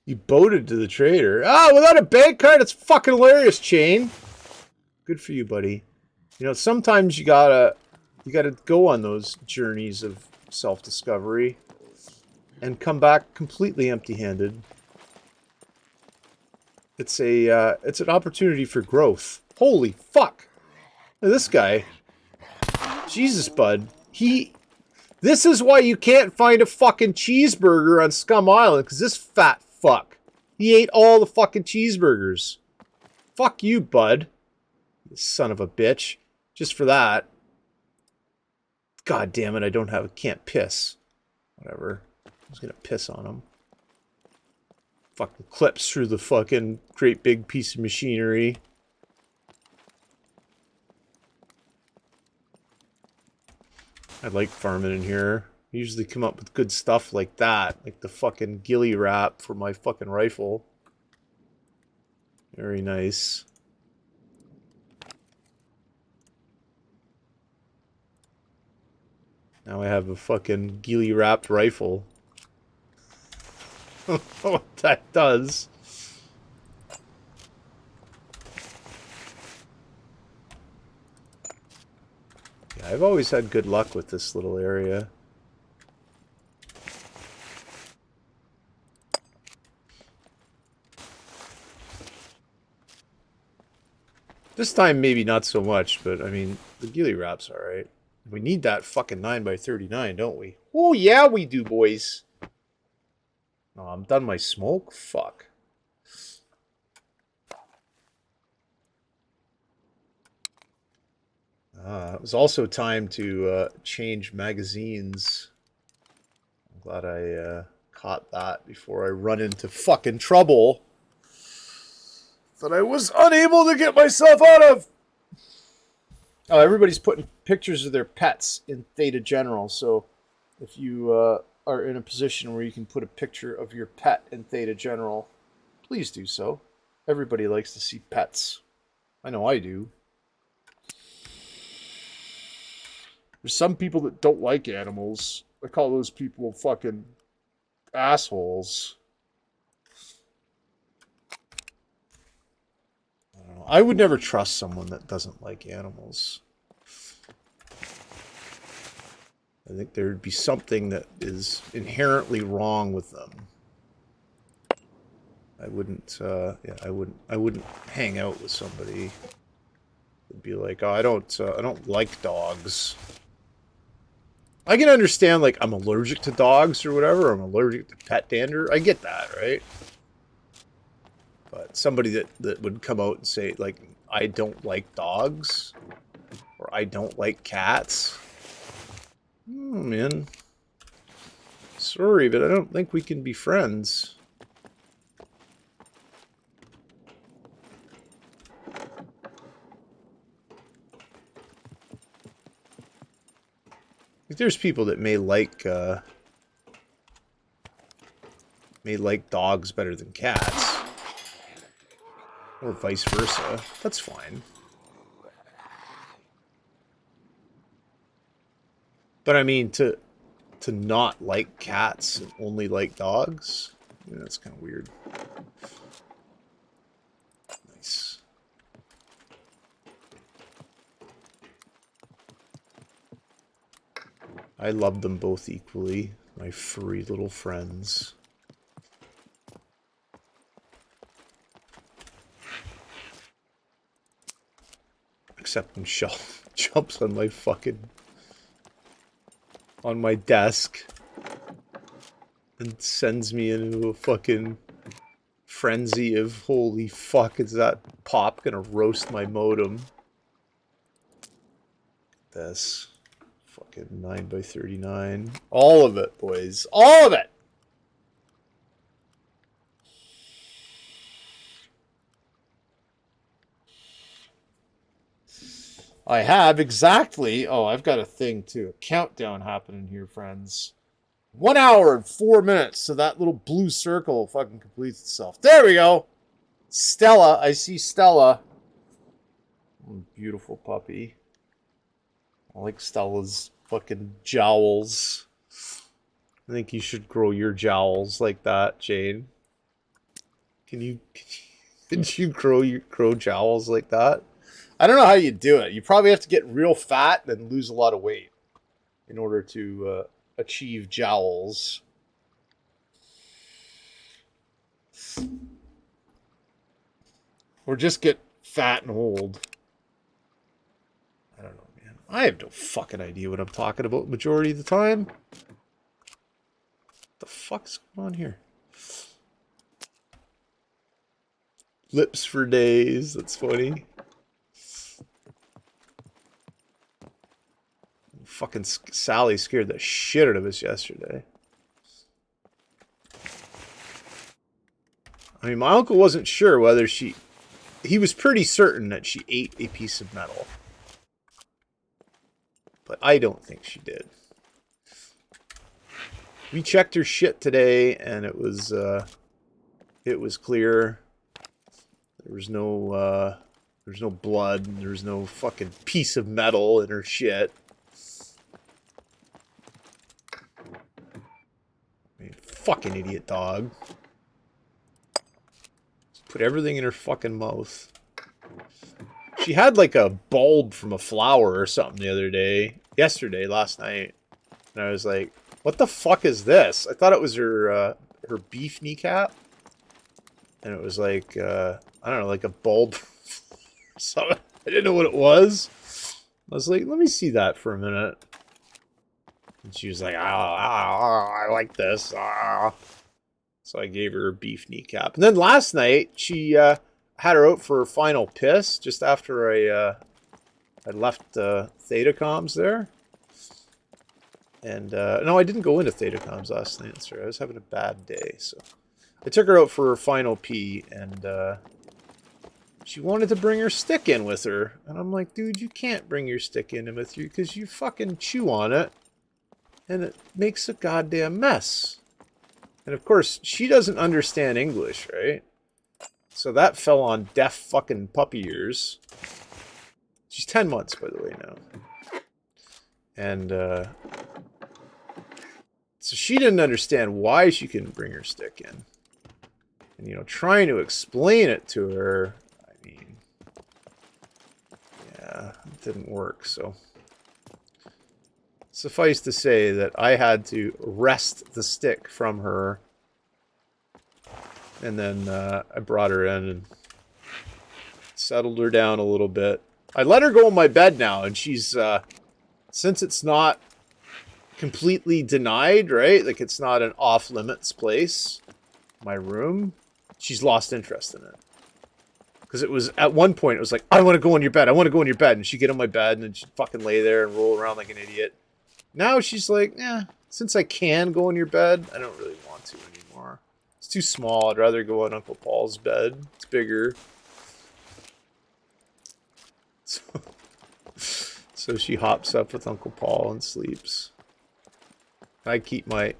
You boated to the trader. Ah, without a bank card? It's fucking hilarious, Chain. Good for you, buddy. You know, sometimes you gotta go on those journeys of self-discovery and come back completely empty-handed. It's an opportunity for growth. Holy fuck! Look at this guy. Jesus, bud. This is why you can't find a fucking cheeseburger on Scum Island, because this fat fuck. He ate all the fucking cheeseburgers. Fuck you, bud. You son of a bitch. Just for that. God damn it, I can't piss. Whatever. I was gonna piss on him. Fucking clips through the fucking great big piece of machinery. I like farming in here. I usually come up with good stuff like that. Like the fucking ghillie wrap for my fucking rifle. Very nice. Now I have a fucking ghillie wrapped rifle. What that does. Yeah, I've always had good luck with this little area. This time, maybe not so much, but I mean, the ghillie wrap's alright. We need that fucking 9x39, don't we? Oh, yeah, we do, boys. Oh, I'm done my smoke? Fuck. It was also time to change magazines. I'm glad I caught that before I run into fucking trouble that I was unable to get myself out of. Oh, everybody's putting pictures of their pets in Theta General, so if you are in a position where you can put a picture of your pet in Theta General, please do so. Everybody likes to see pets. I know I do. There's some people that don't like animals. I call those people fucking assholes. I don't know. I would never trust someone that doesn't like animals. I think there would be something that is inherently wrong with them. I wouldn't, I wouldn't hang out with somebody. It'd be like, oh, I don't like dogs. I can understand, like, I'm allergic to dogs or whatever. I'm allergic to pet dander. I get that, right? But somebody that would come out and say, like, I don't like dogs or I don't like cats. Oh, man. Sorry, but I don't think we can be friends. There's people that may like dogs better than cats, or vice versa. That's fine. But I mean, to not like cats and only like dogs, yeah, that's kind of weird. Nice. I love them both equally, my furry little friends. Except when Shell jumps on my fucking... on my desk and sends me into a fucking frenzy of holy fuck, is that pop gonna roast my modem? This fucking 9x39. All of it, boys. All of it! I have exactly... Oh, I've got a thing too. A countdown happening here, friends. 1 hour and 4 minutes, so that little blue circle fucking completes itself. There we go! Stella. I see Stella. Beautiful puppy. I like Stella's fucking jowls. I think you should grow your jowls like that, Jane. Can you grow jowls like that? I don't know how you do it. You probably have to get real fat and lose a lot of weight in order to achieve jowls. Or just get fat and old. I don't know, man. I have no fucking idea what I'm talking about majority of the time. What the fuck's going on here? Lips for days. That's funny. Fucking Sally scared the shit out of us yesterday. I mean, my uncle wasn't sure whether he was pretty certain that she ate a piece of metal. But I don't think she did. We checked her shit today, and it was clear. There was no blood, and there was no fucking piece of metal in her shit. I mean, fucking idiot dog. Just put everything in her fucking mouth. She had like a bulb from a flower or something the other day. Last night. And I was like, what the fuck is this? I thought it was her beef kneecap. And it was like, I don't know, like a bulb. Something. I didn't know what it was. I was like, let me see that for a minute. And she was like, I like this. So I gave her a beef kneecap. And then last night, she had her out for her final piss just after I left Theta Comms there. And no, I didn't go into Theta Comms last night. Sorry, I was having a bad day. So I took her out for her final pee, and she wanted to bring her stick in with her. And I'm like, dude, you can't bring your stick in with you because you fucking chew on it. And it makes a goddamn mess. And of course, she doesn't understand English, right? So that fell on deaf fucking puppy ears. She's 10 months, by the way, now. And so she didn't understand why she couldn't bring her stick in. And, you know, trying to explain it to her, I mean, yeah, it didn't work, so. Suffice to say that I had to wrest the stick from her, and then I brought her in and settled her down a little bit. I let her go in my bed now, and she's, since it's not completely denied, right? Like, it's not an off-limits place, my room, she's lost interest in it. Because it was, at one point, it was like, I want to go in your bed, I want to go in your bed, and she'd get on my bed, and then she'd fucking lay there and roll around like an idiot. Now she's like, yeah, since I can go in your bed, I don't really want to anymore. It's too small. I'd rather go in Uncle Paul's bed. It's bigger. So she hops up with Uncle Paul and sleeps. I keep my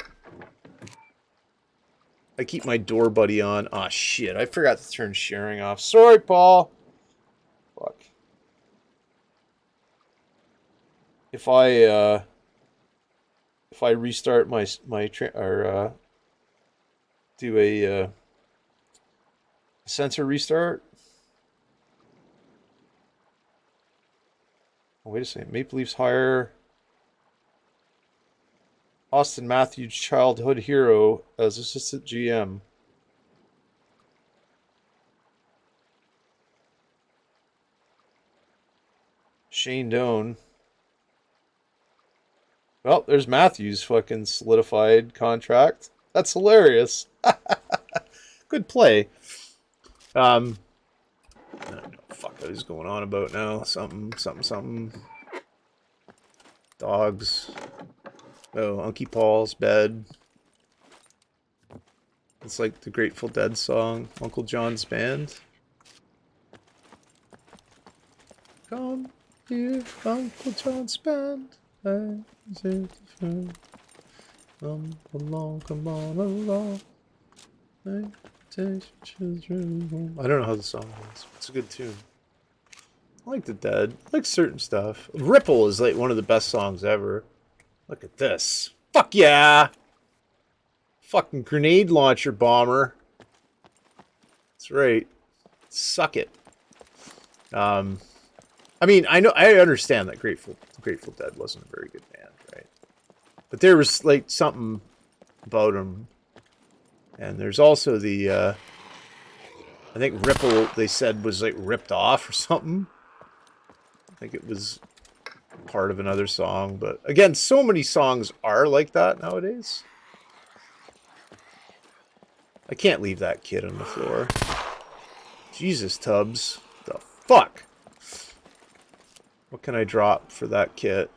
door buddy on. Aw, shit. I forgot to turn sharing off. Sorry, Paul. Fuck. If I restart do a sensor restart. Oh, wait a second. Maple Leafs hire Austin Matthews, childhood hero, as assistant GM. Shane Doan. Well, there's Matthews' fucking solidified contract. That's hilarious. Good play. I don't know what the fuck is going on about now. Something. Dogs. Oh, Unky Paul's bed. It's like the Grateful Dead song, Uncle John's Band. Come here, Uncle John's Band. Come along. Children. I don't know how the song is. It's a good tune. I like the Dead. I like certain stuff. Ripple is like one of the best songs ever. Look at this. Fuck yeah! Fucking grenade launcher bomber. That's right. Suck it. I mean, I understand that Grateful Dead wasn't a very good band, right? But there was like something about them. And there's also the, I think Ripple, they said, was like ripped off or something. I think it was part of another song. But again, so many songs are like that nowadays. I can't leave that kid on the floor. Jesus, Tubbs. The fuck? What can I drop for that kit?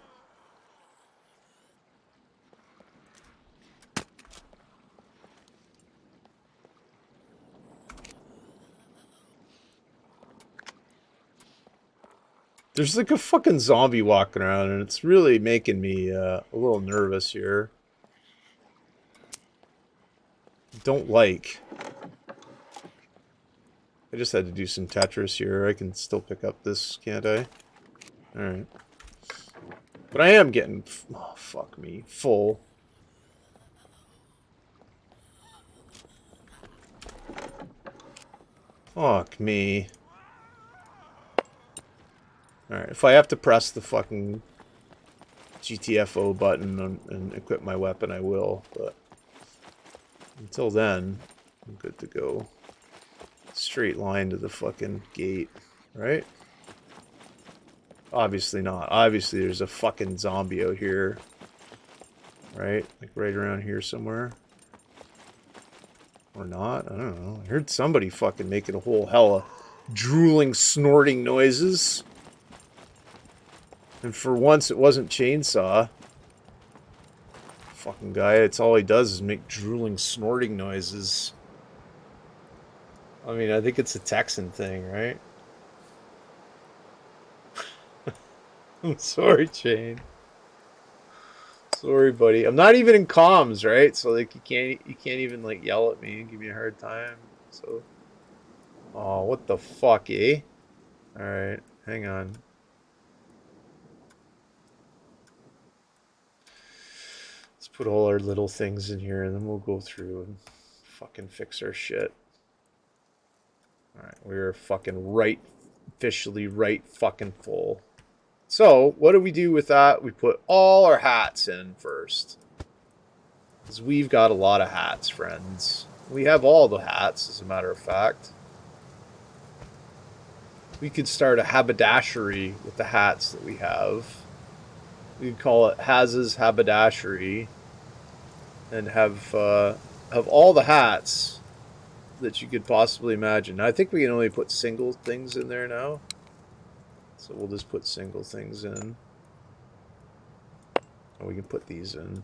There's like a fucking zombie walking around, and it's really making me a little nervous here. Don't like. I just had to do some Tetris here. I can still pick up this, can't I? Alright. But I am getting, oh, fuck me, full. Fuck me. Alright, if I have to press the fucking GTFO button and equip my weapon, I will, but until then, I'm good to go. Straight line to the fucking gate, right? Obviously not. Obviously there's a fucking zombie out here. Right? Like right around here somewhere. Or not? I don't know. I heard somebody fucking making a whole hell of drooling, snorting noises. And for once it wasn't Chainsaw. Fucking guy, it's all he does is make drooling, snorting noises. I mean, I think it's a Texan thing, right? I'm sorry, Chain. Sorry, buddy. I'm not even in comms, right? So like you can't even like yell at me and give me a hard time. So oh, what the fuck, eh? Alright, hang on. Let's put all our little things in here and then we'll go through and fucking fix our shit. Alright, we're fucking right, officially right fucking full. So, what do we do with that? We put all our hats in first. Because we've got a lot of hats, friends. We have all the hats, as a matter of fact. We could start a haberdashery with the hats that we have. We could call it Haz's Haberdashery. And have all the hats that you could possibly imagine. I think we can only put single things in there now. So we'll just put single things in. And we can put these in.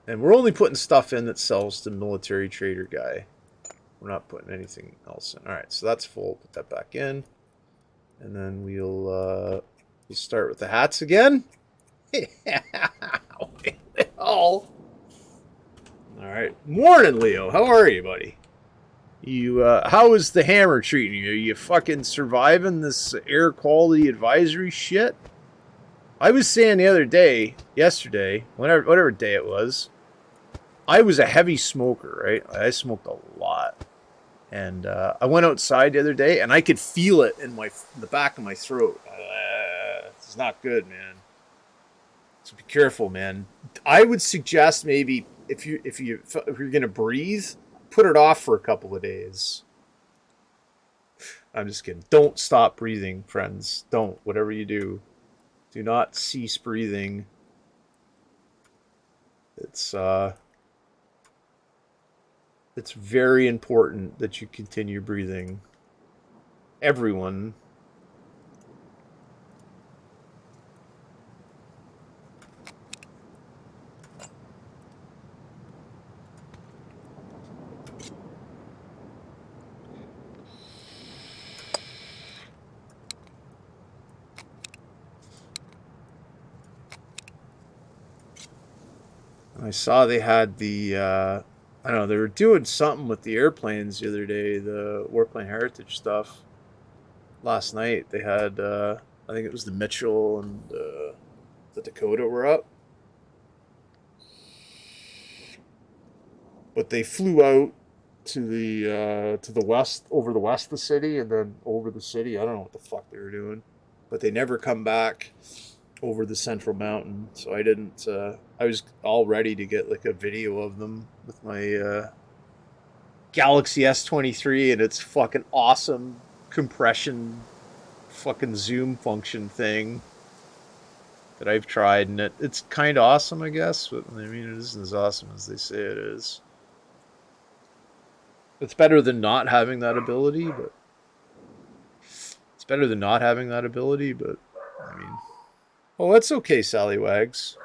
And we're only putting stuff in that sells to military trader guy. We're not putting anything else in. Alright, so that's full. Put that back in. And then we'll start with the hats again. Oh. Alright. Morning, Leo. How are you, buddy? How is the hammer treating you? Are you fucking surviving this air quality advisory shit? I was saying the other day, yesterday, whatever day it was, I was a heavy smoker, right? I smoked a lot. And I went outside the other day, and I could feel it in the back of my throat. It's not good, man. So be careful, man. I would suggest maybe if you're gonna breathe, put it off for a couple of days. I'm just kidding. Don't stop breathing, friends. Don't. Whatever you do not cease breathing. It's very important that you continue breathing. Everyone. I saw they had the I don't know, they were doing something with the airplanes the other day, the Warplane Heritage stuff. Last night they had I think it was the Mitchell and the Dakota were up. But they flew out to the west, over the west of the city, and then over the city. I don't know what the fuck they were doing, but they never come back over the Central Mountain. So I didn't. I was all ready to get like a video of them with my Galaxy S23 and its fucking awesome compression, fucking zoom function thing that I've tried, and it's kind of awesome, I guess. But I mean, it isn't as awesome as they say it is. It's better than not having that ability, but I mean, oh, that's okay, Sallywags.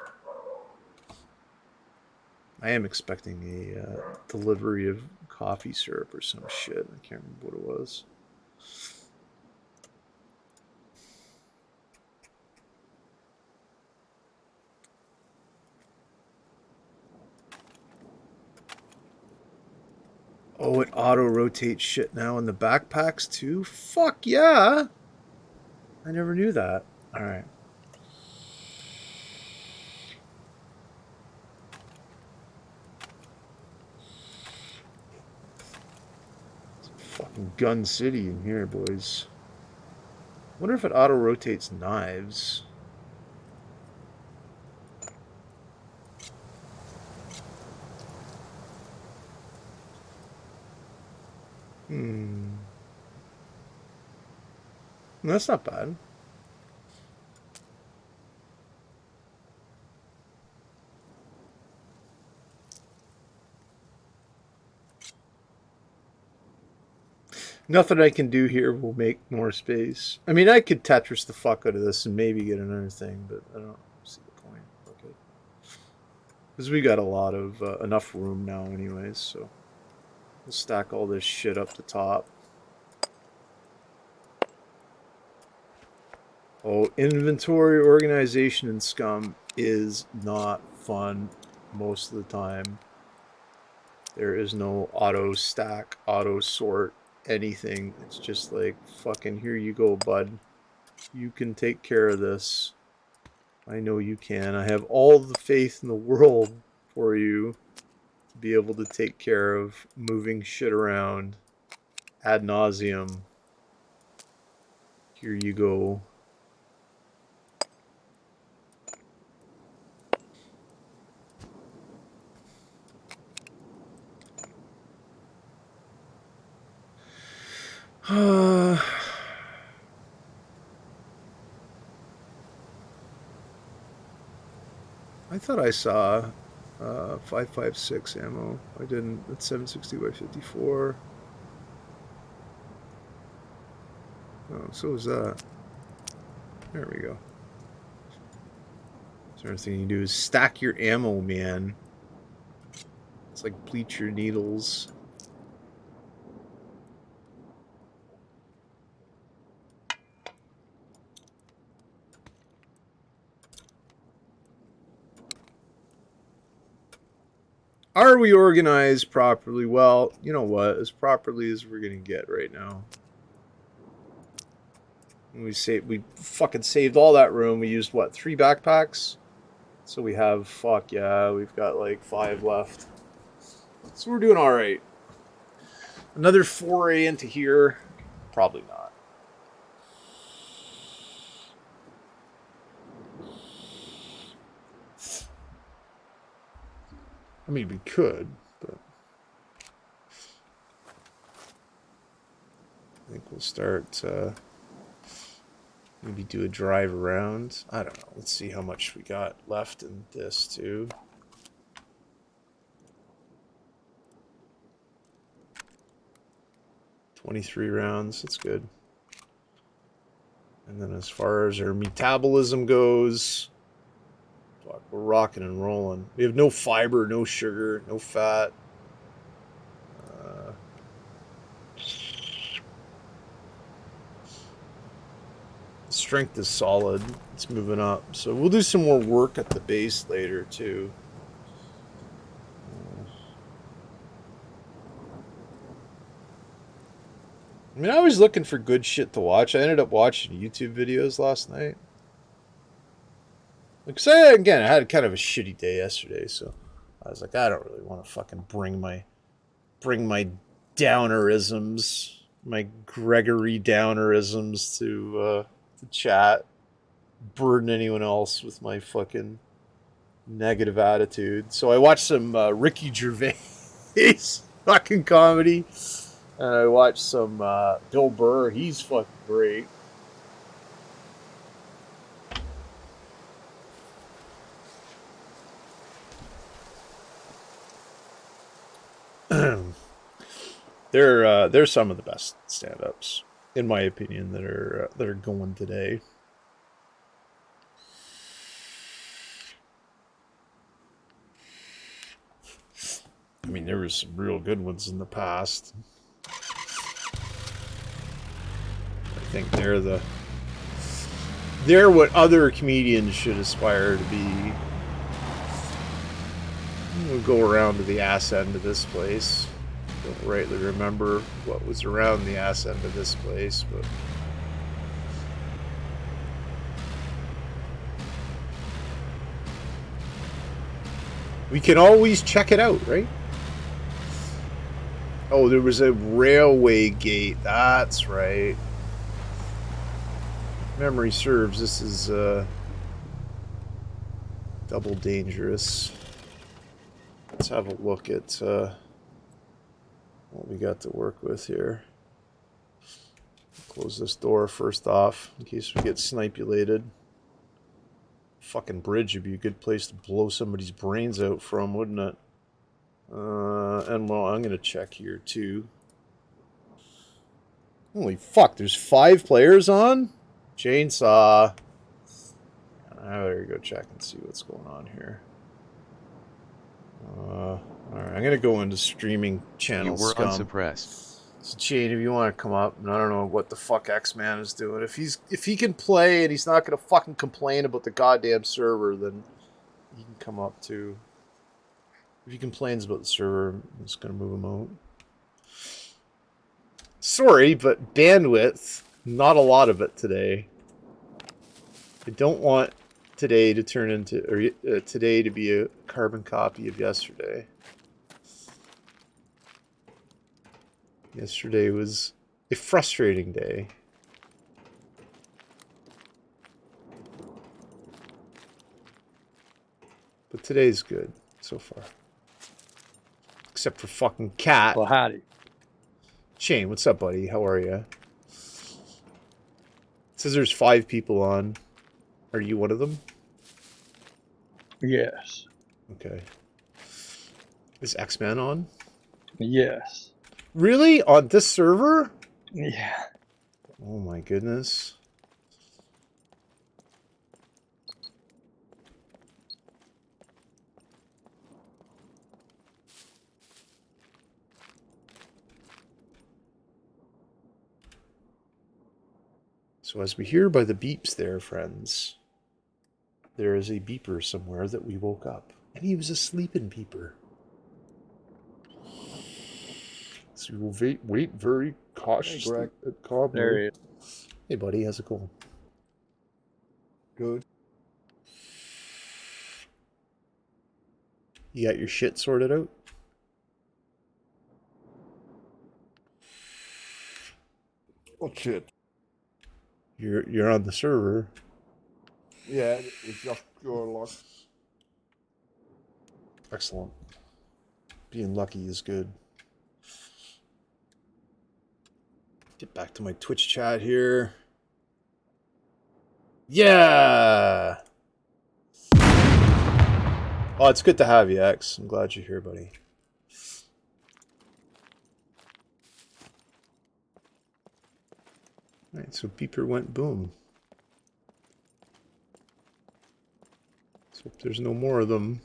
I am expecting a delivery of coffee syrup or some shit. I can't remember what it was. Oh, it auto-rotates shit now in the backpacks too? Fuck yeah! I never knew that. Alright. It's fucking Gun City in here, boys. Wonder if it auto-rotates knives. That's not bad. Nothing I can do here will make more space. I mean, I could Tetris the fuck out of this and maybe get another thing, but I don't see the point. Okay. Because we got a lot of enough room now anyways, so we'll stack all this shit up the top. Oh, inventory organization in SCUM is not fun most of the time. There is no auto stack, auto sort, anything. It's just like, fucking here you go, bud. You can take care of this. I know you can. I have all the faith in the world for you to be able to take care of moving shit around ad nauseum. Here you go. I thought I saw 5.56 ammo. I didn't. It's 760 by 54. Oh, so is that. There we go. So everything you do is stack your ammo, man. It's like bleach your needles. Are we organized properly? Well, you know what? As properly as we're gonna get right now. We fucking saved all that room. We used what, 3 backpacks? So we have, fuck yeah, we've got like 5 left. So we're doing all right. Another foray into here? Probably not. I mean, we could, but I think we'll start, maybe do a drive around. I don't know. Let's see how much we got left in this, too. $23 rounds. That's good. And then as far as our metabolism goes, fuck, we're rocking and rolling. We have no fiber, no sugar, no fat. Strength is solid. It's moving up. So we'll do some more work at the base later, too. I mean, I was looking for good shit to watch. I ended up watching YouTube videos last night. Because I had kind of a shitty day yesterday, so I was like, I don't really want to fucking bring my downerisms, my Gregory downerisms to chat, burden anyone else with my fucking negative attitude. So I watched some Ricky Gervais fucking comedy. And I watched some Bill Burr. He's fucking great. They're some of the best stand-ups, in my opinion, that are going today. I mean, there was some real good ones in the past. I think they're what other comedians should aspire to be. We'll go around to the ass end of this place. Don't rightly remember what was around the ass end of this place, but we can always check it out, right? Oh, there was a railway gate. That's right. Memory serves, this is double dangerous. Let's have a look at what we got to work with here. Close this door first off, in case we get snipulated. Fucking bridge would be a good place to blow somebody's brains out from, wouldn't it? And well, I'm gonna check here too. Holy fuck, there's 5 players on? Chainsaw. I better go check and see what's going on here. Alright, I'm gonna go into streaming channel. You were SCUM. unsuppressed. So Jane, if you want to come up, and I don't know what the fuck X-Man is doing. If he can play and he's not gonna fucking complain about the goddamn server, then he can come up too. If he complains about the server, I'm just gonna move him out. Sorry, but bandwidth, not a lot of it today. I don't want today to turn into, or today to be a carbon copy of yesterday. Yesterday was a frustrating day. But today's good so far. Except for fucking Cat. Well, howdy. Shane, what's up, buddy? How are you? It says there's 5 people on. Are you one of them? Yes. Okay. Is X-Man on? Yes. Really? On this server? Yeah. Oh my goodness. So as we hear by the beeps there, friends, there is a beeper somewhere that we woke up. And he was a sleeping beeper. So we will wait very cautiously. There he is. Hey buddy, how's it going? Good. You got your shit sorted out? What shit? You're on the server. Yeah, it's just pure luck. Excellent. Being lucky is good. Get back to my Twitch chat here. Yeah! Oh, it's good to have you, X. I'm glad you're here, buddy. Alright, so beeper went boom. Let's hope there's no more of them.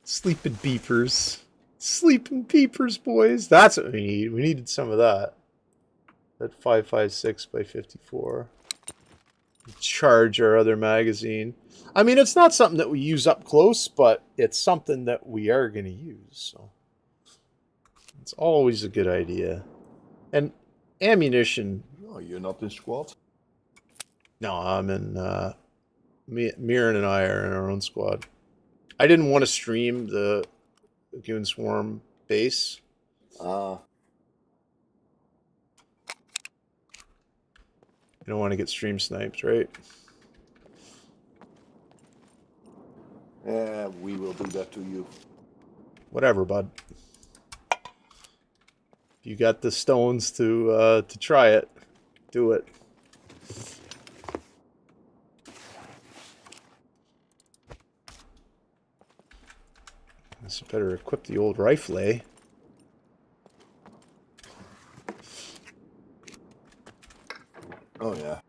Sleeping beepers. Sleeping beepers, boys. That's what we need. We needed some of that. That 556 by 54. Charge our other magazine. I mean, it's not something that we use up close, but it's something that we are going to use. So it's always a good idea. And ammunition. Oh, you're not in squad? No, I'm in. Mirren and I are in our own squad. I didn't want to stream the Goon Swarm base. You don't want to get stream sniped, right? We will do that to you. Whatever, bud. If you got the stones to try it, do it. Guess I better equip the old rifle, eh? Oh yeah.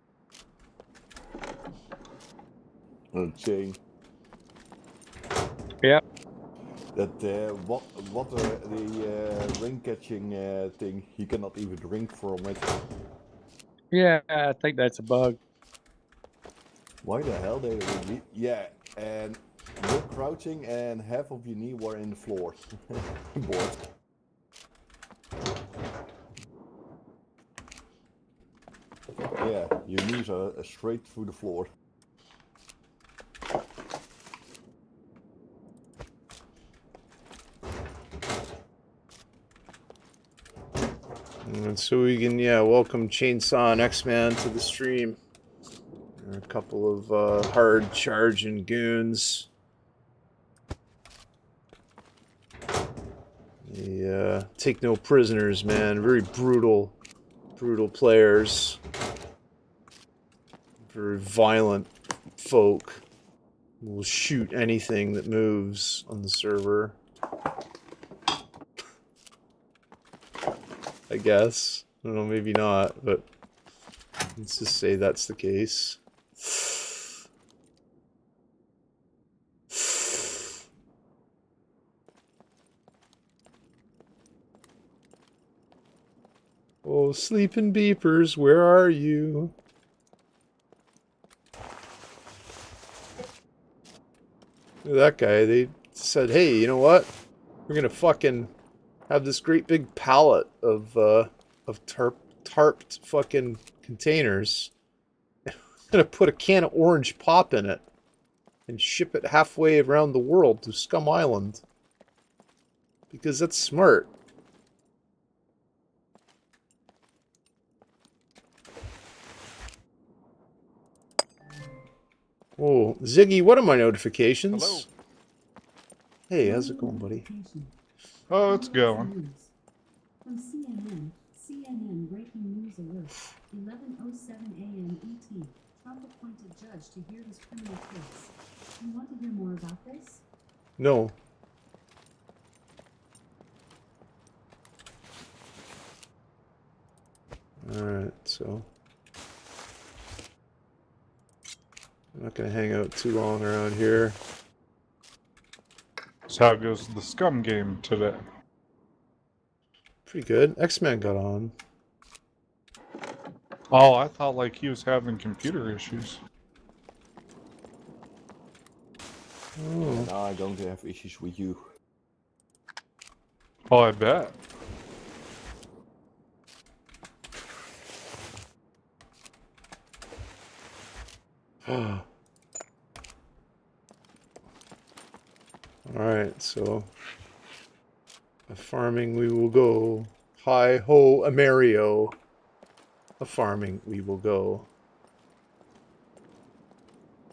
And chain. Yep. That what the ring catching thing? He cannot even drink from it. Yeah, I think that's a bug. Why the hell they really? Yeah, and you're crouching and half of your knee were in the floor. Board. Yeah, your knees are straight through the floor. And so we can, welcome Chainsaw and X-Man to the stream. A couple of hard charging goons. They take no prisoners, man. Very brutal brutal players. Very violent folk. Will shoot anything that moves on the server. I guess. I don't know, maybe not, but let's just say that's the case. Oh, sleeping beepers, where are you? Look at that guy. They said, hey, you know what? We're gonna fucking have this great big pallet of tarped fucking containers. I'm gonna put a can of orange pop in it and ship it halfway around the world to Scum Island. Because that's smart. Oh, Ziggy, what are my notifications? Hello. Hey, how's it going, buddy? Oh, it's going. From CNN breaking news alert. 11:07 a.m. ET. Trump appointed judge to hear his criminal case. You want to hear more about this? No. Alright, so I'm not gonna hang out too long around here. So how goes the SCUM game today? Pretty good. X-Man got on. Oh, I thought like he was having computer issues. Oh. Now I'm going to have issues with you. Oh, I bet. Alright, so a farming we will go. Hi ho Amerio. A farming we will go.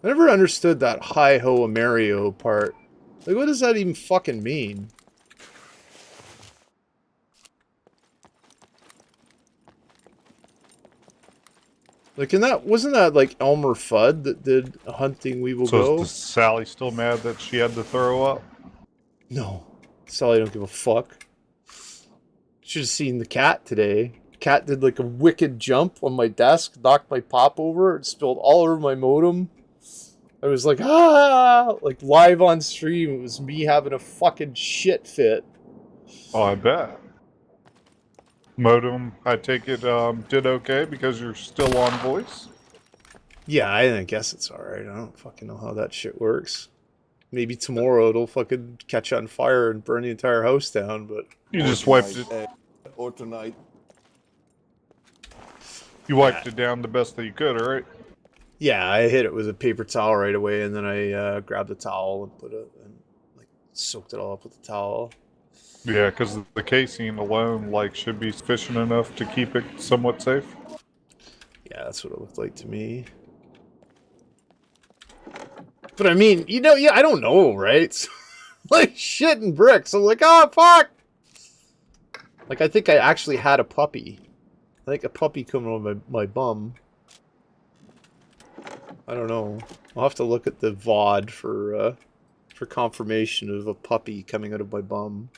I never understood that hi ho Amerio part. Like, what does that even fucking mean? Like, wasn't that like Elmer Fudd that did Hunting We Will So Go? is Sally still mad that she had to throw up? No. Sally don't give a fuck. Should have seen the cat today. Cat did like a wicked jump on my desk, knocked my pop over, and spilled all over my modem. I was like, ah! Like, live on stream, it was me having a fucking shit fit. Oh, I bet. Modem, I take it, did okay because you're still on voice? Yeah, I guess it's alright. I don't fucking know how that shit works. Maybe tomorrow it'll fucking catch on fire and burn the entire house down, but... You Or just wiped tonight, it. Or tonight. You wiped it down the best that you could, alright? Yeah, I hit it with a paper towel right away, and then I grabbed a towel and put it, and like soaked it all up with the towel. Yeah, because the casing alone, like, should be sufficient enough to keep it somewhat safe. Yeah, that's what it looked like to me. But I mean, you know, yeah, I don't know, right? Like shit and bricks. I'm like, oh fuck! Like, I think I actually had a puppy. I think a puppy coming on my bum. I don't know. I'll have to look at the VOD for confirmation of a puppy coming out of my bum.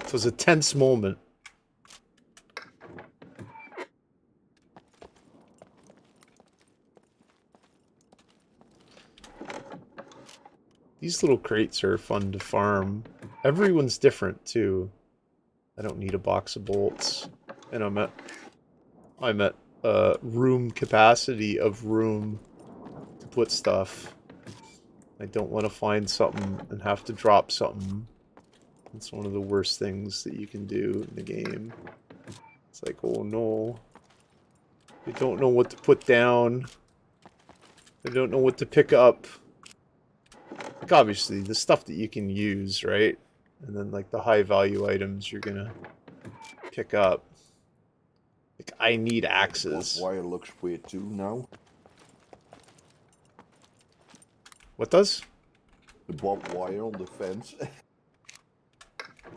So it was a tense moment. These little crates are fun to farm. Everyone's different too. I don't need a box of bolts. And I'm at room capacity of room to put stuff. I don't want to find something and have to drop something. It's one of the worst things that you can do in the game. It's like, oh no. I don't know what to put down. I don't know what to pick up. Like, obviously, the stuff that you can use, right? And then, like, the high-value items you're gonna pick up. Like, I need axes. That wire looks weird too now. What does? The barbed wire on the fence.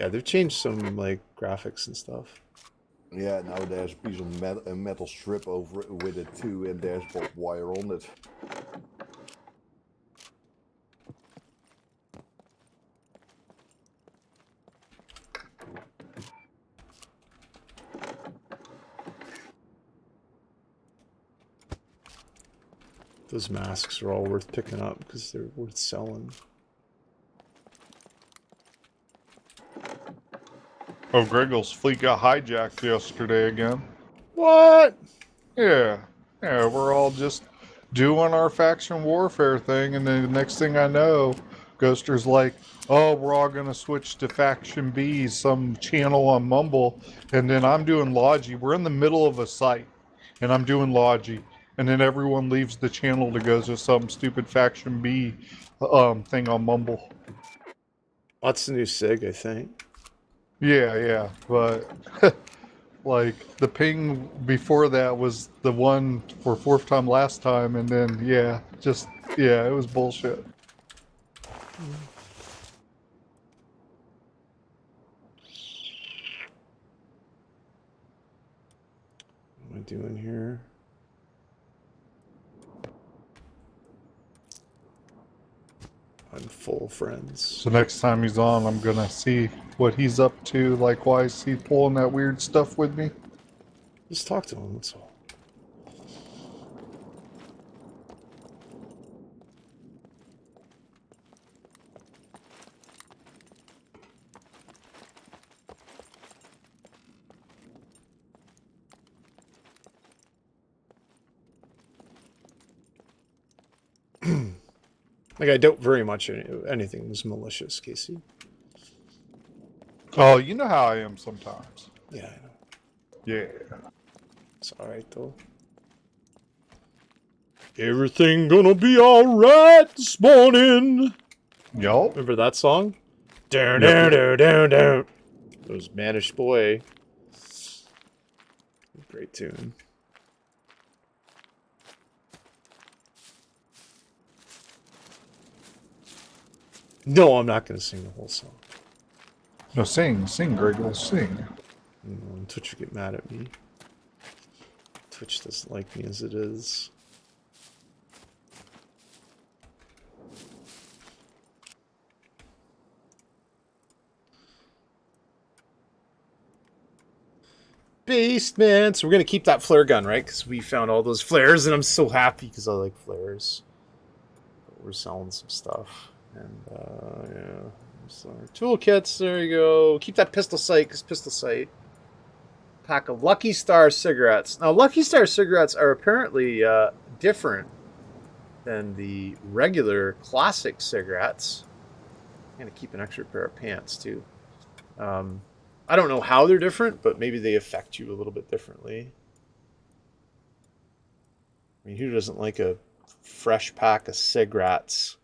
Yeah, they've changed some like graphics and stuff. Yeah, now there's a piece of a metal strip over it with it too, and there's barbed wire on it. Those masks are all worth picking up because they're worth selling. Oh, Griggle's fleet got hijacked yesterday again. What? Yeah. Yeah, we're all just doing our faction warfare thing, and then the next thing I know, Ghoster's like, oh, we're all going to switch to Faction B, some channel on Mumble, and then I'm doing Logi. We're in the middle of a site, and I'm doing Logi, and then everyone leaves the channel to go to some stupid Faction B thing on Mumble. That's the new SIG, I think. Yeah, but like the ping before that was the one for fourth time last time, and then yeah, it was bullshit. What am I doing here? I'm full, friends. So next time he's on, I'm gonna see what he's up to. Like, why is he pulling that weird stuff with me? Just talk to him, that's all. Like, I doubt very much anything was malicious, Casey. Oh, you know how I am sometimes. Yeah, I know. Yeah. It's alright, though. Everything gonna be alright this morning. Yup. Remember that song? Down, Yep. down, down, down, down. It was Manish Boy. Great tune. No, I'm not gonna sing the whole song. No, sing, Griggle, sing. No, Twitch will get mad at me. Twitch doesn't like me as it is. Basement. So we're gonna keep that flare gun, right? Because we found all those flares, and I'm so happy because I like flares. We're selling some stuff, and yeah. So our toolkits. There you go. Keep that pistol sight, because pistol sight. Pack of Lucky Star cigarettes. Now, Lucky Star cigarettes are apparently different than the regular classic cigarettes. I'm gonna keep an extra pair of pants too. I don't know how they're different, but maybe they affect you a little bit differently. I mean, who doesn't like a fresh pack of cigarettes?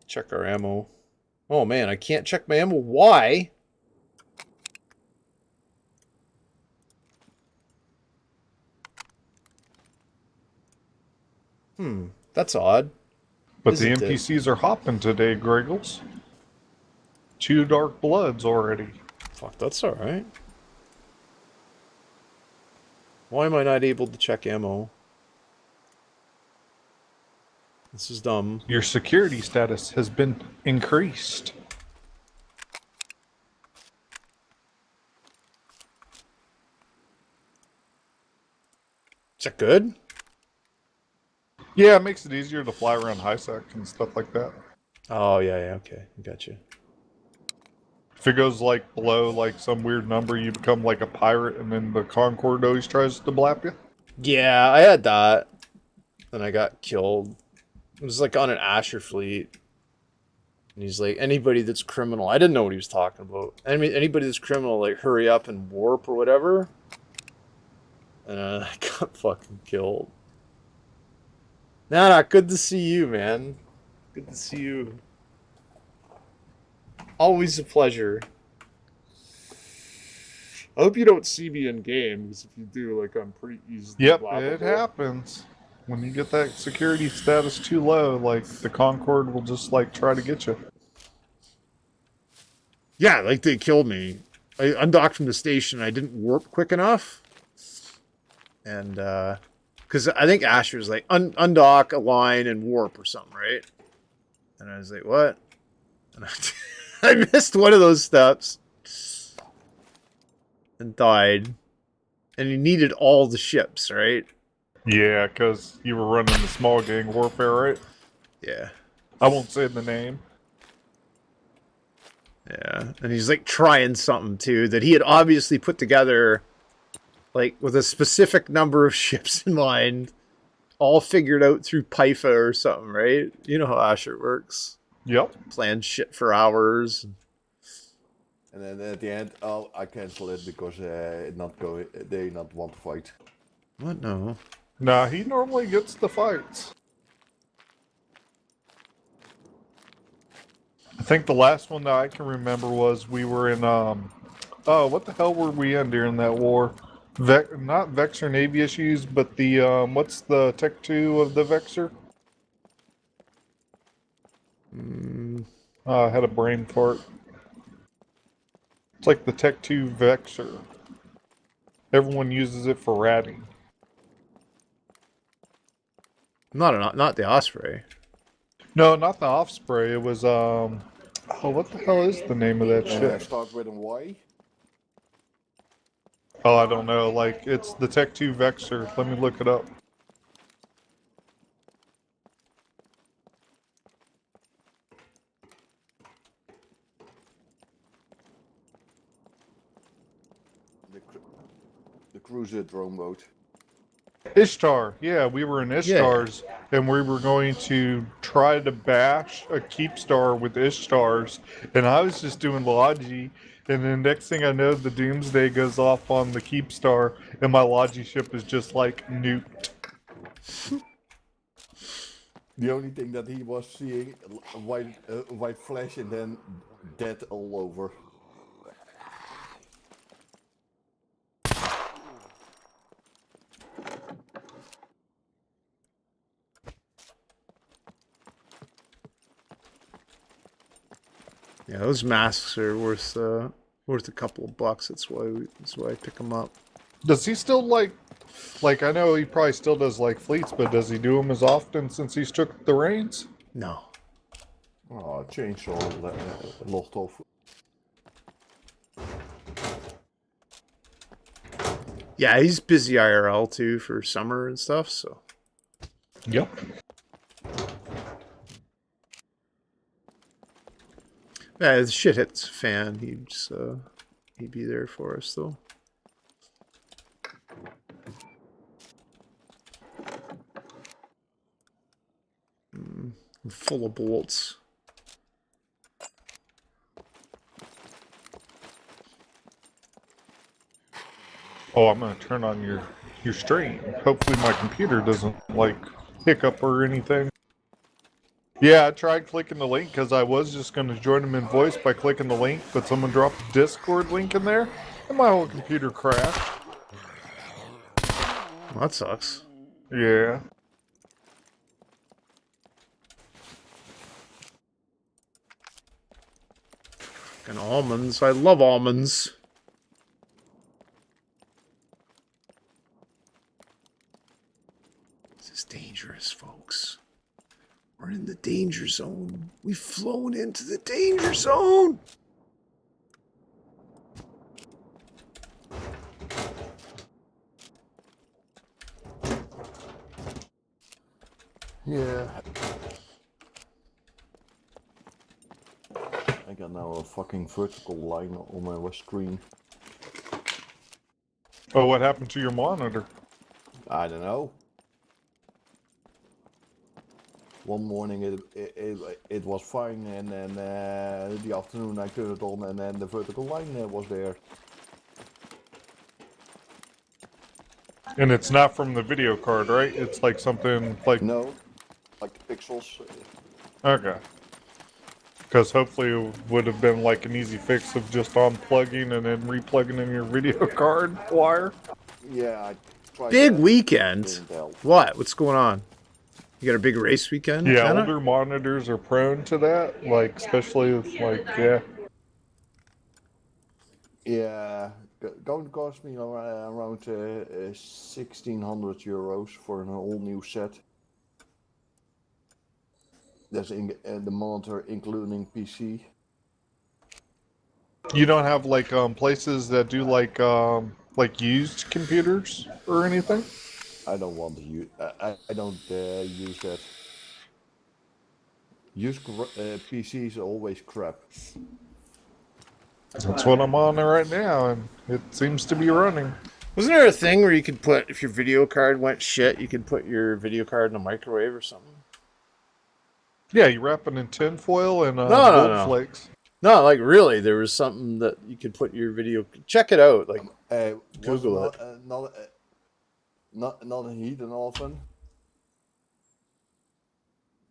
Check our ammo. Oh man, I can't check my ammo. Why? That's odd. But the Isn't it? NPCs are hopping today, Griggles. 2 Dark Bloods already. Fuck, that's alright. Why am I not able to check ammo? This is dumb. Your security status has been increased. Is that good? Yeah, it makes it easier to fly around high sec and stuff like that. Oh, yeah, okay. I got you. If it goes like below like some weird number, you become like a pirate, and then the Concord always tries to blap you. Yeah, I had that. Then I got killed. It was like on an Asher fleet. And he's like, anybody that's criminal. I didn't know what he was talking about. Anybody that's criminal, like, hurry up and warp or whatever. And I got fucking killed. Nah, good to see you, man. Good to see you. Always a pleasure. I hope you don't see me in game, because if you do, like, I'm pretty easily Yep, laughable. it happens. When you get that security status too low, like the Concord will just like try to get you. Yeah, like they killed me. I undocked from the station. I didn't warp quick enough. And, because I think Asher's like, undock, align, and warp or something, right? And I was like, what? And I missed one of those steps. And died. And you needed all the ships, right? Yeah, because you were running the small gang warfare, right? Yeah. I won't say the name. Yeah. And he's like trying something too that he had obviously put together like with a specific number of ships in mind, all figured out through PIFA or something, right? You know how Asher works. Yep. Plan shit for hours. And then at the end, oh, I cancel it because they not want to fight. What? No. Nah, he normally gets the fights. I think the last one that I can remember was we were in, oh, what the hell were we in during that war? Not Vexor Navy issues, but the, what's the Tech 2 of the Vexor? I had a brain fart. It's like the Tech 2 Vexor. Everyone uses it for ratting. Not the Osprey. No, not the Offspray. It was, oh, what the hell is the name of that shit? Start with a Y. Oh, I don't know. Like, it's the Tech 2 Vexor. Let me look it up. The cruiser drone boat. Ishtar. Yeah, we were in Ishtars, and we were going to try to bash a Keepstar with Ishtars, and I was just doing Logi, and then next thing I know, the Doomsday goes off on the Keepstar, and my Logi ship is just like nuked. The only thing that he was seeing a white flash and then dead all over. Yeah, those masks are worth a couple of bucks. That's why I pick them up. Does he still like I know he probably still does like fleets, but does he do them as often since he's took the reins? No. Oh, chainsaw lost off. Yeah, he's busy IRL too for summer and stuff, so. Yep. Yeah, the shit hits fan. He'd be there for us though. I'm full of bolts. Oh, I'm gonna turn on your stream. Hopefully my computer doesn't like hiccup or anything. Yeah, I tried clicking the link because I was just gonna join them in voice by clicking the link, but someone dropped the Discord link in there, and my whole computer crashed. Well, that sucks. Yeah. And almonds. I love almonds. This is dangerous, folks. We're in the danger zone. We've flown into the danger zone. Yeah. I got now a fucking vertical line on my screen. Oh, what happened to your monitor? I don't know. One morning it was fine, and then the afternoon I turned it on, and then the vertical line was there. And it's not from the video card, right? It's like something like... No, like the pixels. Okay. Because hopefully it would have been like an easy fix of just unplugging and then replugging in your video card wire. Yeah, Quite Big bad. weekend. Didn't help. What? What's going on? You got a big race weekend? Yeah, Anna? older monitors are prone to that. Like, especially with, like, yeah. Yeah, going to cost me around 1,600 euros for an all new set. That's the monitor including PC. You don't have like places that do like used computers or anything? I don't want to use. I don't use that. Used PCs are always crap. That's what I'm on right now, and it seems to be running. Wasn't there a thing where you could put, if your video card went shit, you could put your video card in a microwave or something? Yeah, you wrap it in tinfoil and No. gold flakes. No, like really, there was something that you could put your video. Check it out. Like Google it. Not a heating oven.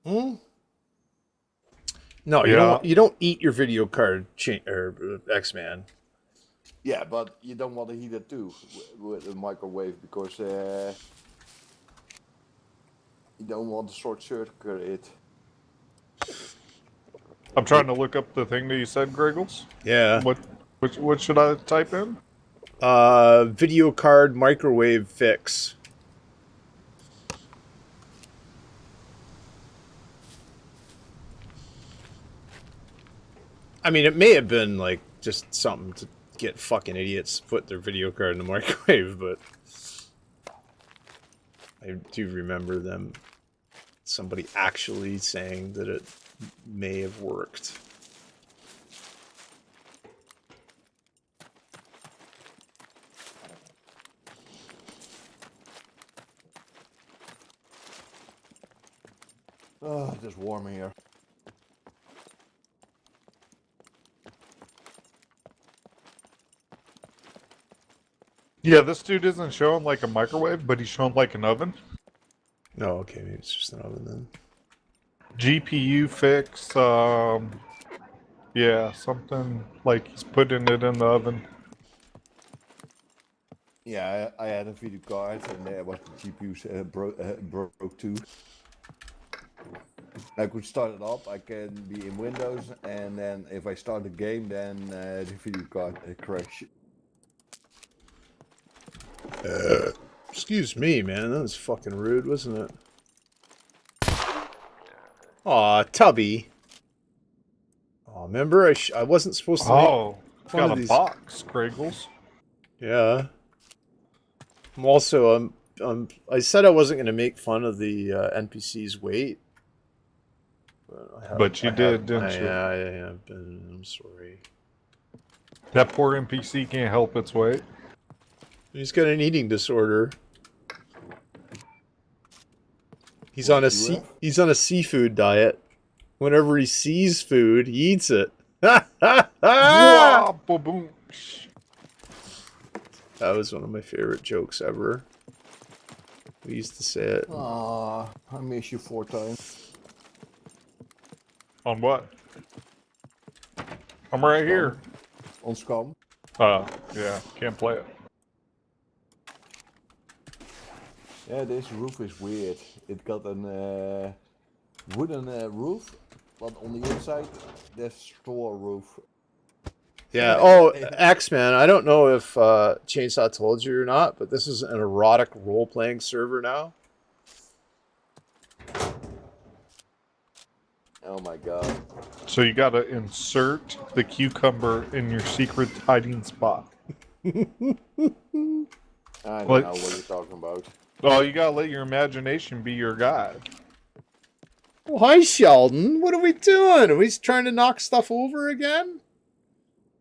Hmm? No, Yeah. you don't eat your video card X-Man. Yeah, but you don't want to heat it too with a microwave because you don't want to short circuit it. I'm trying to look up the thing that you said, Griggles. Yeah. What should I type in? Video card microwave fix. I mean, it may have been like just something to get fucking idiots to put their video card in the microwave, but I do remember somebody actually saying that it may have worked. Oh, it's warm here. Yeah, this dude isn't showing like a microwave, but he's showing like an oven. No, okay, maybe it's just an oven then. GPU fix, yeah, something like he's putting it in the oven. Yeah, I had a video card and there was the GPU broke too. I could start it up, I can be in Windows, and then if I start the game, then the video card crashes. Excuse me, man. That was fucking rude, wasn't it? Aw, Tubby. Oh, remember? I wasn't supposed to Oh, make one got of a these. box, Griggles. Yeah. I'm also, I said I wasn't going to make fun of the NPC's weight. But you did, didn't you? Yeah, I have been. I'm sorry. That poor NPC can't help its weight. He's got an eating disorder. He's on a seafood diet. Whenever he sees food, he eats it. Wah, ba-boom. That was one of my favorite jokes ever. We used to say it. Ah, I miss you 4 times. On what? I'm right here. On SCUM. Yeah, can't play it. Yeah, this roof is weird. It got a wooden roof, but on the inside, there's straw roof. Yeah. Oh, X-Man. I don't know if Chainsaw told you or not, but this is an erotic role-playing server now. Oh my god. So you gotta insert the cucumber in your secret hiding spot. I don't What? know what you're talking about. Oh, you gotta let your imagination be your guide. Well, hi, Sheldon. What are we doing? Are we trying to knock stuff over again?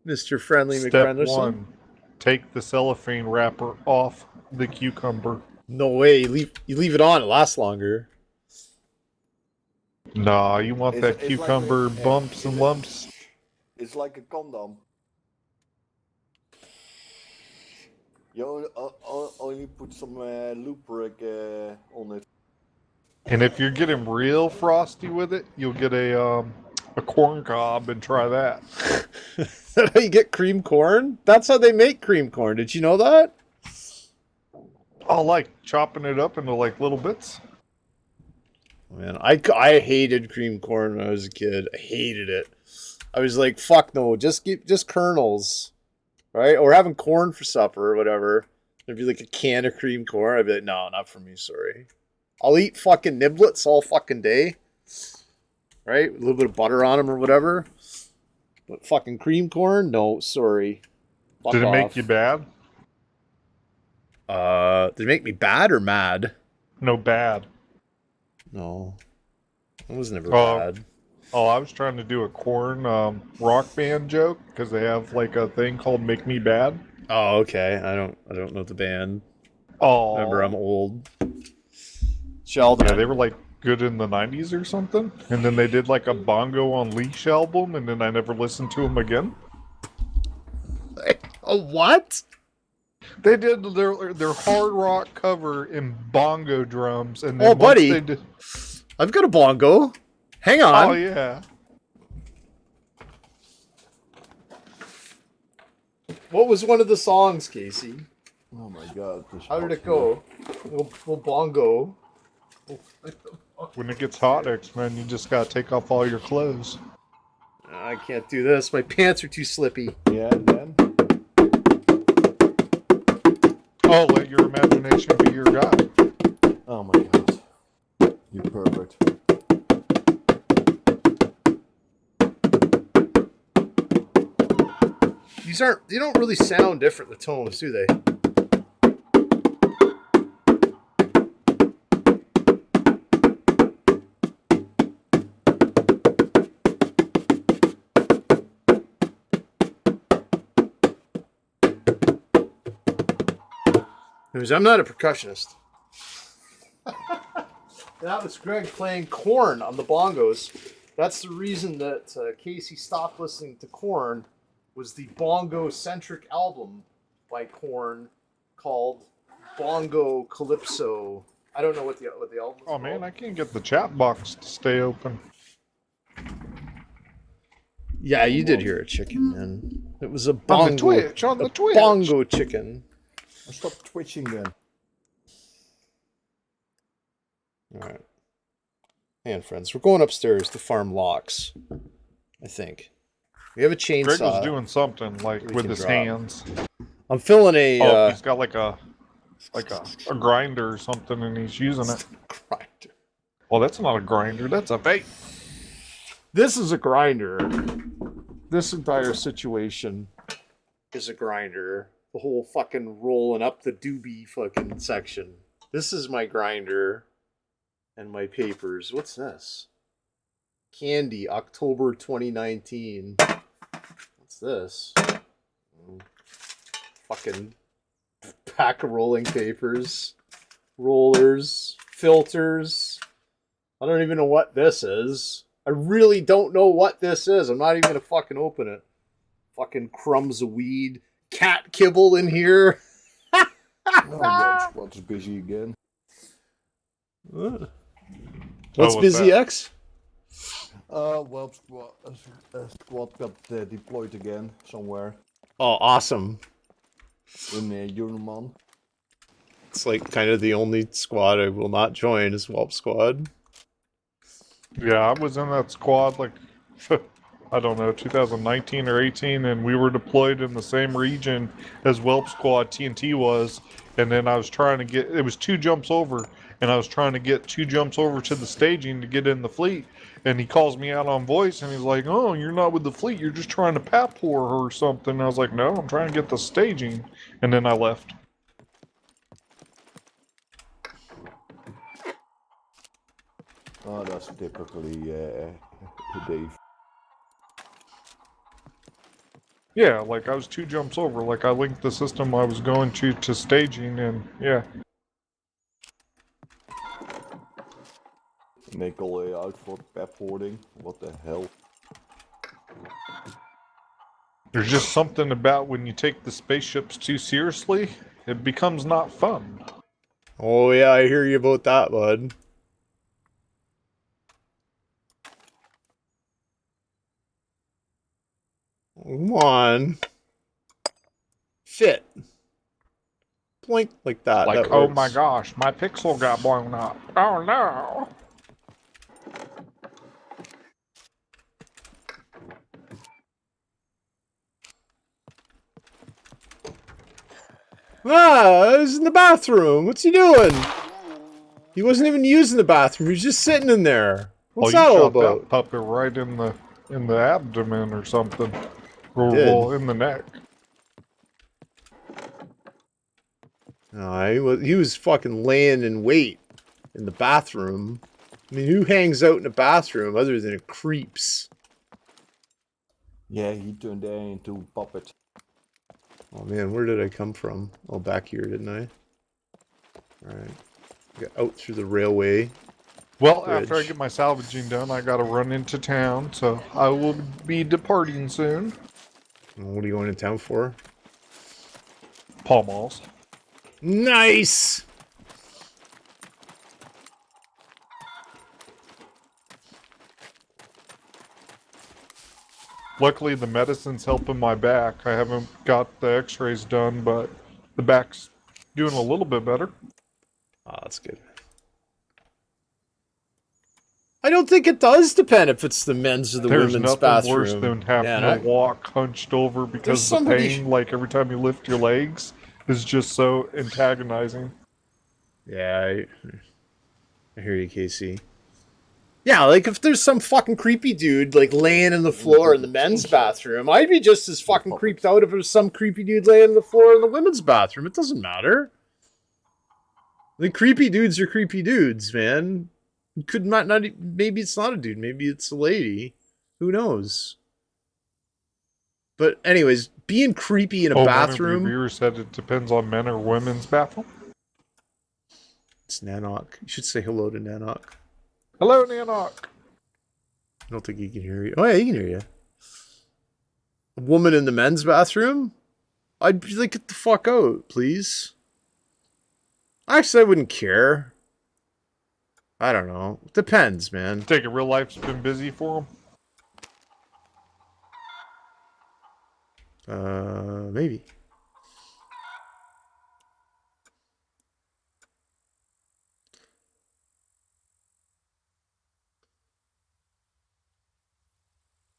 Mr. Friendly Step McFrenderson? 1. Take the cellophane wrapper off the cucumber. No way. You leave it on. It lasts longer. Nah, you want It's- that it's like cucumber a- bumps and lumps. It's like a condom. You only put some lubric on it. And if you're getting real frosty with it, you'll get a corn cob and try that. Is that how you get cream corn? That's how they make cream corn. Did you know that? Oh, like chopping it up into like little bits. Man, I hated cream corn when I was a kid. I hated it. I was like, fuck no, just kernels, right? Or having corn for supper or whatever. There'd be like a can of cream corn. I'd be like, no, not for me, sorry. I'll eat fucking niblets all fucking day, right? A little bit of butter on them or whatever. But fucking cream corn, no, sorry. Fuck Did it make off. you bad? Did it make me bad or mad? No, bad. No, it was never Oh, bad. oh, I was trying to do a corn rock band joke because they have like a thing called "Make Me Bad." Oh, okay. I don't know the band. Remember, I'm Oh, old. Sheldon. yeah, they were like good in the '90s or something, and then they did like a Bongo on Leash album, and then I never listened to them again. A what? They did their hard rock cover in bongo drums, and Oh, then once they buddy. did, I've got a bongo. Hang oh on. yeah, What was one of the songs, Casey? Oh my god. This How did hot it go? Little bongo. when it gets hot, X-Men, you just gotta take off all your clothes. I can't do this. My pants are too slippy. here. Yeah, and then. Oh, let your imagination be your guide. Oh my god. You're perfect. They don't really sound different, the tones, do they? Anyways, I'm not a percussionist. That was Greg playing Korn on the bongos. That's the reason that Casey stopped listening to Korn, was the bongo-centric album by Korn called Bongo Calypso. I don't know what the album is Oh called. man, I can't get the chat box to stay open. Yeah, you did hear a chicken, man. It was a On bongo. the Twitch, on the Twitch. Bongo chicken. Stop twitching then. All right. And friends, we're going upstairs to farm locks. I think we have a chainsaw. Greg was doing something like we with can his drop. hands. I'm filling a Oh, he's got like a grinder or something, and he's using it. grinder. Well, that's not a grinder. That's a vape. This is a grinder. This entire situation is a grinder. The whole fucking rolling up the doobie fucking section. This is my grinder and my papers. What's this? Candy, October 2019. What's this? Fucking pack of rolling papers, rollers, filters. I don't even know what this is. I really don't know what this is. I'm not even gonna fucking open it. Fucking crumbs of weed. Cat kibble in here. Oh, what's busy again? What's what's busy that? X? Well, squad got deployed again somewhere Oh, awesome. in Jurman. It's like kind of the only squad I will not join is Whelp Squad. Yeah, I was in that squad like, I don't know, 2019 or 18, and we were deployed in the same region as Whelp Squad TNT was. And then I was trying to get, it was 2 jumps over, and I was trying to get 2 jumps over to the staging to get in the fleet. And he calls me out on voice, and he's like, "Oh, you're not with the fleet. You're just trying to pap whore her or something." And I was like, "No, I'm trying to get the staging." And then I left. Oh, that's typically Dave. Yeah, like I was 2 jumps over. Like I linked the system I was going to staging, and yeah. Nickel out for pep hoarding. What the hell? There's just something about when you take the spaceships too seriously, it becomes not fun. Oh yeah, I hear you about that, bud. Come on. Fit. Blink like that. Like, that oh my works. gosh, my pixel got blown up. Oh no. Ah, he's in the bathroom. What's he doing? He wasn't even using the bathroom. He was just sitting in there. What's Well, that you all shot that about? puppet right in the abdomen or something. Or, Did. well, in the neck. No, he was fucking laying in wait in the bathroom. I mean, who hangs out in the bathroom other than creeps? Yeah, he turned there into puppet. Oh man, where did I come from? Oh, back here, didn't I? Alright. Got out through the railway. Well, Bridge. after I get my salvaging done, I gotta run into town, so I will be departing soon. What are you going to town for? Paul Malls. Nice! Luckily, the medicine's helping my back. I haven't got the x-rays done, but the back's doing a little bit better. Oh, that's good. I don't think it does depend if it's the men's or the There's women's nothing bathroom. worse than having Yeah, to walk hunched over because There's the somebody- pain, like every time you lift your legs, is just so antagonizing. Yeah, I hear you, Casey. Yeah, like if there's some fucking creepy dude like laying in the floor in the men's bathroom, I'd be just as fucking creeped out if there was some creepy dude laying on the floor in the women's bathroom. It doesn't matter. The creepy dudes are creepy dudes, man. It could not maybe it's not a dude, maybe it's a lady. Who knows? But anyways, being creepy in a One of your bathroom. viewers said it depends on men or women's bathroom. It's Nanok. You should say hello to Nanok. Hello, Nanok. I don't think he can hear you. Oh yeah, he can hear you. A woman in the men's bathroom? I'd be like, get the fuck out, please. Actually, I wouldn't care. I don't know. Depends, man. Take it, real life's been busy for him. Maybe.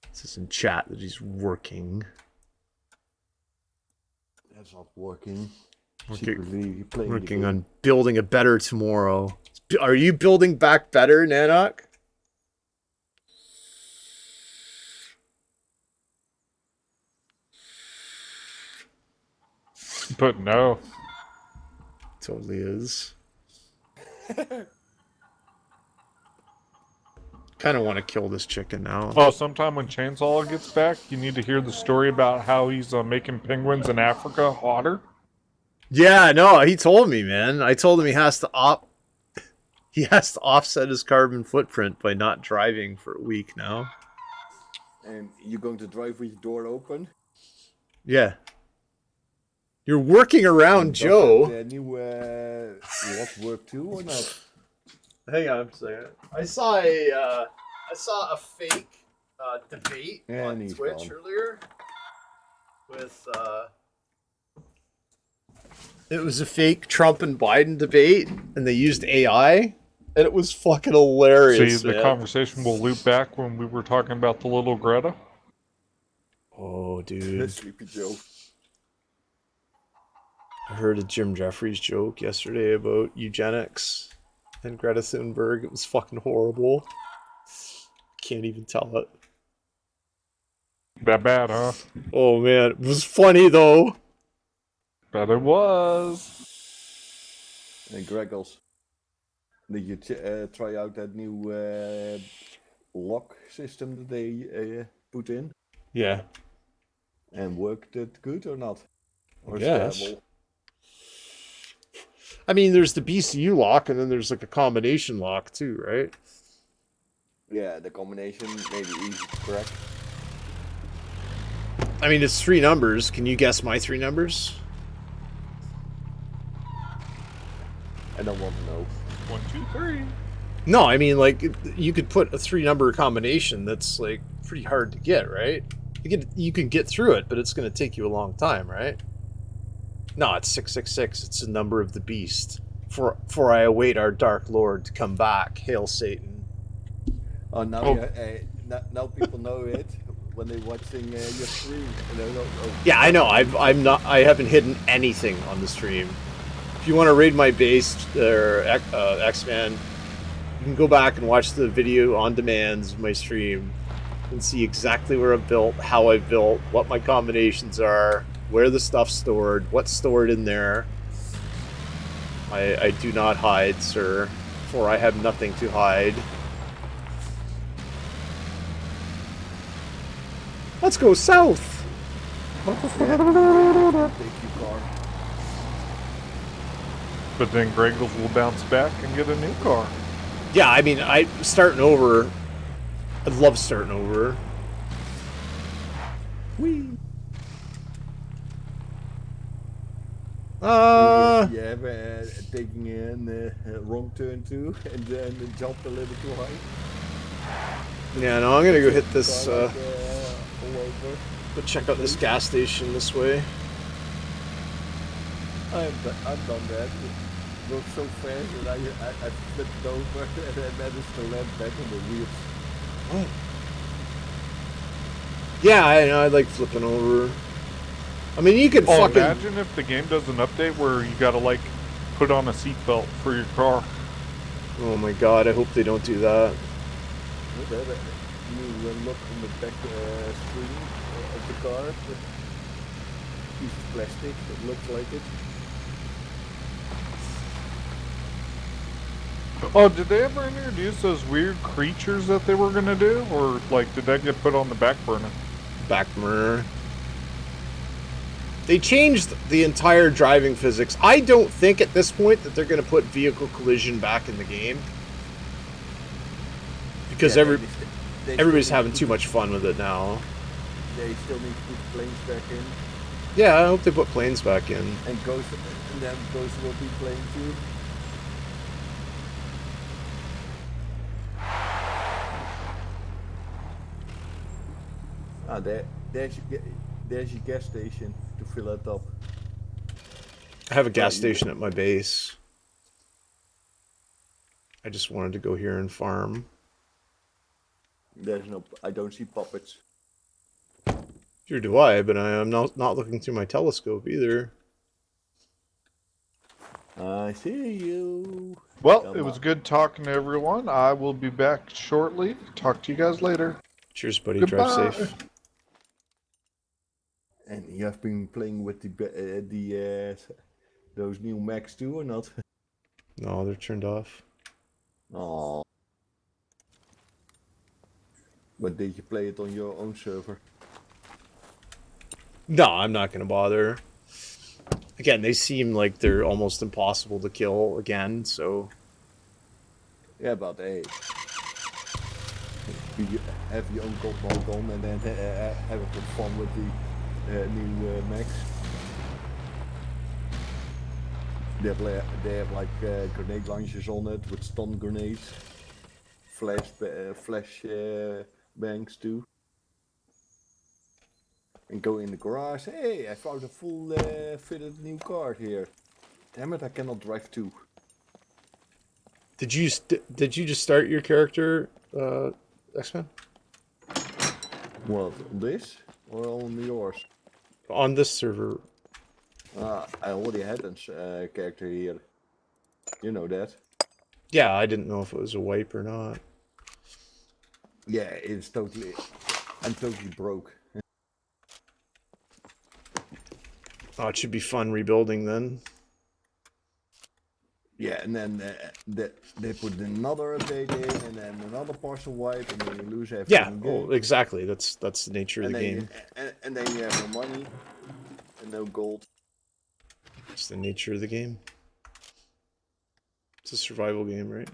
This is in chat that he's working. That's not working. Okay. Secretly playing the Working game. on building a better tomorrow. Are you building back better, Nanok? But no. Totally is. Kind of want to kill this chicken now. Oh, sometime when Chainsaw gets back, you need to hear the story about how he's making penguins in Africa hotter. Yeah, no, he told me, man. I told him he has to offset his carbon footprint by not driving for a week now. And you're going to drive with your door open? Yeah. You're working around Does Joe. that, new lock work too or not? Hang on a second. I saw a fake debate And on he's Twitch gone. earlier with it was a fake Trump and Biden debate, and they used AI, and it was fucking hilarious. See, the man. conversation will loop back when we were talking about the little Greta. Oh, dude. Sleepy Joe. I heard a Jim Jeffries joke yesterday about eugenics and Greta Thunberg. It was fucking horrible. Can't even tell it. That bad, huh? Oh man, it was funny though. Bet it was. And Greggles. Did you try out that new lock system that they put in? Yeah. And worked it good or not? Or guess. stable? I mean, there's the BCU lock, and then there's like a combination lock too, right? Yeah, the combination maybe easy to crack. I mean, it's 3 numbers. Can you guess my 3 numbers? I don't want to know. 1, 2, 3. No, I mean, like, you could put a 3-number combination that's like pretty hard to get, right? You can get through it, but it's going to take you a long time, right? No, it's 666. It's the number of the beast. For I await our dark lord to come back. Hail Satan. Oh, now Oh. now people know it when they're watching your stream. And they don't, oh, Yeah, I know. I haven't hidden anything on the stream. If you want to raid my base or X-Man, you can go back and watch the video on demands of my stream and see exactly where I've built, how I've built, what my combinations are, where the stuff's stored, what's stored in there. I do not hide, sir, for I have nothing to hide. Let's go south! take your car. But then Gregles will bounce back and get a new car. Yeah, I mean, starting over. I love starting over. Whee! You have taking in wrong turn too, and then jump a little too high. Yeah, no, I'm gonna go hit this, Car, like, all over. go check out this gas station this way. I've done that. It goes so fast that I flipped over and I managed to land back on the wheels. Oh. Yeah, I know, I like flipping over. I mean, you could fucking... Imagine if the game does an update where you gotta, like, put on a seatbelt for your car. Oh my god, I hope they don't do that. You look on the back screen of the car, the piece of plastic that looks like it. Oh, did they ever introduce those weird creatures that they were gonna do? Or, like, did that get put on the back burner? Back burner. They changed the entire driving physics. I don't think at this point that they're going to put vehicle collision back in the game. Because Yeah, they everybody's still having need too much fun with it now. They still need to put planes back in, Yeah, I hope they put planes back in. and then Ghost will be playing too. Ah, there's your gas station to fill it up. I have a gas you- station at my base. I just wanted to go here and farm. There's no, I don't see puppets. Sure do I, but I'm not looking through my telescope either. I see you. Well, Come it was on. good talking to everyone. I will be back shortly. Talk to you guys later. Cheers, buddy. Drive Goodbye. safe. And you have been playing with those new Macs too, or not? No, they're turned off. Oh. But did you play it on your own server? No, I'm not going to bother. Again, they seem like they're almost impossible to kill again, so... Yeah, but hey, you have your own gold on and then have a bit fun with the new Macs. They have like grenade launchers on it with stun grenades, flash bangs too. And go in the garage. Hey, I found a full fitted new car here. Damn it, I cannot drive too. Did you just start your character, X-Men? What, on this or on yours? On this server? I already had a character here. You know that. Yeah, I didn't know if it was a wipe or not. Yeah, it's totally. I'm totally broke. Oh, it should be fun rebuilding then. Yeah, and then they put another update in, and then another partial wipe, and then you lose everything. Yeah, again. oh, exactly. That's the nature of And the then game. and then you have no money and no gold. It's the nature of the game. It's a survival game, right?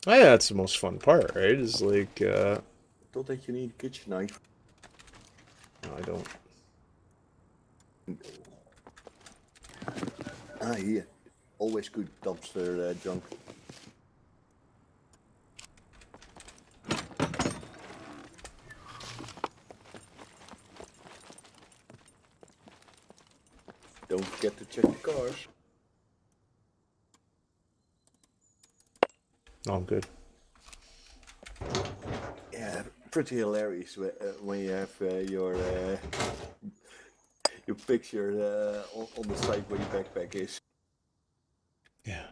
Oh, yeah, that's the most fun part, right? Is like, Thought that you need a kitchen knife. no, I don't. Ah, here. Always good dumpster junk. check the cars. No, I'm good. Yeah, pretty hilarious when you have your picture on the side where your backpack is. Yeah.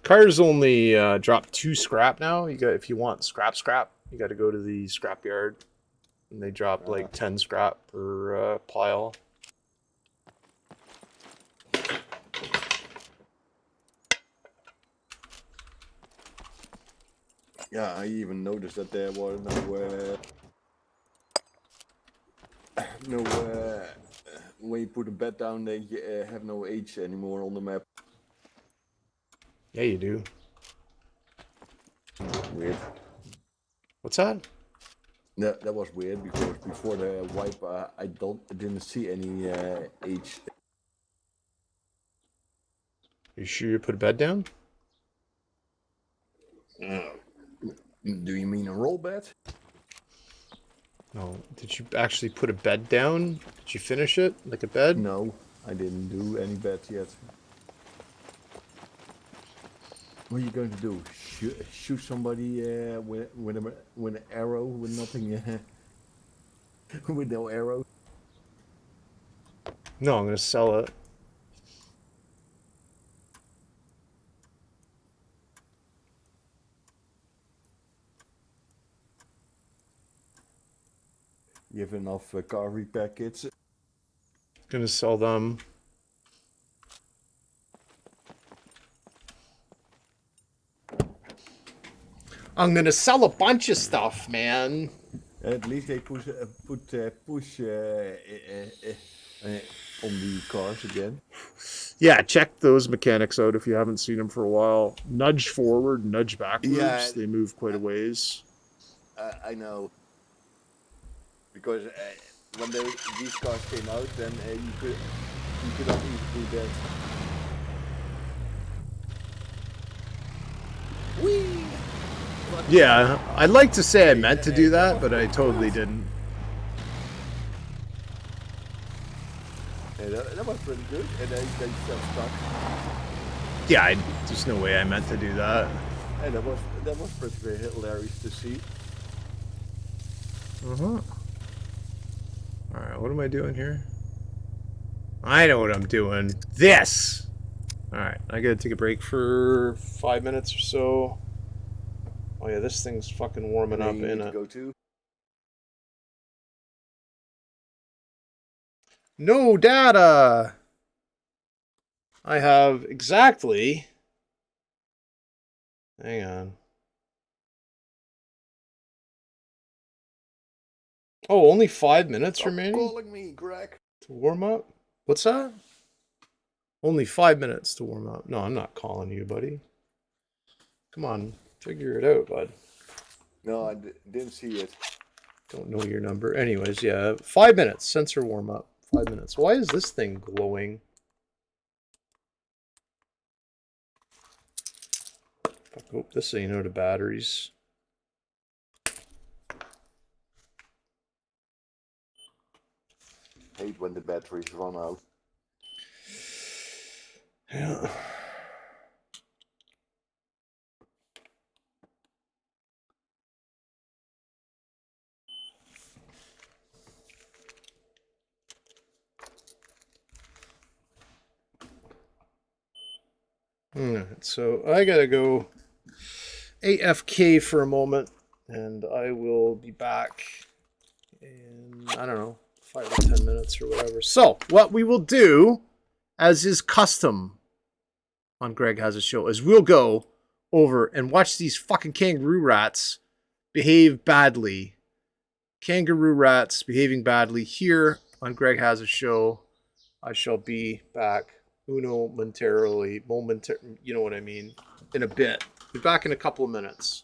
Cars only drop 2 scrap now. You got if you want scrap, you got to go to the scrap yard, and they drop like 10 scrap per pile. Yeah, I even noticed that there were no when you put a bed down, they have no H anymore on the map. Yeah, you do. Weird. What's that? That was weird because before the wipe, I didn't see any H. You sure you put a bed down? Do you mean a roll bed? No. Did you actually put a bed down? Did you finish it like a bed? No, I didn't do any beds yet. What are you going to do? Shoot somebody with an arrow with nothing, with no arrow? No, I'm gonna sell it. You have enough car repair kits? Gonna sell them. I'm gonna sell a bunch of stuff, man. At least they push on the cars again. Yeah, check those mechanics out if you haven't seen them for a while. Nudge forward, nudge backwards. Yeah. They move quite a ways. I know. Because when these cars came out, then you could not even do that. Whee! Yeah, I'd like to say I meant to do that, but I totally didn't. Yeah, that was pretty good, and then they still stuck. Yeah, there's no way I meant to do that. And that was pretty hilarious to see. Uh-huh. Alright, what am I doing here? I know what I'm doing. This! Alright, I gotta take a break for 5 minutes or so. Oh yeah, this thing's fucking warming up in it. Go to. No data! I have exactly... Hang on. Oh, only 5 minutes Stop remaining calling me, Greg. to warm up? What's that? Only 5 minutes to warm up. No, I'm not calling you, buddy. Come on, figure it out, bud. No, I didn't see it. Don't know your number. Anyways, yeah, 5 minutes. Sensor warm up. 5 minutes. Why is this thing glowing? Fuck, hope this ain't out of batteries. Hate when the batteries run out. Yeah. Alright, so I gotta go AFK for a moment, and I will be back in, I don't know, 5 or 10 minutes or whatever. So, what we will do, as is custom on Greg Has a Show, is we'll go over and watch these fucking kangaroo rats behave badly. Kangaroo rats behaving badly here on Greg Has a Show. I shall be back momentarily, you know what I mean, in a bit. Be back in a couple of minutes.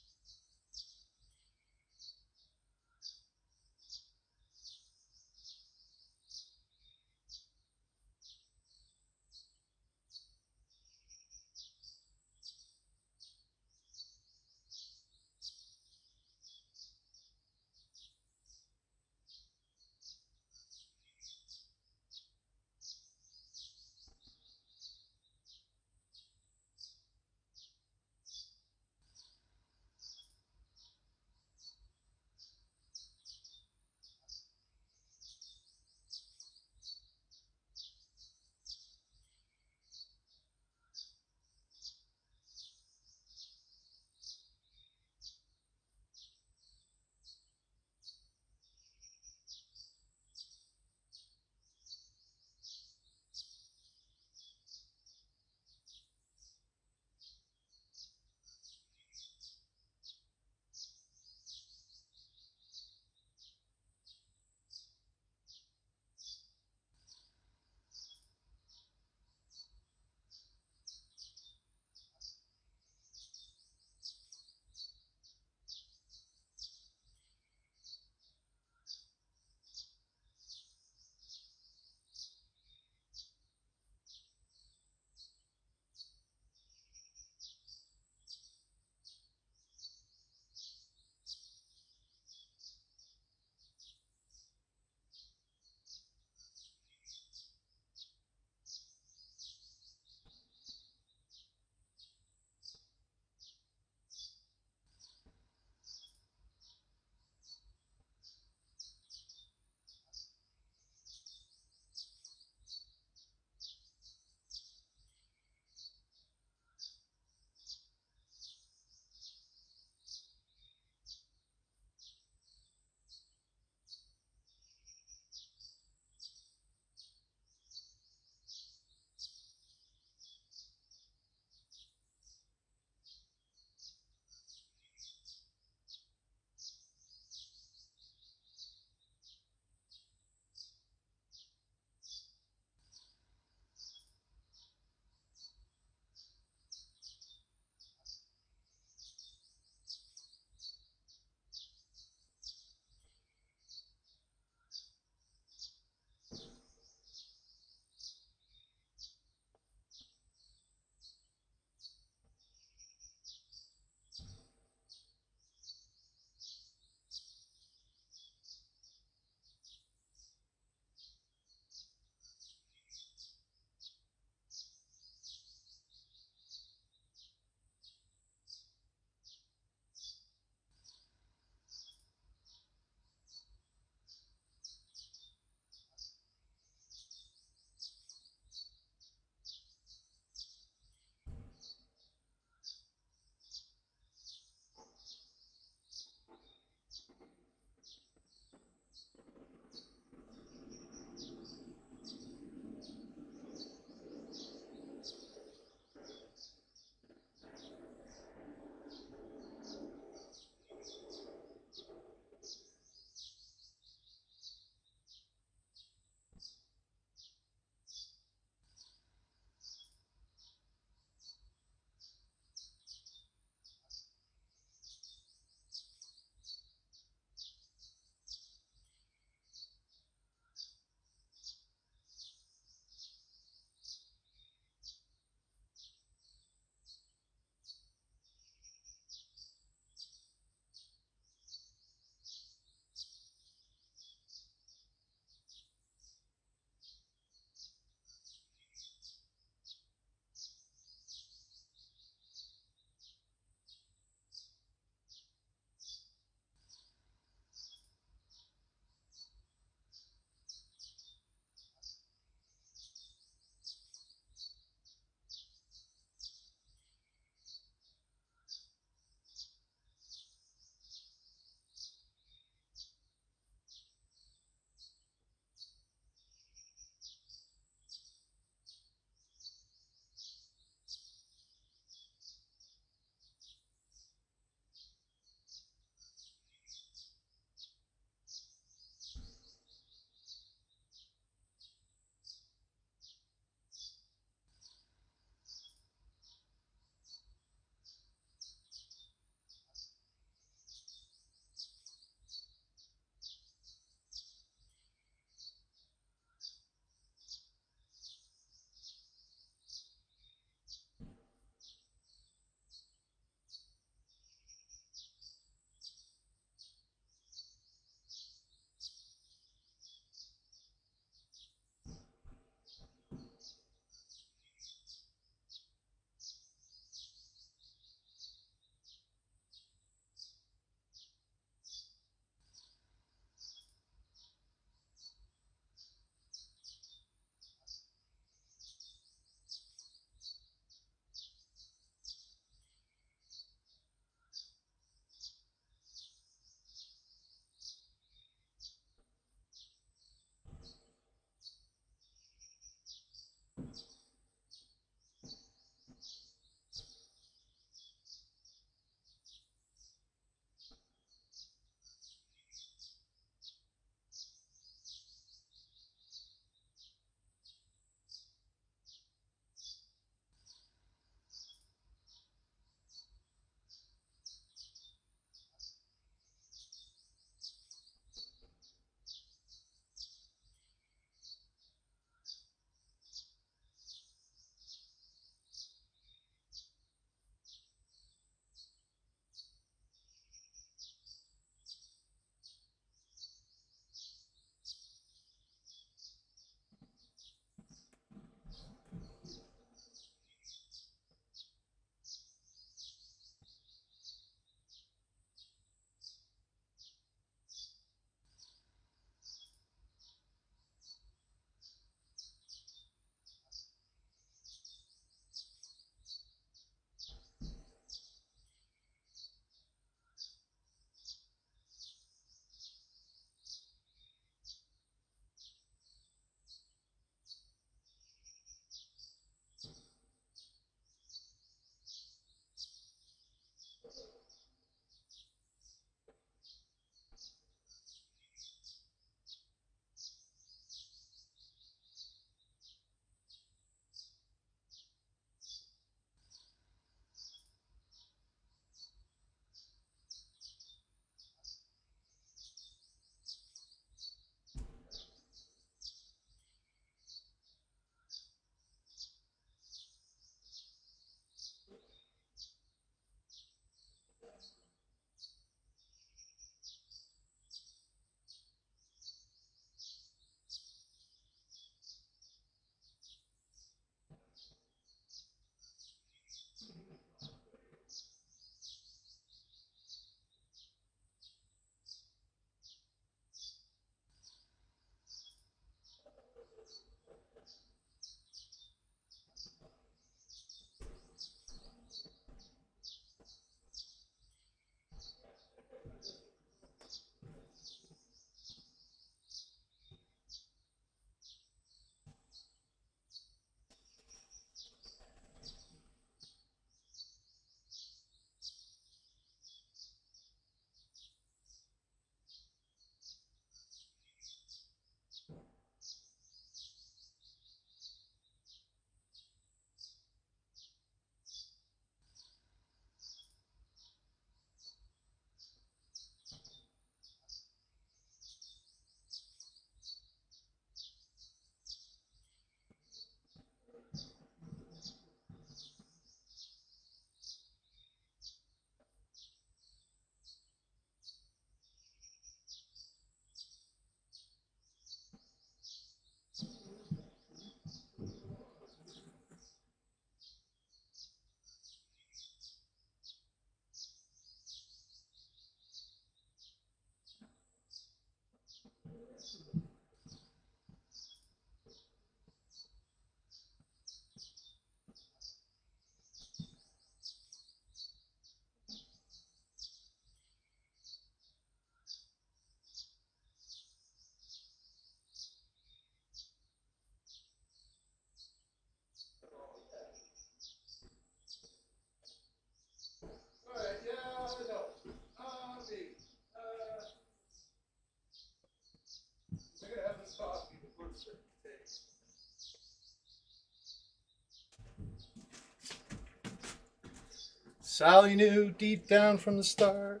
Sally knew deep down from the start,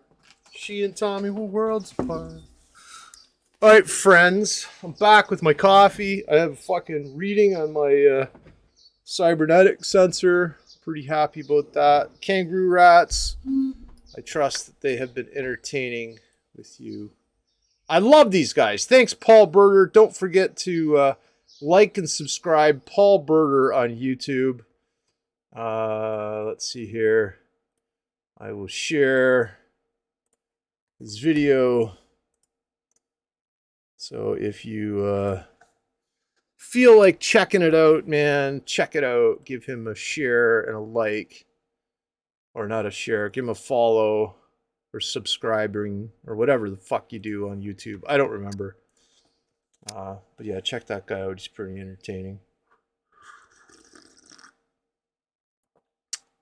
she and Tommy were worlds apart. All right, friends, I'm back with my coffee. I have a fucking reading on my cybernetic sensor. Pretty happy about that. Kangaroo rats. I trust that they have been entertaining with you. I love these guys. Thanks, Paul Berger. Don't forget to like and subscribe. Paul Berger on YouTube. Let's see here. I will share this video. So if you feel like checking it out, man, check it out. Give him a share and a like. Or not a share. Give him a follow or subscribing or whatever the fuck you do on YouTube. I don't remember. But yeah, check that guy out. He's pretty entertaining.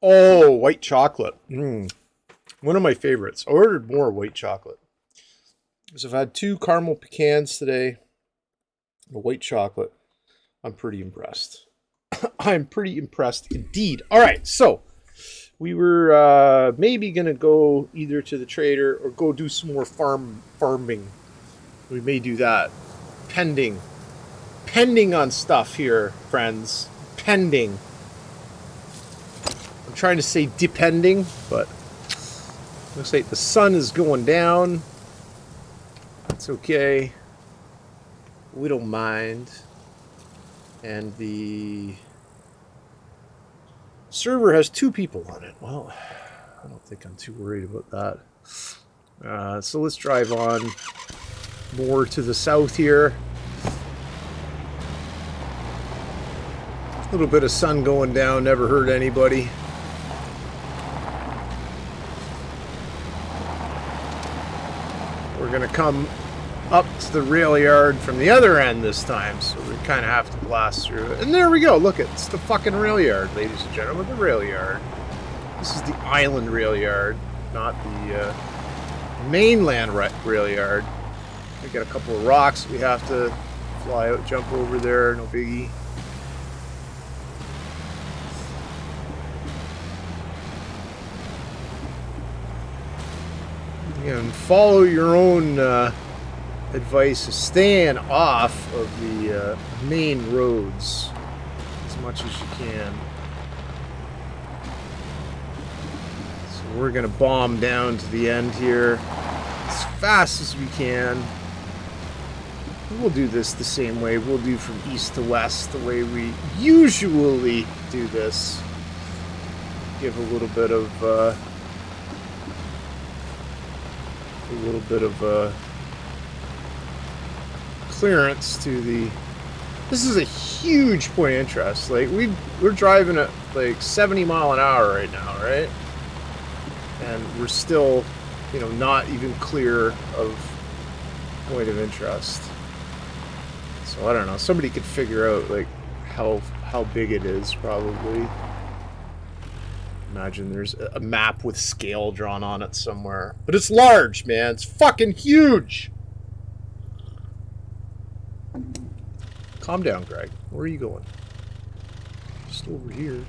Oh, white chocolate. One of my favorites. I ordered more white chocolate. Because I've had 2 caramel pecans today. The white chocolate. I'm pretty impressed. I'm pretty impressed indeed. All right, so we were maybe going to go either to the trader or go do some more farming. We may do that. Pending on stuff here, friends. Pending. I'm trying to say depending, but looks like the sun is going down. That's okay. We don't mind. And the server has 2 people on it. Well, I don't think I'm too worried about that. So let's drive on more to the south here. A little bit of sun going down, never hurt anybody. We're going to come up to the rail yard from the other end this time, so we kind of have to blast through it. And there we go. Look, it's the fucking rail yard, ladies and gentlemen. The rail yard. This is the island rail yard, not the mainland rail yard. We got a couple of rocks we have to fly out, jump over there. No biggie. And follow your own advice of staying off of the main roads as much as you can. So we're going to bomb down to the end here as fast as we can. We'll do this the same way. We'll do from east to west the way we usually do this. Give a little bit of clearance to the. This is a huge point of interest. Like we're driving at like 70 mile an hour right now, right? And we're still, not even clear of point of interest. So I don't know. Somebody could figure out like how big it is, probably. Imagine there's a map with scale drawn on it somewhere. But it's large, man. It's fucking huge. Calm down, Greg. Where are you going? Just over here.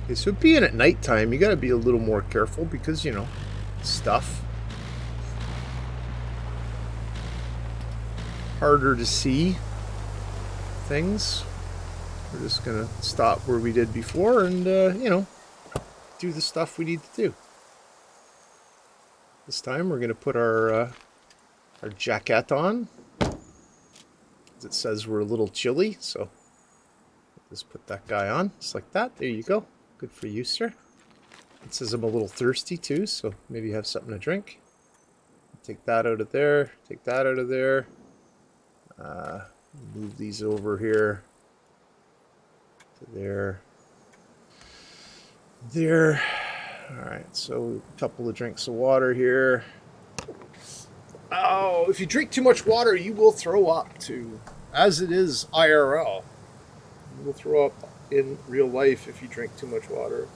Okay, so being at nighttime, you gotta be a little more careful because, stuff. Harder to see things. We're just gonna stop where we did before and, do the stuff we need to do. This time we're gonna put our jacket on. It says we're a little chilly, so just put that guy on, just like that. There you go. Good for you, sir. It says I'm a little thirsty too, so maybe have something to drink. take that out of there. Take that out of there. Move these over here to there. There. Alright, so a couple of drinks of water here. Oh, if you drink too much water, you will throw up too. As it is IRL. You will throw up in real life if you drink too much water.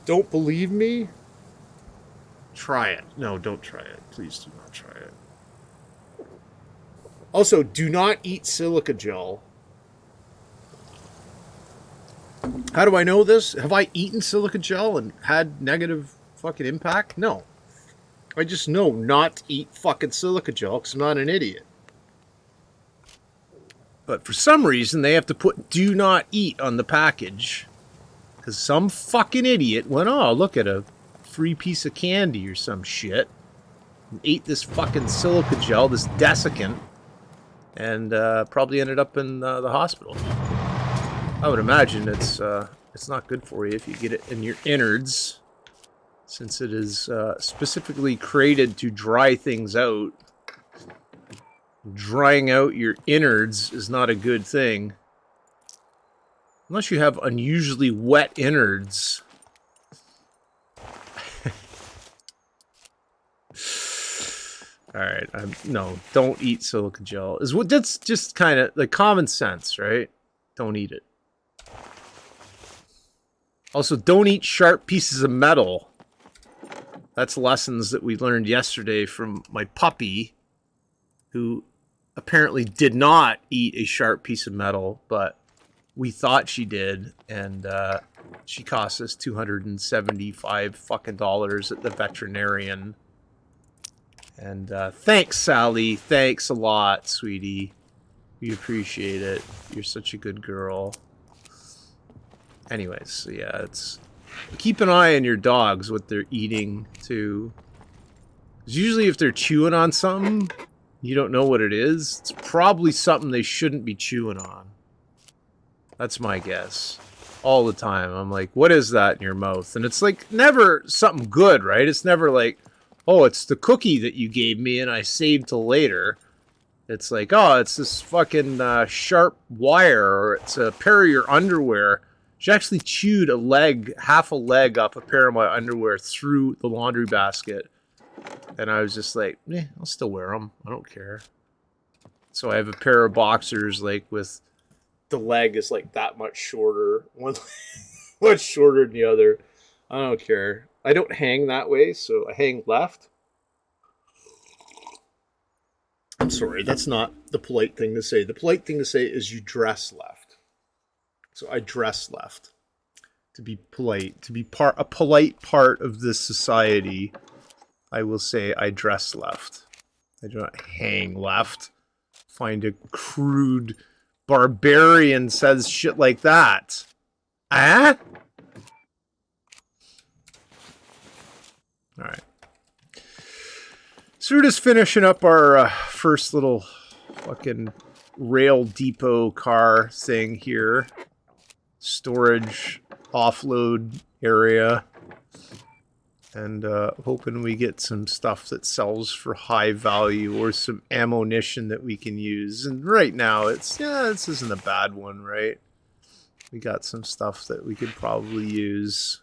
Don't believe me? Try it. No, don't try it. Please do not try it. Also, do not eat silica gel. How do I know this? Have I eaten silica gel and had negative fucking impact? No. I just know not to eat fucking silica gel because I'm not an idiot. But for some reason, they have to put do not eat on the package. Because some fucking idiot went, oh, look at a free piece of candy or some shit. And ate this fucking silica gel, this desiccant. And probably ended up in the hospital. I would imagine it's not good for you if you get it in your innards, since it is specifically created to dry things out. Drying out your innards is not a good thing. Unless you have unusually wet innards. Alright, no, don't eat silica gel. That's just kind of like common sense, right? Don't eat it. Also, don't eat sharp pieces of metal. That's lessons that we learned yesterday from my puppy, who apparently did not eat a sharp piece of metal, but we thought she did, and she cost us $275 fucking dollars at the veterinarian. And thanks, Sally. Thanks a lot, sweetie. We appreciate it. You're such a good girl. Anyways, so yeah, it's keep an eye on your dogs, what they're eating too. 'Cause usually, if they're chewing on something, you don't know what it is. It's probably something they shouldn't be chewing on. That's my guess. All the time, I'm like, "What is that in your mouth?" And it's like never something good, right? It's never like, "Oh, it's the cookie that you gave me and I saved till later." It's like, "Oh, it's this fucking sharp wire, or it's a pair of your underwear." She actually chewed half a leg off a pair of my underwear through the laundry basket. And I was just like, I'll still wear them. I don't care. So I have a pair of boxers, like, with the leg is like that much shorter. One much shorter than the other. I don't care. I don't hang that way, so I hang left. I'm sorry, that's not the polite thing to say. The polite thing to say is you dress left. So I dress left. To be polite, to be a polite part of this society, I will say I dress left. I do not hang left. Find a crude barbarian says shit like that. Ah? Alright. So we're just finishing up our first little fucking rail depot car thing here. Storage offload area. And hoping we get some stuff that sells for high value or some ammunition that we can use. And right now, this isn't a bad one, right? We got some stuff that we could probably use.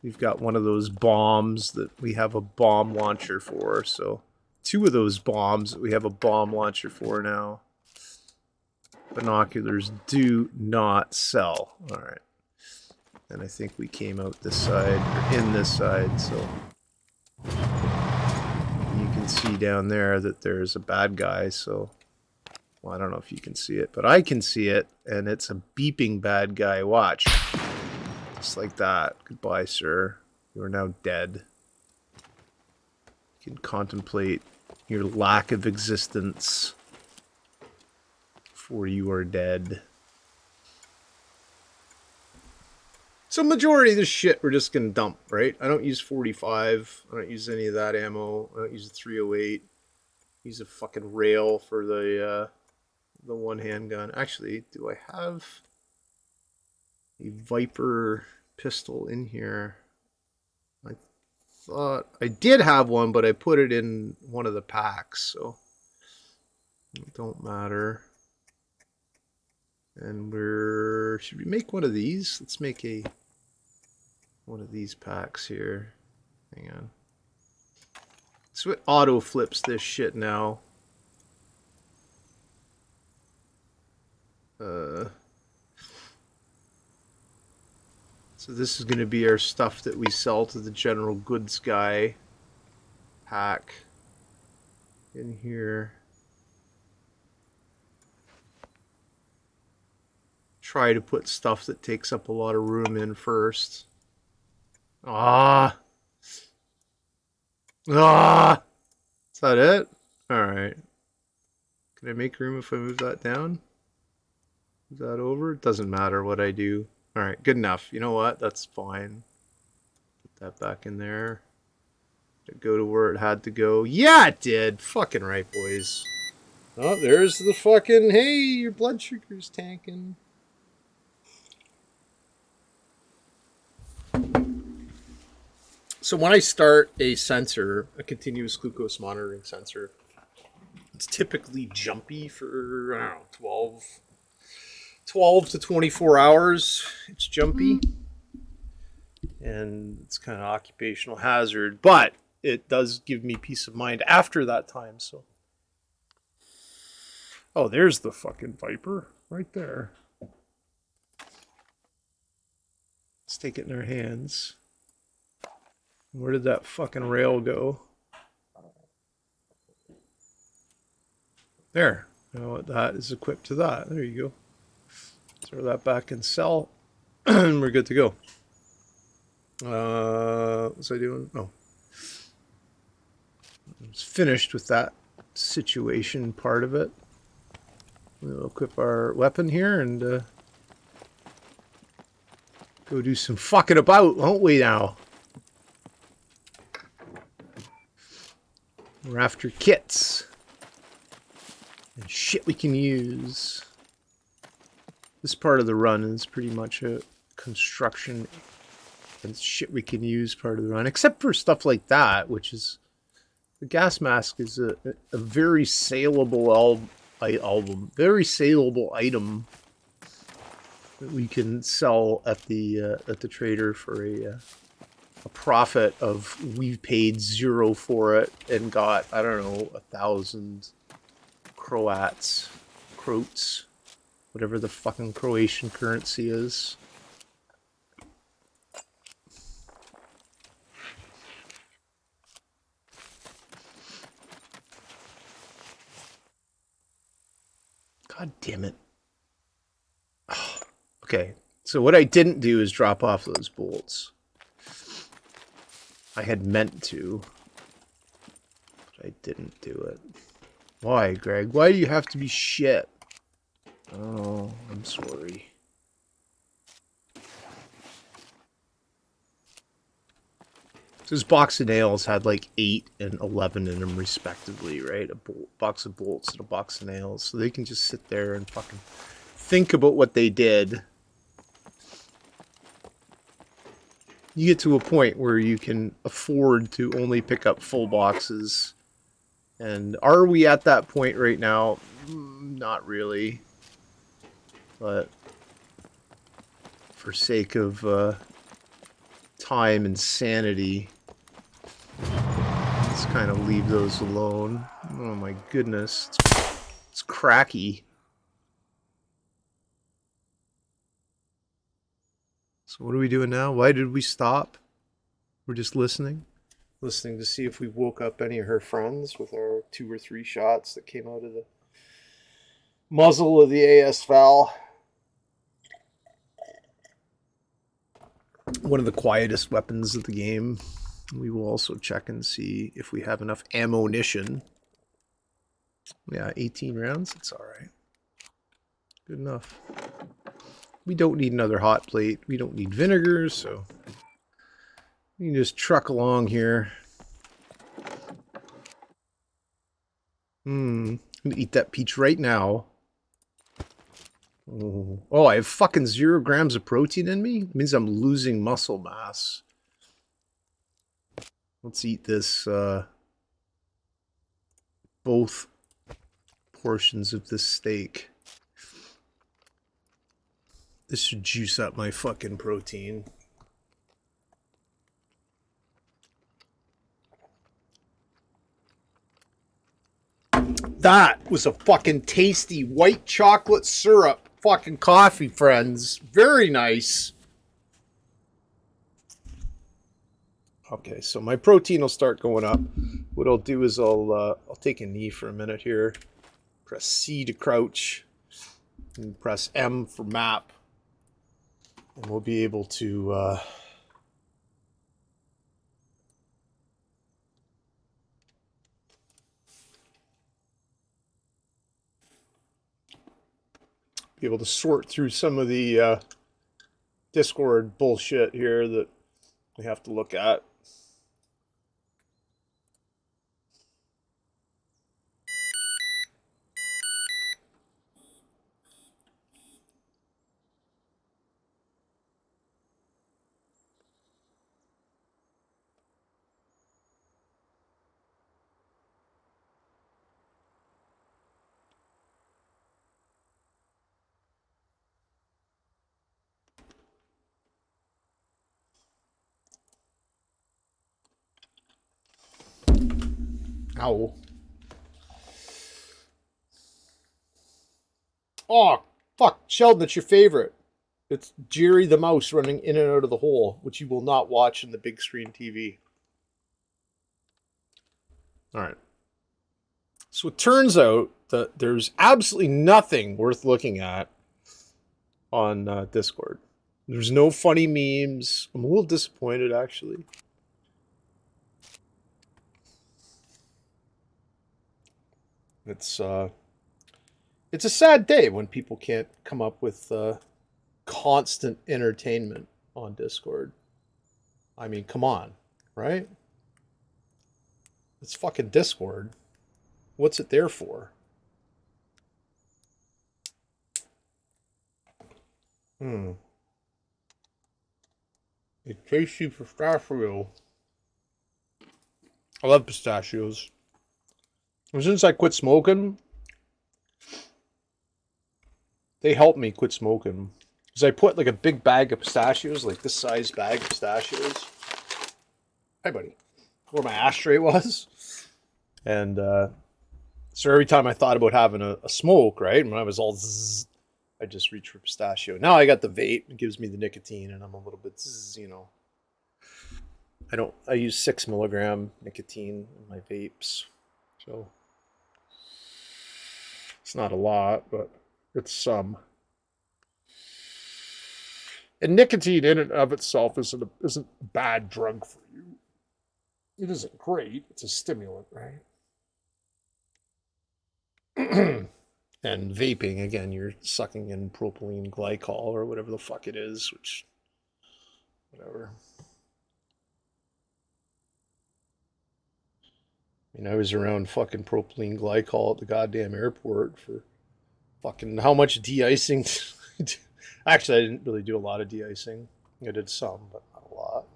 We've got one of those bombs that we have a bomb launcher for. So 2 of those bombs that we have a bomb launcher for now. Binoculars do not sell. All right. And I think we came out this side, or in this side, so you can see down there that there's a bad guy, so, well, I don't know if you can see it, but I can see it, and it's a beeping bad guy. Watch. Just like that. Goodbye, sir. You are now dead. You can contemplate your lack of existence, for you are dead. So majority of this shit we're just gonna dump, right? I don't use 45. I don't use any of that ammo. I don't use a 308. Use a fucking rail for the one handgun. Actually, do I have a Viper pistol in here. I thought I did have one, but I put it in one of the packs, so it don't matter. And should we make one of these? Let's make one of these packs here. Hang on. So it auto flips this shit now. So this is going to be our stuff that we sell to the general goods guy. Pack in here. Try to put stuff that takes up a lot of room in first. Ah! Ah! Is that it? Alright. Can I make room if I move that down? Is that over? It doesn't matter what I do. Alright, good enough. You know what? That's fine. Put that back in there. Did it go to where it had to go? Yeah, it did! Fucking right, boys. Oh, there's the fucking... Hey, your blood sugar's tanking. So when I start a sensor, a continuous glucose monitoring sensor, it's typically jumpy for, I don't know, 12 to 24 hours. It's jumpy. And it's kind of occupational hazard, but it does give me peace of mind after that time. So, oh, there's the fucking Viper right there. Let's take it in our hands. Where did that fucking rail go? There. You know what? That is equipped to that. There you go. Throw that back in cell. And we're good to go. What was I doing? Oh. I was finished with that situation part of it. We'll equip our weapon here and go do some fucking about, won't we now? We're after kits. And shit we can use. This part of the run is pretty much a construction and shit we can use part of the run. Except for stuff like that, which is... The gas mask is a very saleable very saleable item that we can sell at the trader for a profit of we've paid 0 for it and got, I don't know, 1,000 croats, whatever the fucking Croatian currency is. God damn it. Oh, okay, so what I didn't do is drop off those bolts. I had meant to, but I didn't do it. Why, Greg? Why do you have to be shit? Oh, I'm sorry. This box of nails had like 8 and 11 in them respectively, right? A box of bolts and a box of nails. So they can just sit there and fucking think about what they did. You get to a point where you can afford to only pick up full boxes. And are we at that point right now? Not really. But for sake of time and sanity, let's kind of leave those alone. Oh my goodness. It's cracky. So what are we doing now? Why did we stop? We're just listening. Listening to see if we woke up any of her friends with our 2 or 3 shots that came out of the muzzle of the AS Val. One of the quietest weapons of the game. We will also check and see if we have enough ammunition. Yeah, 18 rounds. It's alright. Good enough. We don't need another hot plate. We don't need vinegar, so we can just truck along here. I'm gonna eat that peach right now. Oh, I have fucking 0 grams of protein in me? It means I'm losing muscle mass. Let's eat this, both portions of this steak. This should juice up my fucking protein. That was a fucking tasty white chocolate syrup fucking coffee, friends. Very nice. Okay, so my protein will start going up. What I'll do is I'll take a knee for a minute here. Press C to crouch. And press M for map. And we'll be able to sort through some of the Discord bullshit here that we have to look at. Ow. Oh, fuck. Sheldon, it's your favorite. It's Jerry the mouse running in and out of the hole, which you will not watch in the big screen TV. All right. So it turns out that there's absolutely nothing worth looking at on Discord. There's no funny memes. I'm a little disappointed, actually. It's a sad day when people can't come up with constant entertainment on Discord. I mean, come on, right? It's fucking Discord. What's it there for? A tasty pistachio. I love pistachios. Since I quit smoking, they helped me quit smoking. Because I put like a big bag of pistachios, like this size bag of pistachios. Hey, buddy. Where my ashtray was. And so every time I thought about having a smoke, right? When I was all zzz, I just reach for pistachio. Now I got the vape. It gives me the nicotine and I'm a little bit zzz, you know. I use 6 milligram nicotine in my vapes. So it's not a lot, but it's some. And nicotine in and of itself isn't a bad drug for you. It isn't great. It's a stimulant, right? And vaping, again, you're sucking in propylene glycol or whatever the fuck it is, which, whatever. I mean, I was around fucking propylene glycol at the goddamn airport for fucking how much de-icing. Actually, I didn't really do a lot of de-icing. I did some, but not a lot.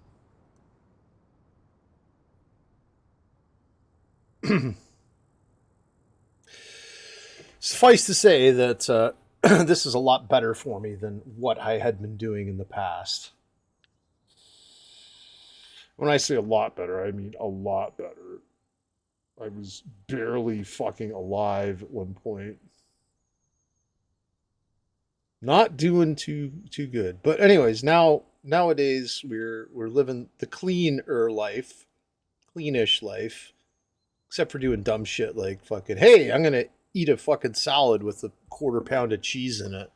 Suffice to say that this is a lot better for me than what I had been doing in the past. When I say a lot better, I mean a lot better. I was barely fucking alive at one point. Not doing too good. But anyways, nowadays we're living the cleaner life, cleanish life, except for doing dumb shit like fucking, hey, I'm gonna eat a fucking salad with a 1/4 pound of cheese in it.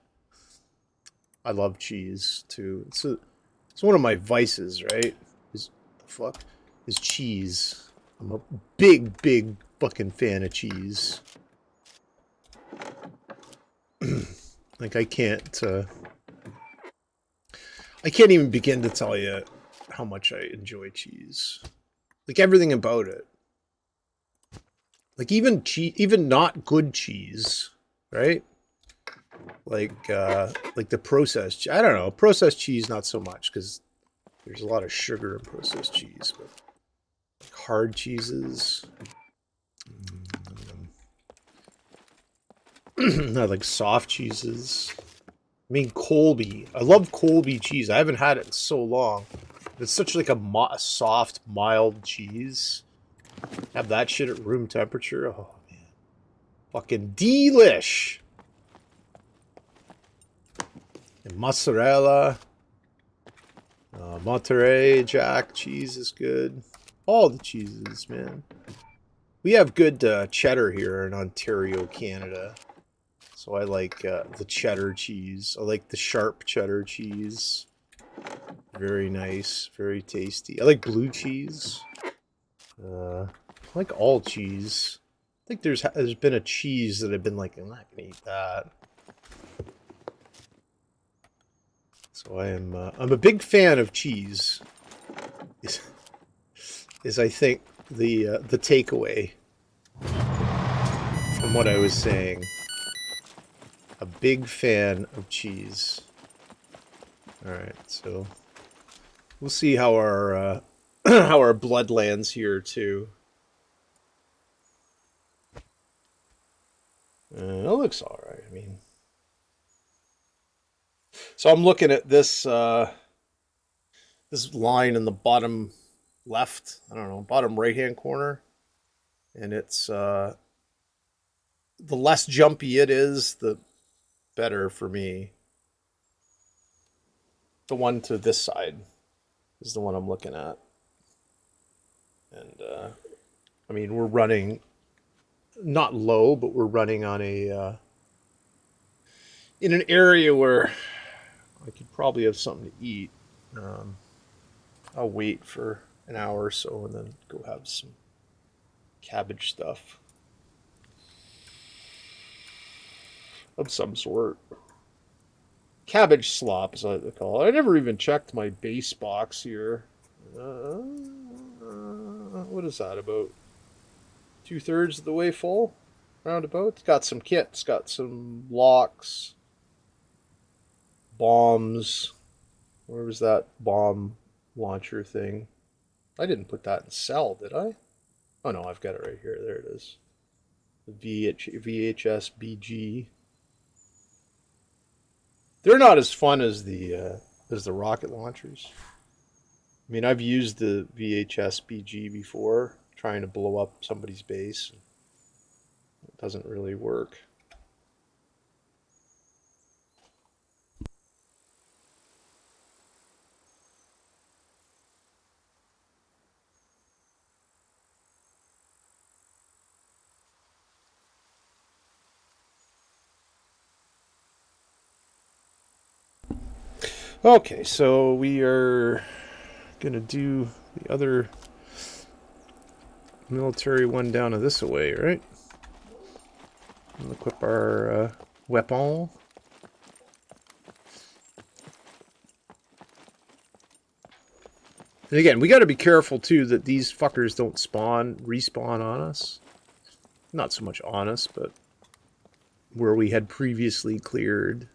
I love cheese too. It's one of my vices, right? Is the fuck is cheese. I'm a big fucking fan of cheese. Like I can't even begin to tell you how much I enjoy cheese. Like everything about it. Like even not good cheese, right? like the processed. I don't know, processed cheese not so much because there's a lot of sugar in processed cheese, but like hard cheeses. Not like soft cheeses. I mean Colby. I love Colby cheese. I haven't had it in so long. It's such like a soft, mild cheese. Have that shit at room temperature. Oh man, fucking delish. And mozzarella, Monterey Jack cheese is good. All the cheeses, man. We have good cheddar here in Ontario, Canada. So I like the cheddar cheese. I like the sharp cheddar cheese. Very nice, very tasty. I like blue cheese. I like all cheese. I think there's been a cheese that I've been like, I'm not gonna eat that. So I'm a big fan of cheese. Is I think the takeaway from what I was saying. A big fan of cheese. All right, so we'll see how our how our blood lands here too. It looks all right. I mean, so I'm looking at this this line in the bottom left. I don't know, bottom right hand corner, and it's the less jumpy it is, the better for me. The one to this side is the one I'm looking at. And, I mean, we're running not low, but we're running on a, in an area where I could probably have something to eat. I'll wait for an hour or so and then go have some cabbage stuff of some sort. Cabbage slop is what they call it. I never even checked my base box here. What is that, about 2/3 of the way full? Roundabout. It's got some kits, got some locks, bombs. Where was that bomb launcher thing? I didn't put that in cell, did I? Oh no, I've got it right here. There it is. The VHS BG. They're not as fun as the rocket launchers. I mean, I've used the VHS BG before, trying to blow up somebody's base. It doesn't really work. Okay, so we are gonna do the other military one down to this away, right? We'll equip our weapon. And again, we got to be careful too that these fuckers don't respawn on us. Not so much on us, but where we had previously cleared.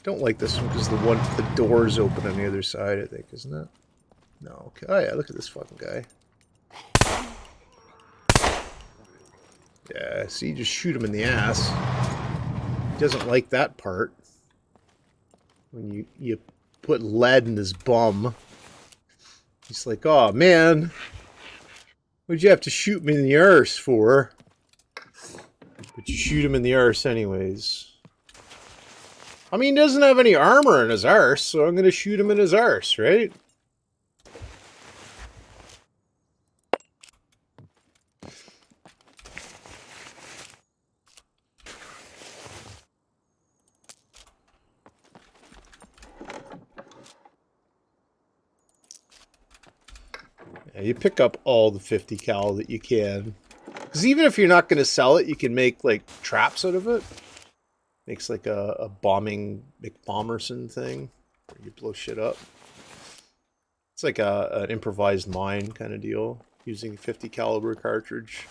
Don't like this one because the door's open on the other side, I think, isn't it? No, okay. Oh yeah, look at this fucking guy. Yeah, see, just shoot him in the ass. He doesn't like that part. When you put lead in his bum. He's like, oh man, what'd you have to shoot me in the arse for? But you shoot him in the arse anyways. I mean, he doesn't have any armor in his arse, so I'm going to shoot him in his arse, right? Yeah, you pick up all the 50 cal that you can. Because even if you're not going to sell it, you can make, like, traps out of it. Makes like a bombing McBomerson thing where you blow shit up. It's like an improvised mine kind of deal. using a 50 caliber cartridge,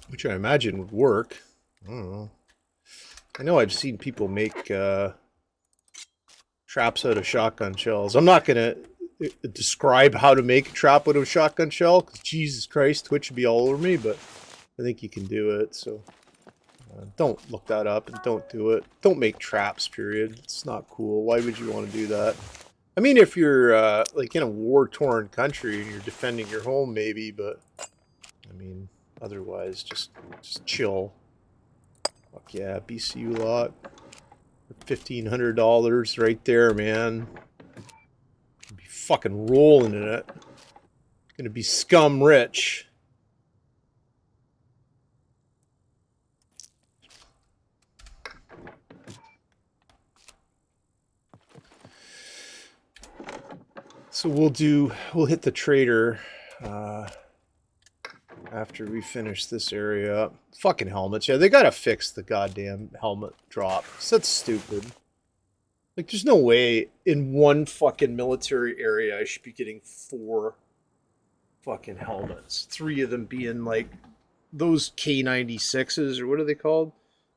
which I imagine would work. I don't know. I know I've seen people make traps out of shotgun shells. I'm not going to describe how to make a trap out of a shotgun shell, because Jesus Christ, Twitch would be all over me, but I think you can do it, so don't look that up and don't do it. Don't make traps, period. It's not cool. Why would you want to do that? I mean, if you're like in a war-torn country and you're defending your home, maybe, but I mean, otherwise, just chill. Fuck yeah, BCU lot. $1,500 right there, man. Be fucking rolling in it. Gonna be scum rich. So we'll hit the trader after we finish this area up. Fucking helmets. Yeah, they gotta fix the goddamn helmet drop. That's stupid. Like, there's no way in one fucking military area I should be getting 4 fucking helmets. 3 of them being like those K96s, or what are they called?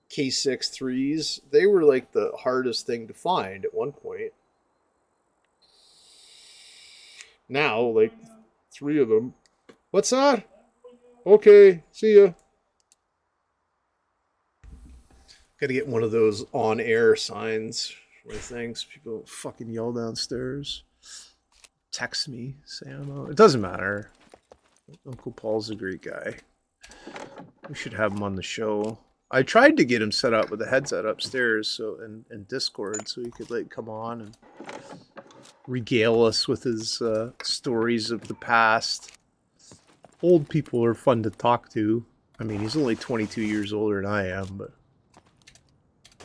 K63s. They were like the hardest thing to find at one point. Now, like, 3 of them. What's that? Okay, see ya. Gotta get one of those on-air signs for things. People fucking yell downstairs. Text me, say I'm out. It doesn't matter. Uncle Paul's a great guy. We should have him on the show. I tried to get him set up with a headset upstairs, so and Discord, so he could like come on and regale us with his stories of the past. Old people are fun to talk to. I mean, he's only 22 years older than I am, but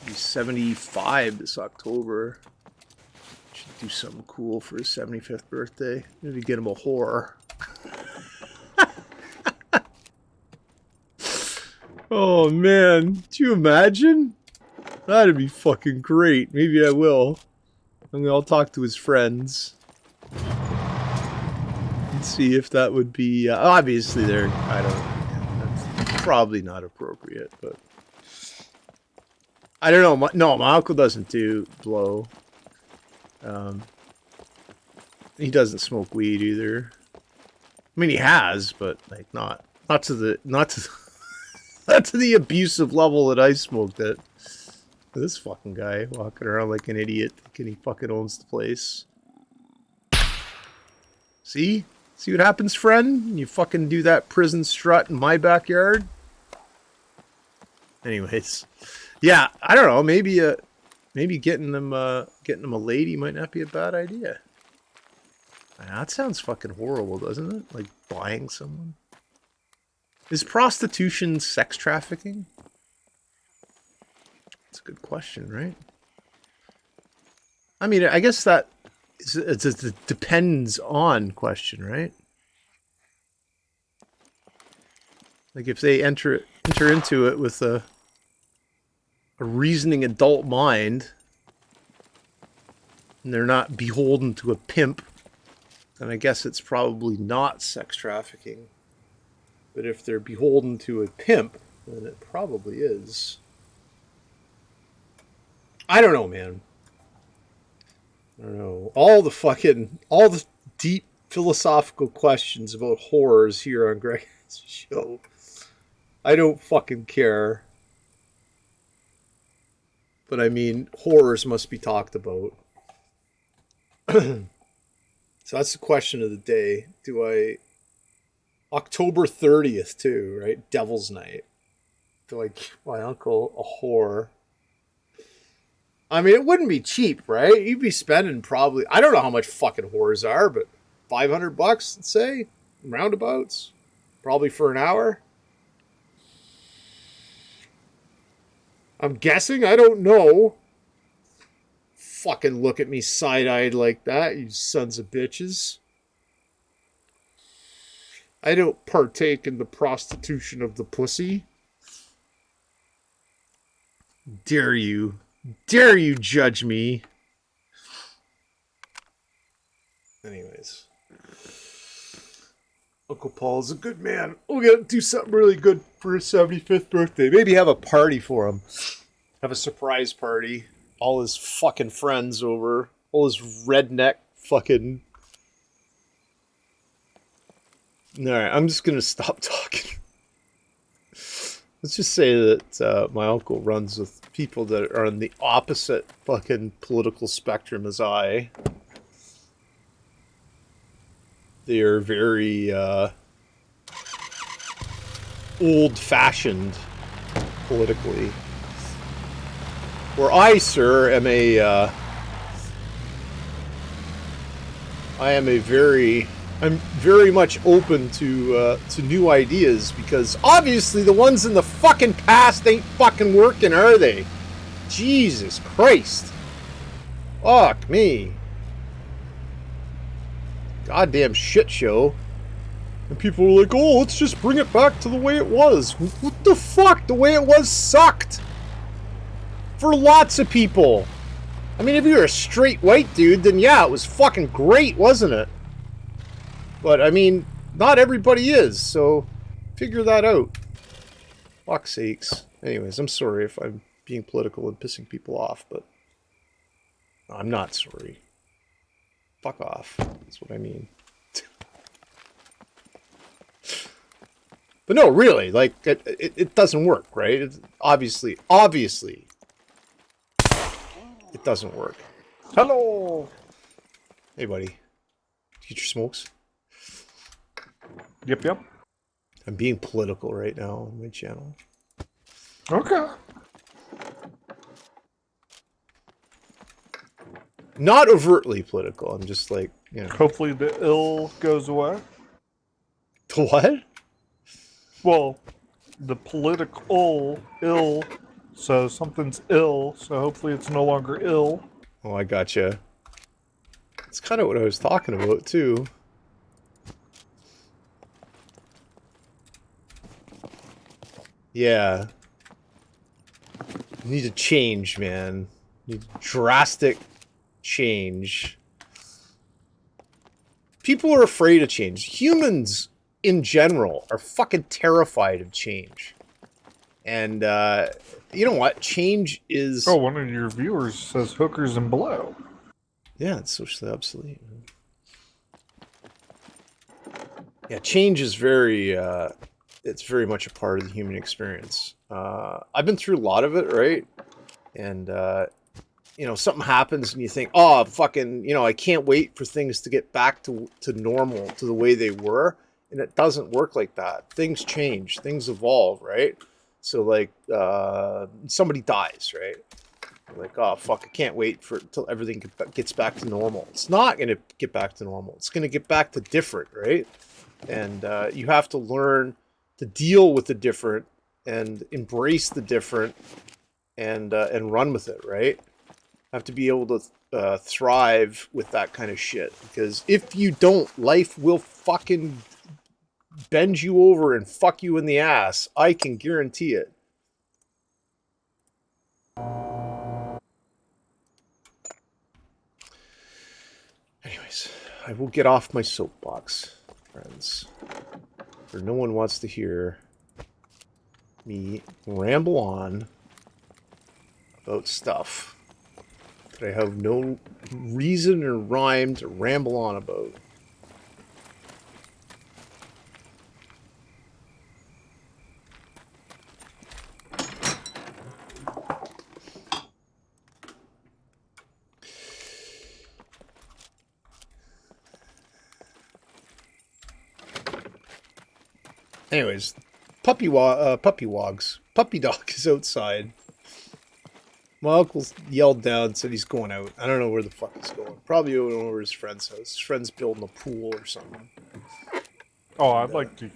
he's 75 this October. Should do something cool for his 75th birthday. Maybe get him a whore. Oh man, do you imagine? That'd be fucking great. Maybe I will. And I'll talk to his friends and see if that would be. Obviously, they're. I don't. Yeah, that's probably not appropriate, but I don't know. No, my uncle doesn't do blow. He doesn't smoke weed either. I mean, he has, but like not to the not to the abusive level that I smoked it. This fucking guy walking around like an idiot thinking he fucking owns the place. See? See what happens, friend? You fucking do that prison strut in my backyard? Anyways. Yeah, I don't know. Maybe getting them a lady might not be a bad idea. That sounds fucking horrible, doesn't it? Like buying someone. Is prostitution sex trafficking? That's a good question, right? I mean, I guess that it's a depends on question, right? Like if they enter into it with a reasoning adult mind, and they're not beholden to a pimp, then I guess it's probably not sex trafficking. But if they're beholden to a pimp, then it probably is. I don't know, man. I don't know. All the deep philosophical questions about horrors here on Greg's show. I don't fucking care. But I mean, horrors must be talked about. So that's the question of the day. October 30th too, right? Devil's Night. Do I give my uncle a whore? I mean, it wouldn't be cheap, right? You'd be spending probably, I don't know how much fucking whores are, but $500, let's say, roundabouts, probably for an hour. I'm guessing, I don't know. Fucking look at me side-eyed like that, you sons of bitches. I don't partake in the prostitution of the pussy. Dare you judge me? Anyways. Uncle Paul's a good man. We're gonna do something really good for his 75th birthday. Maybe have a party for him. Have a surprise party. All his fucking friends over. All his redneck fucking... Alright, I'm just gonna stop talking. Let's just say that my uncle runs with people that are on the opposite fucking political spectrum as I. They are very old-fashioned politically. Where I, sir, am I'm very much open to new ideas, because obviously the ones in the fucking past ain't fucking working, are they? Jesus Christ. Fuck me. Goddamn shit show. And people were like, oh, let's just bring it back to the way it was. What the fuck? The way it was sucked. For lots of people. I mean, if you're a straight white dude, then yeah, it was fucking great, wasn't it? But, I mean, not everybody is, so figure that out. Fuck's sakes. Anyways, I'm sorry if I'm being political and pissing people off, but I'm not sorry. Fuck off. That's what I mean. But no, really, like, it doesn't work, right? It's obviously, it doesn't work. Hello. Hey, buddy. Did you get your smokes? Yep. I'm being political right now on my channel. Okay. Not overtly political. I'm just like, you know. Hopefully the ill goes away. The what? Well, the political ill. So something's ill. So hopefully it's no longer ill. Oh, I gotcha. That's kind of what I was talking about, too. Yeah. You need to change, man. You need drastic change. People are afraid of change. Humans, in general, are fucking terrified of change. And, you know what? Change is... Oh, one of your viewers says hookers and blow. Yeah, it's socially obsolete. Yeah, change is very... it's very much a part of the human experience. I've been through a lot of it, right? And, you know, something happens and you think, oh, fucking, you know, I can't wait for things to get back to normal, to the way they were. And it doesn't work like that. Things change. Things evolve, right? So, like, somebody dies, right? You're like, oh, fuck, I can't wait till everything gets back to normal. It's not going to get back to normal. It's going to get back to different, right? And you have to learn to deal with the different and embrace the different and run with it, right? Have to be able to thrive with that kind of shit, because if you don't, life will fucking bend you over and fuck you in the ass. I can guarantee it. Anyways, I will get off my soapbox, friends. For no one wants to hear me ramble on about stuff that I have no reason or rhyme to ramble on about. Anyways, puppy dog is outside. My uncle yelled down, said he's going out. I don't know where the fuck he's going. Probably over his friend's house. His friend's building a pool or something. Oh, I'd like to.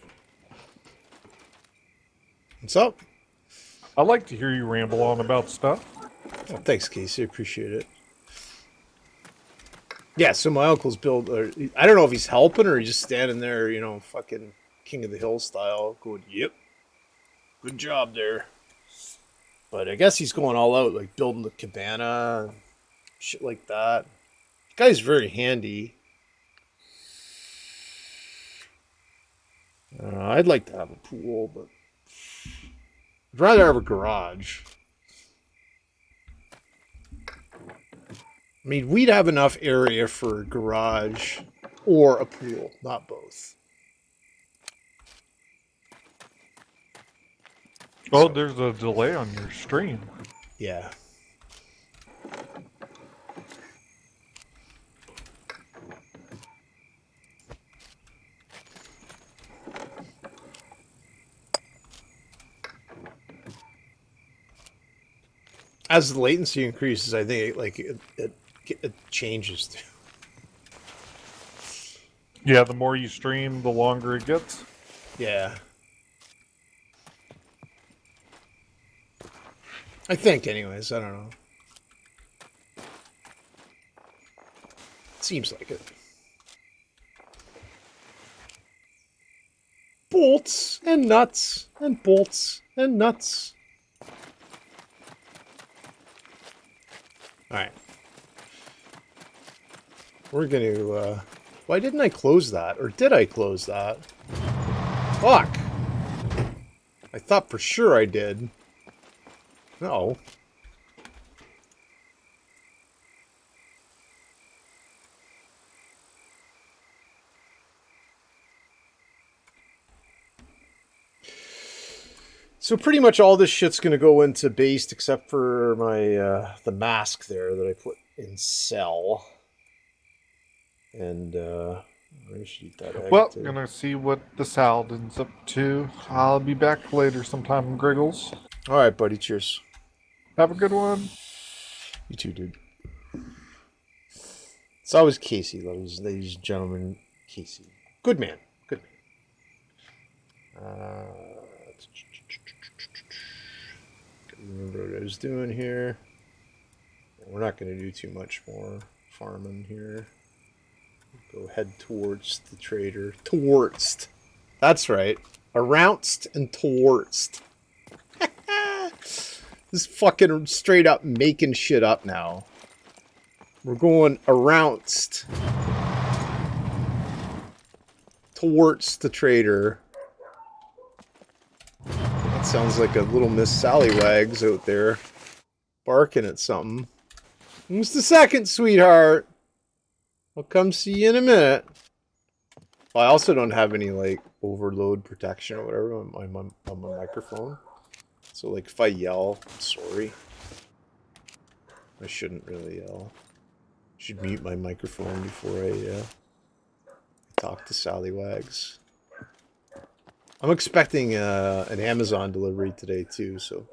What's up? I like to hear you ramble on about stuff. Oh, thanks, Casey. I appreciate it. Yeah, so my uncle's I don't know if he's helping or he's just standing there, you know, fucking King of the Hill style, going, yep, good job there. But I guess he's going all out, like building the cabana, shit like that. The guy's very handy. I'd like to have a pool, but I'd rather have a garage. I mean, we'd have enough area for a garage or a pool, not both. Oh, So, there's a delay on your stream. yeah. As the latency increases, I think it changes too. Yeah, the more you stream, the longer it gets. Yeah. I think, anyways. I don't know. Seems like it. Bolts and nuts and bolts and nuts. Alright. We're gonna, why didn't I close that? Or did I close that? Fuck! I thought for sure I did. No. So pretty much all this shit's gonna go into based except for my the mask there that I put in cell. And I should eat that egg Well, too. gonna see what the Saladin's up to. I'll be back later sometime, Griggles. Alright, buddy, cheers. Have a good one. You too, dude. It's always Casey, ladies and gentlemen. Casey. Good man. Good man. Remember what I was doing here. We're not going to do too much more farming here. Go head towards the trader. Towards. That's right. Arounced and towards. This fucking straight up making shit up now. We're going arounced towards the trader. That sounds like a little Miss Sallywags out there barking at something. Who's the second, sweetheart? I'll come see you in a minute. Well, I also don't have any like overload protection or whatever on my microphone. So like if I yell, I'm sorry. I shouldn't really yell. I should mute my microphone before I talk to Sallywags. I'm expecting an Amazon delivery today too, so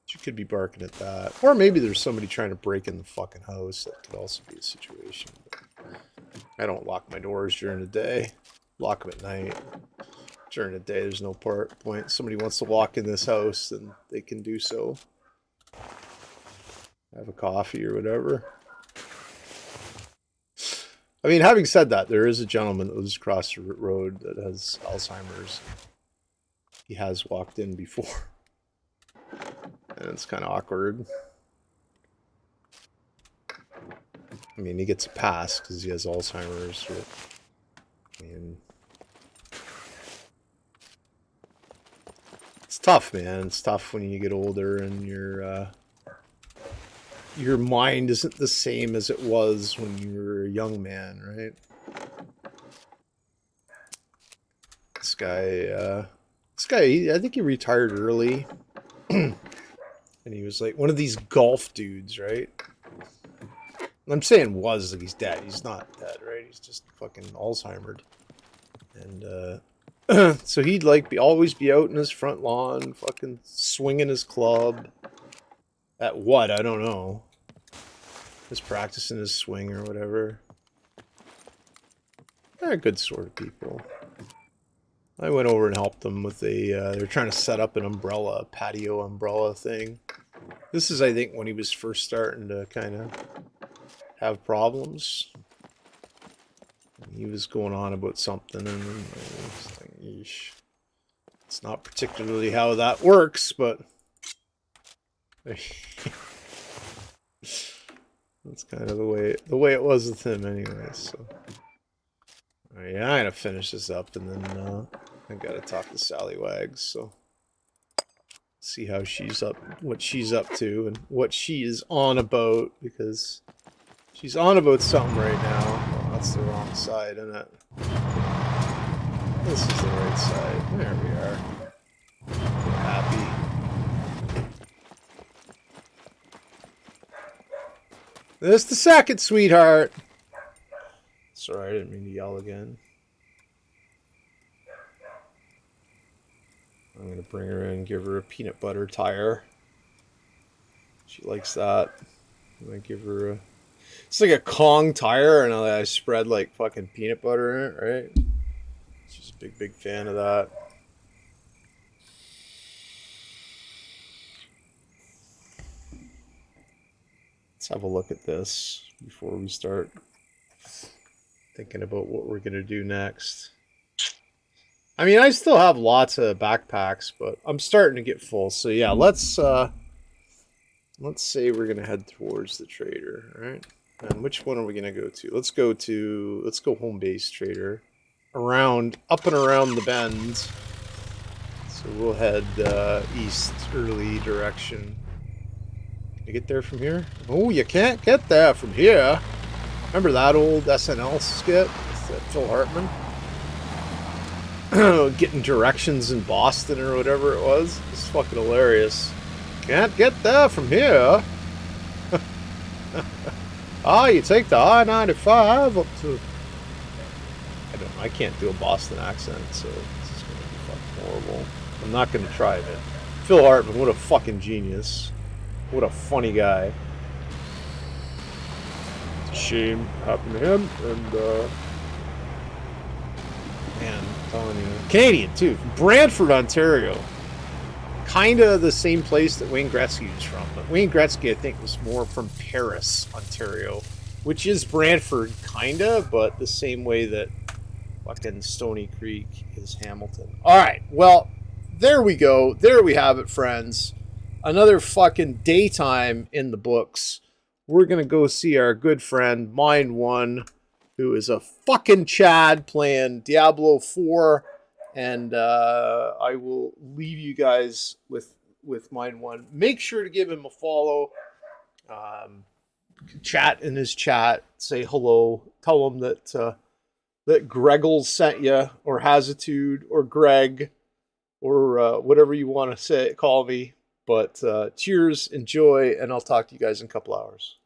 she could be barking at that. Or maybe there's somebody trying to break in the fucking house. That could also be a situation. But I don't lock my doors during the day. Lock them at night. During the day, there's no point. Somebody wants to walk in this house, then they can do so. Have a coffee or whatever. I mean, having said that, there is a gentleman that lives across the road that has Alzheimer's. He has walked in before. And it's kind of awkward. I mean, he gets a pass because he has Alzheimer's. But, I mean, it's tough, man. It's tough when you get older and your mind isn't the same as it was when you were a young man, right? This guy, I think he retired early. And he was like one of these golf dudes, right? I'm saying was, like he's dead. He's not dead, right? He's just fucking Alzheimer'd. And, so he'd like always be out in his front lawn, fucking swinging his club. At what? I don't know. Just practicing his swing or whatever. They're good sort of people. I went over and helped them with they're trying to set up an umbrella, a patio umbrella thing. This is, I think, when he was first starting to kind of have problems. He was going on about something, and I was like, yeesh. It's not particularly how that works, but that's kind of the way it was with him, anyway. So, yeah, I'm gonna finish this up, and then I gotta talk to Sally Wags, so see how she's up, what she's up to, and what she is on about, because she's on about something right now. Well, that's the wrong side, isn't it? This is the right side. There we are. We're happy. Just a second, sweetheart. Sorry, I didn't mean to yell again. I'm gonna bring her in, give her a peanut butter tire. She likes that. I'm gonna give her a... It's like a Kong tire, and I spread like fucking peanut butter in it, right? She's a big fan of that. Let's have a look at this before we start thinking about what we're gonna do next. I mean, I still have lots of backpacks, but I'm starting to get full. So yeah, let's say we're gonna head towards the trader, all right? And which one are we gonna go to? Let's go home base trader, up and around the bend. So we'll head east early direction. Can you get there from here? Oh, you can't get there from here. Remember that old SNL skit with Phil Hartman? Getting directions in Boston or whatever it was. It's fucking hilarious. Can't get there from here. You take the I-95 up to... I don't know, I can't do a Boston accent, so this is going to be fucking horrible. I'm not going to try it. Phil Hartman, what a fucking genius. What a funny guy. It's a shame it happened to him, and man, I'm telling you. Canadian, too. Brantford, Ontario. Kind of the same place that Wayne Gretzky was from. But Wayne Gretzky, I think, was more from Paris, Ontario. Which is Brantford, kind of, but the same way that fucking Stony Creek is Hamilton. Alright, well, there we go. There we have it, friends. Another fucking daytime in the books. We're going to go see our good friend, Mind One, who is a fucking Chad playing Diablo 4. And I will leave you guys with Mind One. Make sure to give him a follow. Chat in his chat. Say hello. Tell him that Greggles sent you, or Hazitude, or Greg, or whatever you want to say. Call me. But cheers, enjoy, and I'll talk to you guys in a couple hours.